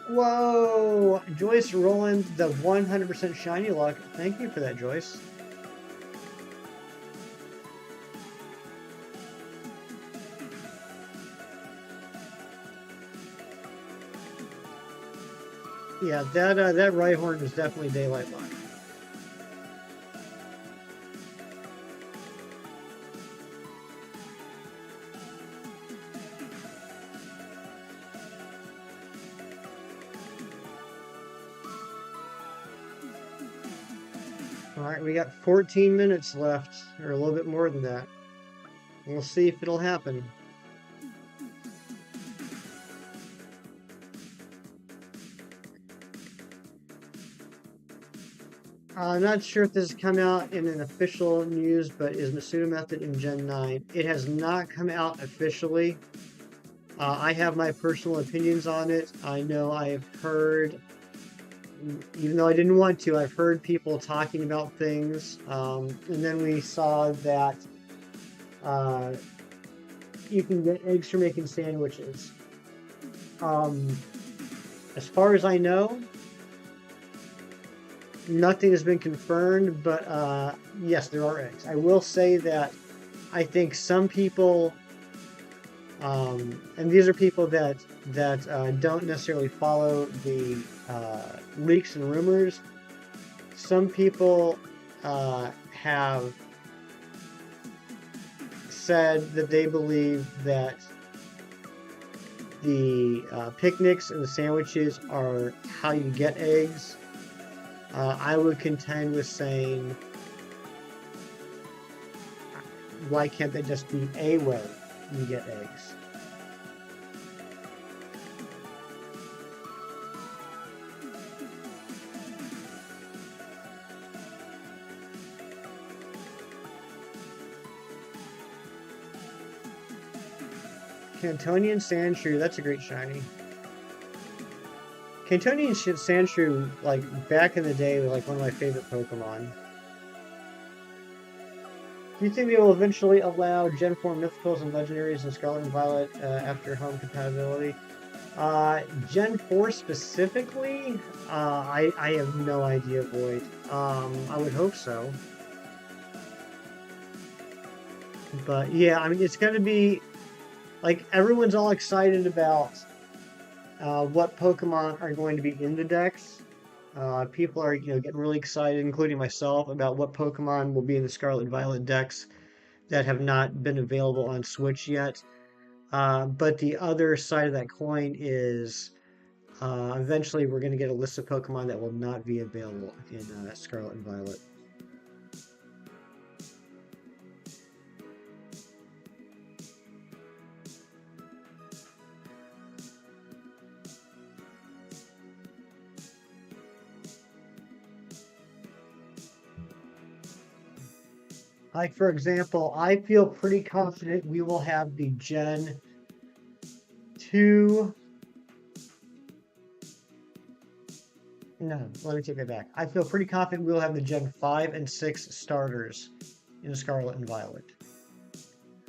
Whoa! Joyce rolling the 100% shiny luck. Thank you for that, Joyce. Yeah, that Rhyhorn was definitely Daylight luck. All right, we got 14 minutes left, or a little bit more than that. We'll see if it'll happen. I'm not sure if this has come out in an official news, but is Masuda Method in Gen 9? It has not come out officially. I have my personal opinions on it. I know I've heard, even though I didn't want to, I've heard people talking about things. And then we saw that uh, you can get eggs for making sandwiches. Um, as far as I know, nothing has been confirmed, but yes, there are eggs. I will say that I think some people, and these are people that don't necessarily follow the leaks and rumors. Some people have said that they believe that the picnics and the sandwiches are how you get eggs. I would contend with saying, why can't they just be a way you get eggs? Cantonian Sandshrew, that's a great shiny. Cantonian Sandshrew, like back in the day, was like one of my favorite Pokemon. Do you think they will eventually allow Gen 4 Mythicals and Legendaries in Scarlet and Violet after home compatibility? Gen 4 specifically? I have no idea, Void. I would hope so. But yeah, I mean, it's going to be like everyone's all excited about what Pokemon are going to be in the decks. People are, getting really excited, including myself, about what Pokemon will be in the Scarlet and Violet decks that have not been available on Switch yet. But the other side of that coin is eventually we're going to get a list of Pokemon that will not be available in Scarlet and Violet. Like, for example, I feel pretty confident we will have the Gen 2. No, let me take that back. I feel pretty confident we'll have the Gen 5 and 6 starters in Scarlet and Violet.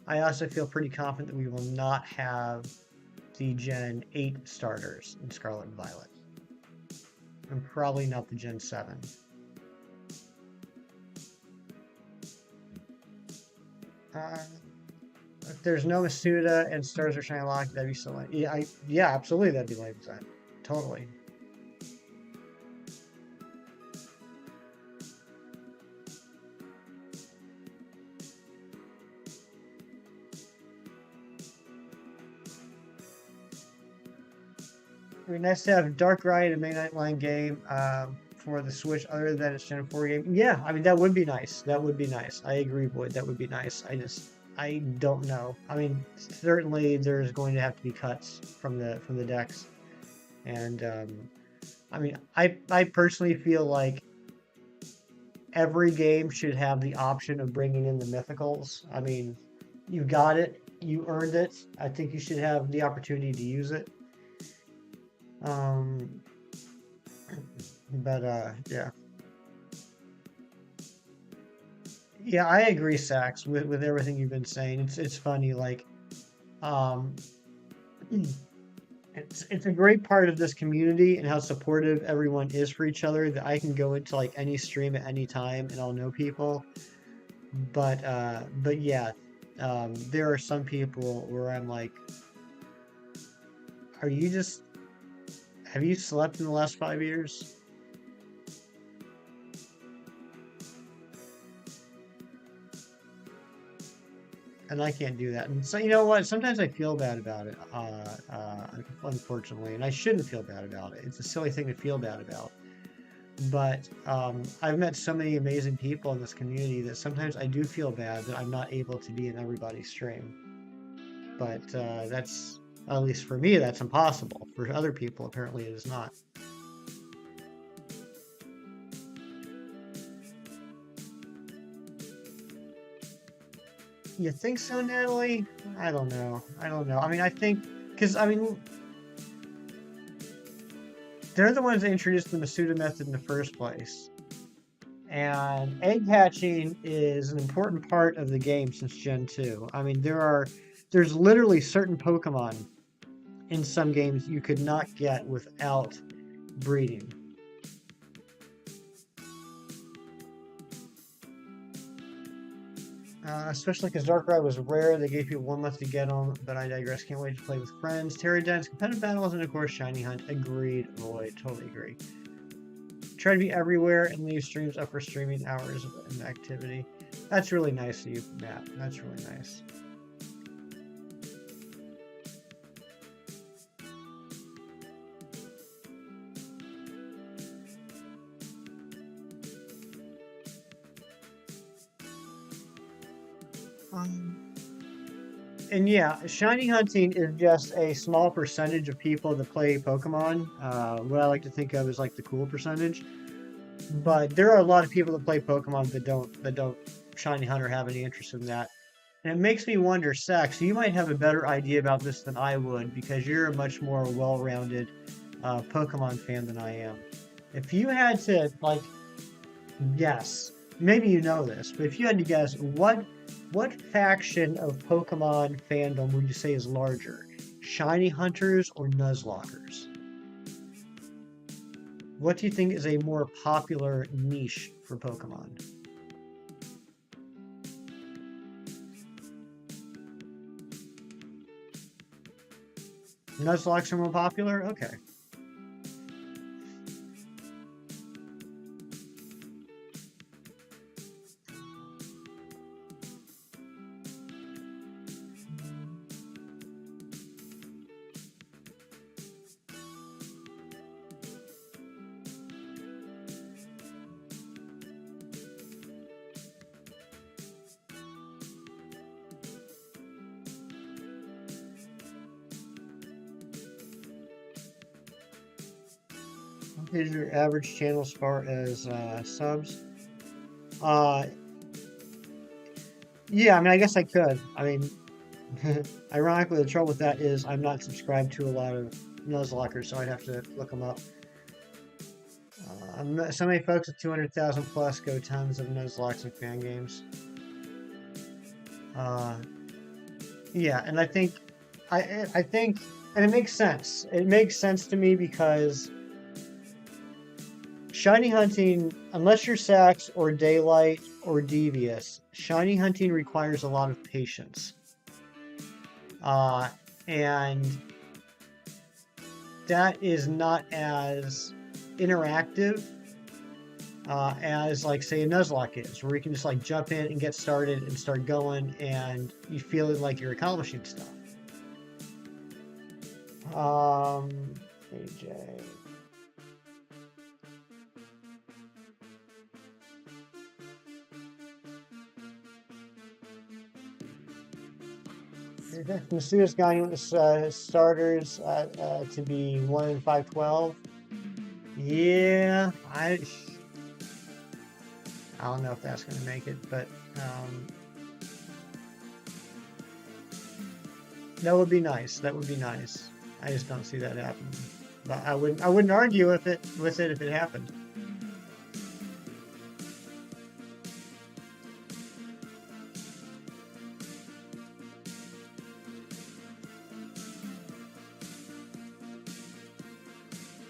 I also feel pretty confident that we will not have the Gen 8 starters in Scarlet and Violet. And probably not the Gen 7. If there's no Masuda and Stars are Shining Locked, that'd be so lame. Yeah, absolutely, that'd be lame design. Totally. It'd be nice to have Dark Ride and Midnight Line game for the Switch other than its Gen 4 game. Yeah, I mean, that would be nice. That would be nice. I agree, Boyd. That would be nice. I don't know. I mean, certainly there's going to have to be cuts from the decks. And, I mean, I personally feel like every game should have the option of bringing in the mythicals. I mean, you got it. You earned it. I think you should have the opportunity to use it. But yeah. Yeah, I agree, Sax, with everything you've been saying. It's funny, like, um, it's a great part of this community and how supportive everyone is for each other that I can go into like any stream at any time and I'll know people. But yeah, there are some people where I'm like, are you just have you slept in the last 5 years? And I can't do that. And so you know what? Sometimes I feel bad about it, unfortunately, and I shouldn't feel bad about it. It's a silly thing to feel bad about. But I've met so many amazing people in this community that sometimes I do feel bad that I'm not able to be in everybody's stream. But that's, at least for me, that's impossible. For other people, apparently it is not. You think so, Natalie? I don't know. I don't know. I mean, I think, because, I mean, they're the ones that introduced the Masuda method in the first place. And egg hatching is an important part of the game since Gen 2. I mean, there's literally certain Pokemon in some games you could not get without breeding. Especially because Darkrai was rare, they gave people 1 month to get them, but I digress. Can't wait to play with friends. Pterodons, competitive battles, and of course, Shiny Hunt. Agreed, Roy. Totally agree. Try to be everywhere and leave streams up for streaming hours and activity. That's really nice of you, Matt. That's really nice. Um, and yeah, shiny hunting is just a small percentage of people that play Pokemon. What I like to think of as like the cool percentage. But there are a lot of people that play Pokemon that don't shiny hunt or have any interest in that. And it makes me wonder, Sax, you might have a better idea about this than I would because you're a much more well-rounded Pokemon fan than I am. If you had to like guess, maybe you know this, but if you had to guess, what faction of Pokemon fandom would you say is larger? Shiny Hunters or Nuzlockers? What do you think is a more popular niche for Pokemon? Nuzlocke are more popular? Okay. What is your average channel as far as subs? Uh, yeah, I mean, I guess I could. I mean, ironically, the trouble with that is I'm not subscribed to a lot of Nuzlockers, so I'd have to look them up. So many folks with 200,000 plus go tons of Nuzlocks and fan games. Uh, yeah, and I think, and it makes sense. It makes sense to me because shiny hunting, unless you're Sax or Daylight or Devious, shiny hunting requires a lot of patience. Uh, and that is not as interactive as, like, say, a Nuzlocke is, where you can just like jump in and get started and start going, and you feel like you're accomplishing stuff. AJ. Masuda's guiding the starters to be 1 in 512. Yeah, I don't know if that's going to make it, but that would be nice. That would be nice. I just don't see that happening. But I wouldn't argue with it if it happened.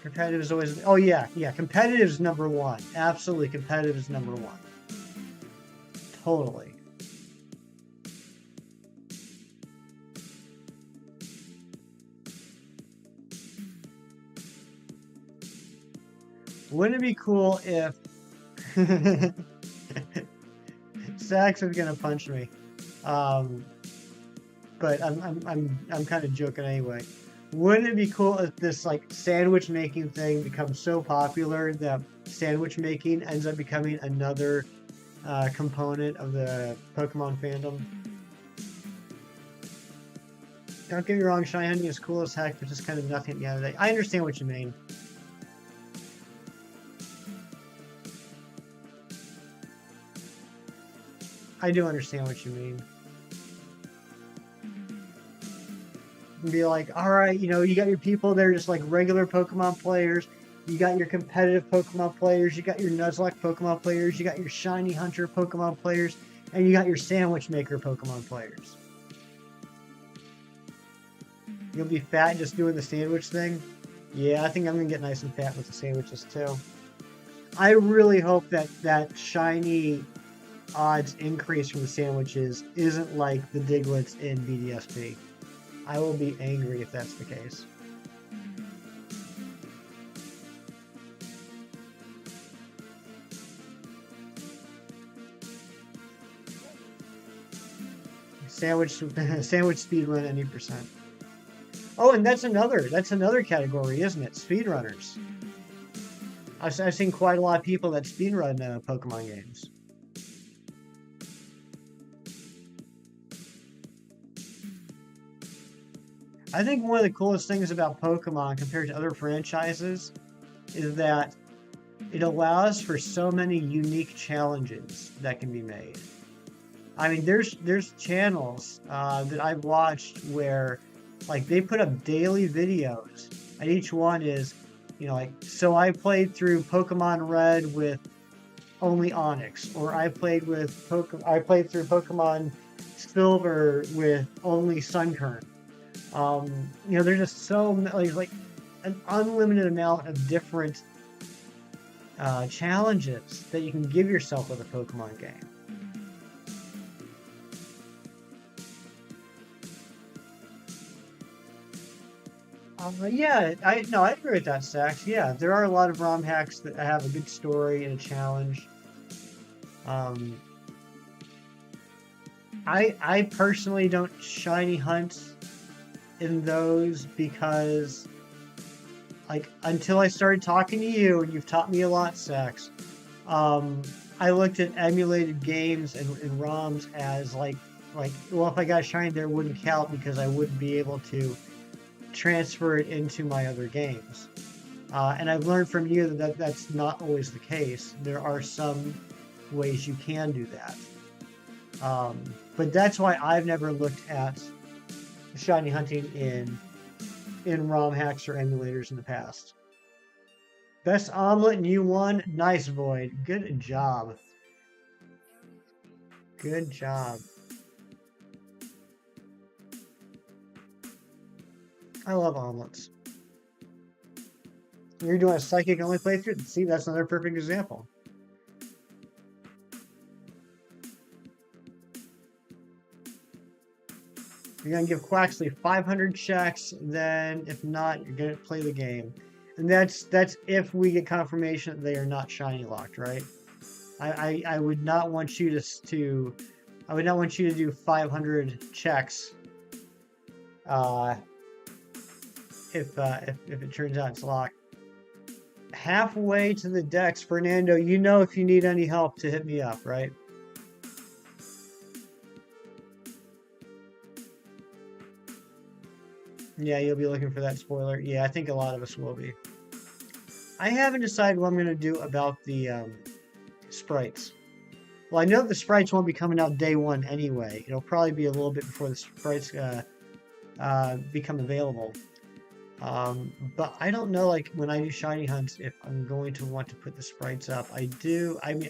Competitive is always, oh yeah, competitive is number one. Absolutely, competitive is number one. Totally. Wouldn't it be cool if Sax is gonna punch me? But I'm kind of joking anyway. Wouldn't it be cool if this like sandwich making thing becomes so popular that sandwich making ends up becoming another component of the Pokemon fandom? Don't get me wrong, shiny hunting is cool as heck, but just kind of nothing at the end of the day. I understand what you mean. I do understand what you mean. Be like, all right, you got your people there, just like regular Pokemon players. You got your competitive Pokemon players. You got your Nuzlocke Pokemon players. You got your Shiny Hunter Pokemon players. And you got your Sandwich Maker Pokemon players. You'll be fat just doing the sandwich thing. Yeah, I think I'm going to get nice and fat with the sandwiches too. I really hope that shiny odds increase from the sandwiches isn't like the Diglets in BDSP. I will be angry if that's the case. Sandwich sandwich speed run any percent. Oh, and that's another category, isn't it? Speedrunners. I've seen quite a lot of people that speedrun Pokemon games. I think one of the coolest things about Pokemon compared to other franchises is that it allows for so many unique challenges that can be made. I mean, there's channels that I've watched where like they put up daily videos, and each one is, like so I played through Pokemon Red with only Onyx, or I played through Pokemon Silver with only Sunkern. There's just so like an unlimited amount of different challenges that you can give yourself with a Pokemon game. Yeah, I agree with that, Sax. Yeah, there are a lot of ROM hacks that have a good story and a challenge. Um, I personally don't shiny hunt in those because, like, until I started talking to you, and you've taught me a lot, Sax. Um, I looked at emulated games and ROMs as like, well, if I got shiny there, it wouldn't count because I wouldn't be able to transfer it into my other games. And I've learned from you that's not always the case. There are some ways you can do that. Um, but that's why I've never looked at shiny hunting in ROM hacks or emulators in the past. Best omelet and you won. Nice, Void. Good job. Good job. I love omelets. You're doing a psychic only playthrough? See, that's another perfect example. You're going to give Quaxley 500 checks, then if not, you're going to play the game. And that's if we get confirmation that they are not shiny locked, right? I would not want you to I would not want you to do 500 checks if it turns out it's locked. Halfway to the decks, Fernando, if you need any help to hit me up, right? Yeah, you'll be looking for that spoiler. Yeah, I think a lot of us will be. I haven't decided what I'm going to do about the sprites. Well, I know the sprites won't be coming out day one anyway. It'll probably be a little bit before the sprites become available. But I don't know, like, when I do shiny hunts, if I'm going to want to put the sprites up. I mean,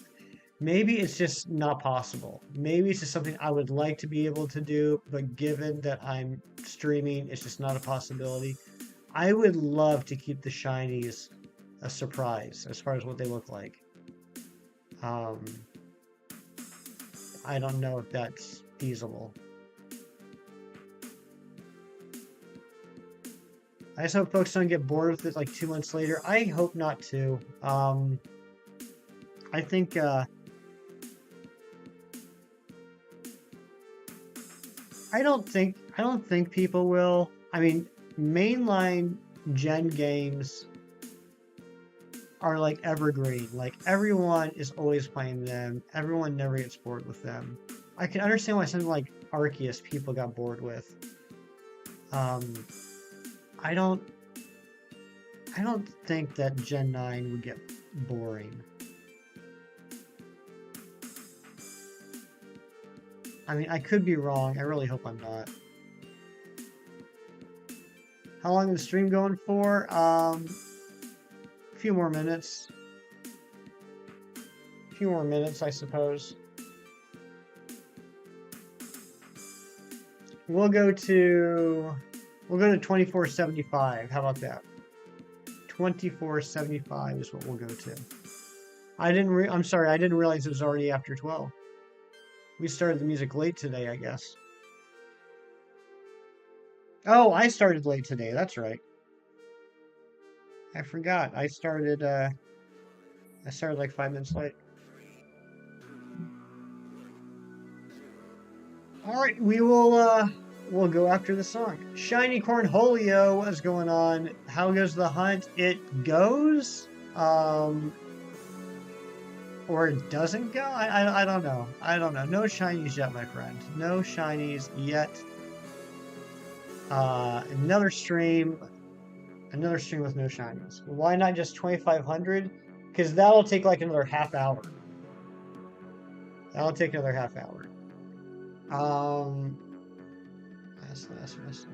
maybe it's just not possible. Maybe it's just something I would like to be able to do, but given that I'm streaming, it's just not a possibility. I would love to keep the shinies a surprise as far as what they look like. Um, I don't know if that's feasible. I just hope folks don't get bored with it like 2 months later. I hope not too. I think I don't think people will. I mean, mainline Gen games are like evergreen. Like everyone is always playing them. Everyone never gets bored with them. I can understand why something like Arceus people got bored with. Um, I don't I don't think that Gen 9 would get boring. I mean, I could be wrong. I really hope I'm not. How long is the stream going for? A few more minutes. A few more minutes, I suppose. We'll go to 2475. How about that? 2475 is what we'll go to. I'm sorry, I didn't realize it was already after 12. We started the music late today, I guess. Oh, I started late today. That's right. I forgot. I started like 5 minutes late. All right, we'll go after the song. Shiny Cornholio, what's going on? How goes the hunt? It goes, or it doesn't go. I don't know. I don't know. No shinies yet, my friend. No shinies yet. Another stream with no shinies. Why not just 2,500? Because that'll take like another half hour. That'll take another half hour. Last message.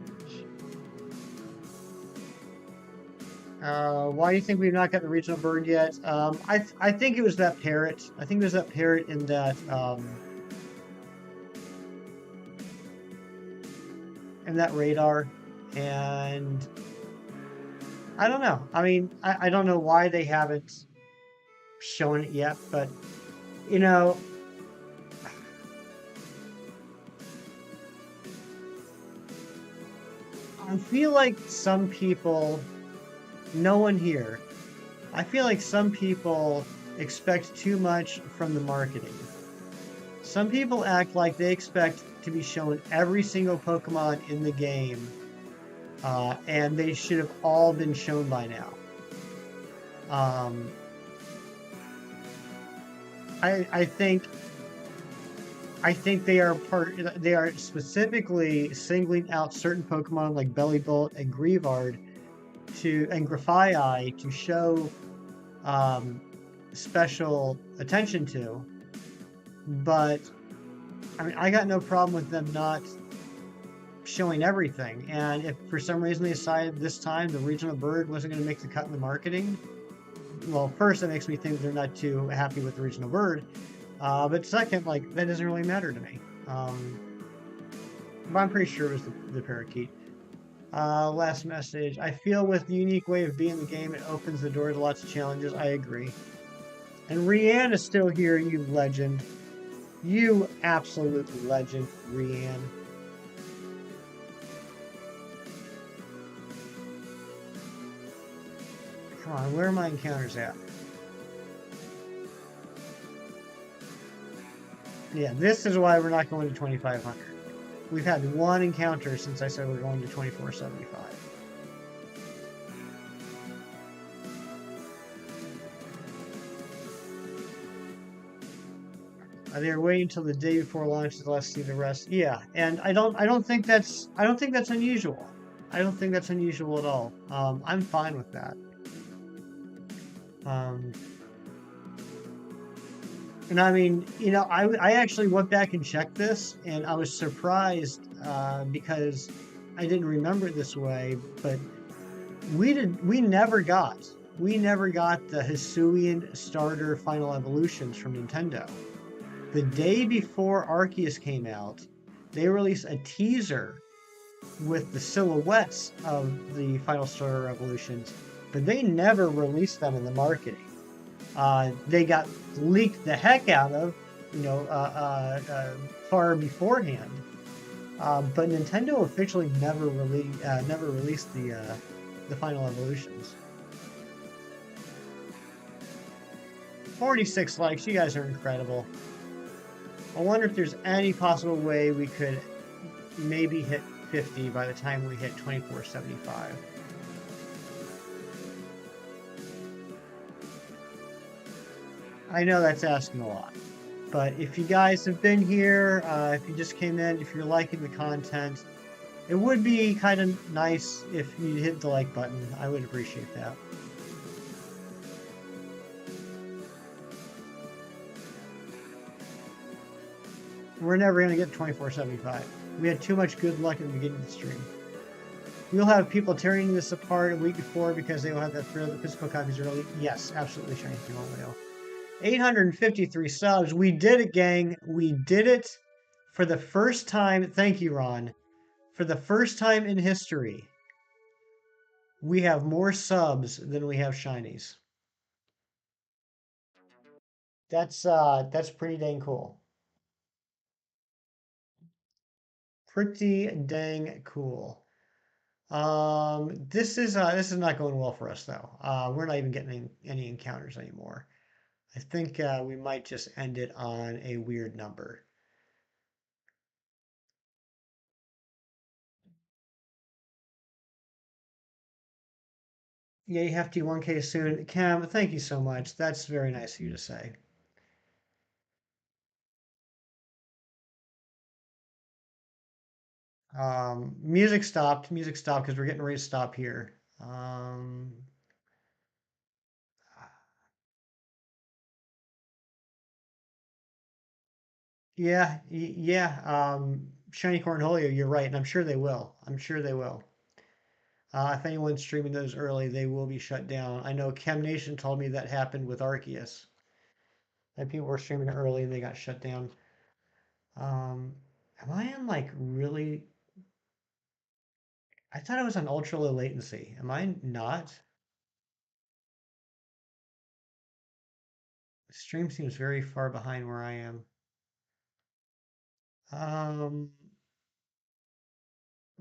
Why do you think we've not got the regional bird yet? I think it was that parrot. I think there's that parrot in that radar, and I don't know. I mean, I don't know why they haven't shown it yet, but you know, I feel like some people, no one here, I feel like some people expect too much from the marketing. Some people act like they expect to be shown every single Pokemon in the game, and they should have all been shown by now. I think they are specifically singling out certain Pokemon like Bellibolt and Greavard and Grafaiai to show special attention to. But I mean, I got no problem with them not showing everything. And if for some reason they decided this time the regional bird wasn't going to make the cut in the marketing, well, first, it makes me think they're not too happy with the regional bird. But second, like, that doesn't really matter to me. But I'm pretty sure it was the parakeet. Last message. I feel with the unique way of being in the game, it opens the door to lots of challenges. I agree. And Rianne is still here, you legend. You absolute legend, Rianne. Come on, where are my encounters at? Yeah, this is why we're not going to 2,500. We've had one encounter since I said we're going to 2475. They're waiting until the day before launch to let us see the rest. Yeah, and I don't think that's unusual. I don't think that's unusual at all. I'm fine with that. And I mean, you know, I actually went back and checked this, and I was surprised because I didn't remember it this way. But we never got the Hisuian starter final evolutions from Nintendo. The day before Arceus came out, they released a teaser with the silhouettes of the final starter evolutions, but they never released them in the marketing. They got leaked the heck out of, far beforehand. But Nintendo officially never released the final evolutions. 46 likes, you guys are incredible. I wonder if there's any possible way we could maybe hit 850 by the time we hit 2475. I know that's asking a lot. But if you guys have been here, if you just came in, if you're liking the content, it would be kind of nice if you hit the like button. I would appreciate that. We're never going to get 2475. We had too much good luck at the beginning of the stream. We'll have people tearing this apart a week before because they will have that thrill of the physical copies early. Yes, absolutely, Shiny Whale. 853 subs. We did it, gang. We did it for the first time. Thank you, Ron. For the first time in history, we have more subs than we have shinies. That's pretty dang cool. Pretty dang cool. This is not going well for us though. We're not even getting any encounters anymore. I think we might just end it on a weird number. Yeah, you have to 1K soon. Cam, thank you so much. That's very nice of you to say. Music stopped. Music stopped because we're getting ready to stop here. Yeah, yeah. Shiny Cornholio, you're right, and I'm sure they will. I'm sure they will. If anyone's streaming those early, they will be shut down. I know Chem Nation told me that happened with Arceus. That people were streaming early and they got shut down. Am I in like really? I thought I was on ultra low latency. Am I not? The stream seems very far behind where I am. Um,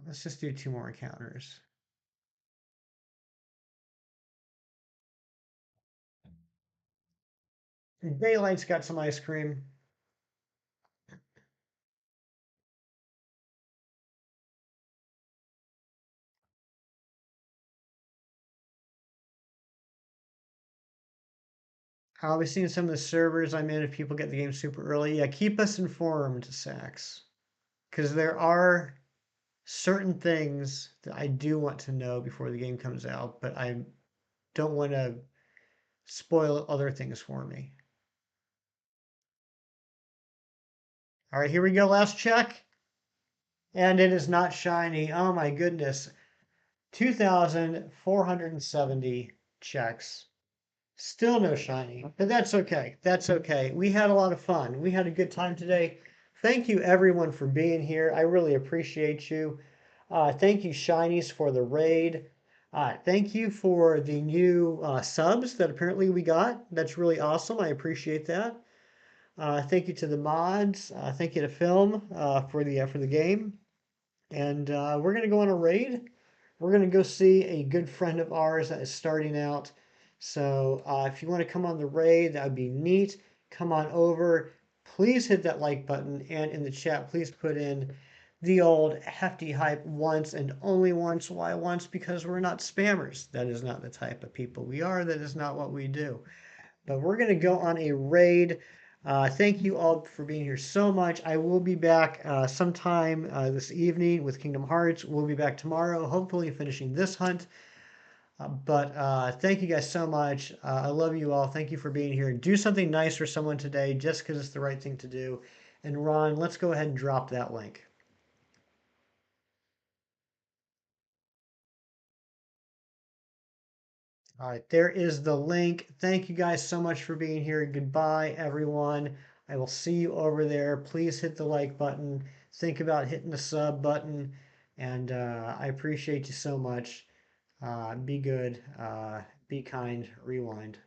let's just do two more encounters. Daylight's got some ice cream. I'll be seeing some of the servers I'm in if people get the game super early. Yeah, keep us informed, Sax. Because there are certain things that I do want to know before the game comes out, but I don't want to spoil other things for me. All right, here we go. Last check. And it is not shiny. Oh my goodness. 2,470 checks. Still no shiny, but that's okay. That's okay. We had a lot of fun. We had a good time today. Thank you everyone for being here. I really appreciate you. Thank you, Shinies, for the raid. Thank you for the new subs that apparently we got. That's really awesome. I appreciate that. Thank you to the mods. Thank you to Film for the game. And we're gonna go on a raid. We're gonna go see a good friend of ours that is starting out. So if you want to come on the raid, that would be neat. Come on over. Please hit that like button, and in the chat, please put in the old hefty hype once and only once. Why once? Because we're not spammers. That is not the type of people we are. That is not what we do. But we're going to go on a raid. Thank you all for being here so much. I will be back sometime this evening with Kingdom Hearts. We'll be back tomorrow, hopefully finishing this hunt. But thank you guys so much. I love you all. Thank you for being here. Do something nice for someone today just because it's the right thing to do. And Ron, let's go ahead and drop that link. All right, there is the link. Thank you guys so much for being here. Goodbye, everyone. I will see you over there. Please hit the like button. Think about hitting the sub button. And I appreciate you so much. Be good, be kind, rewind.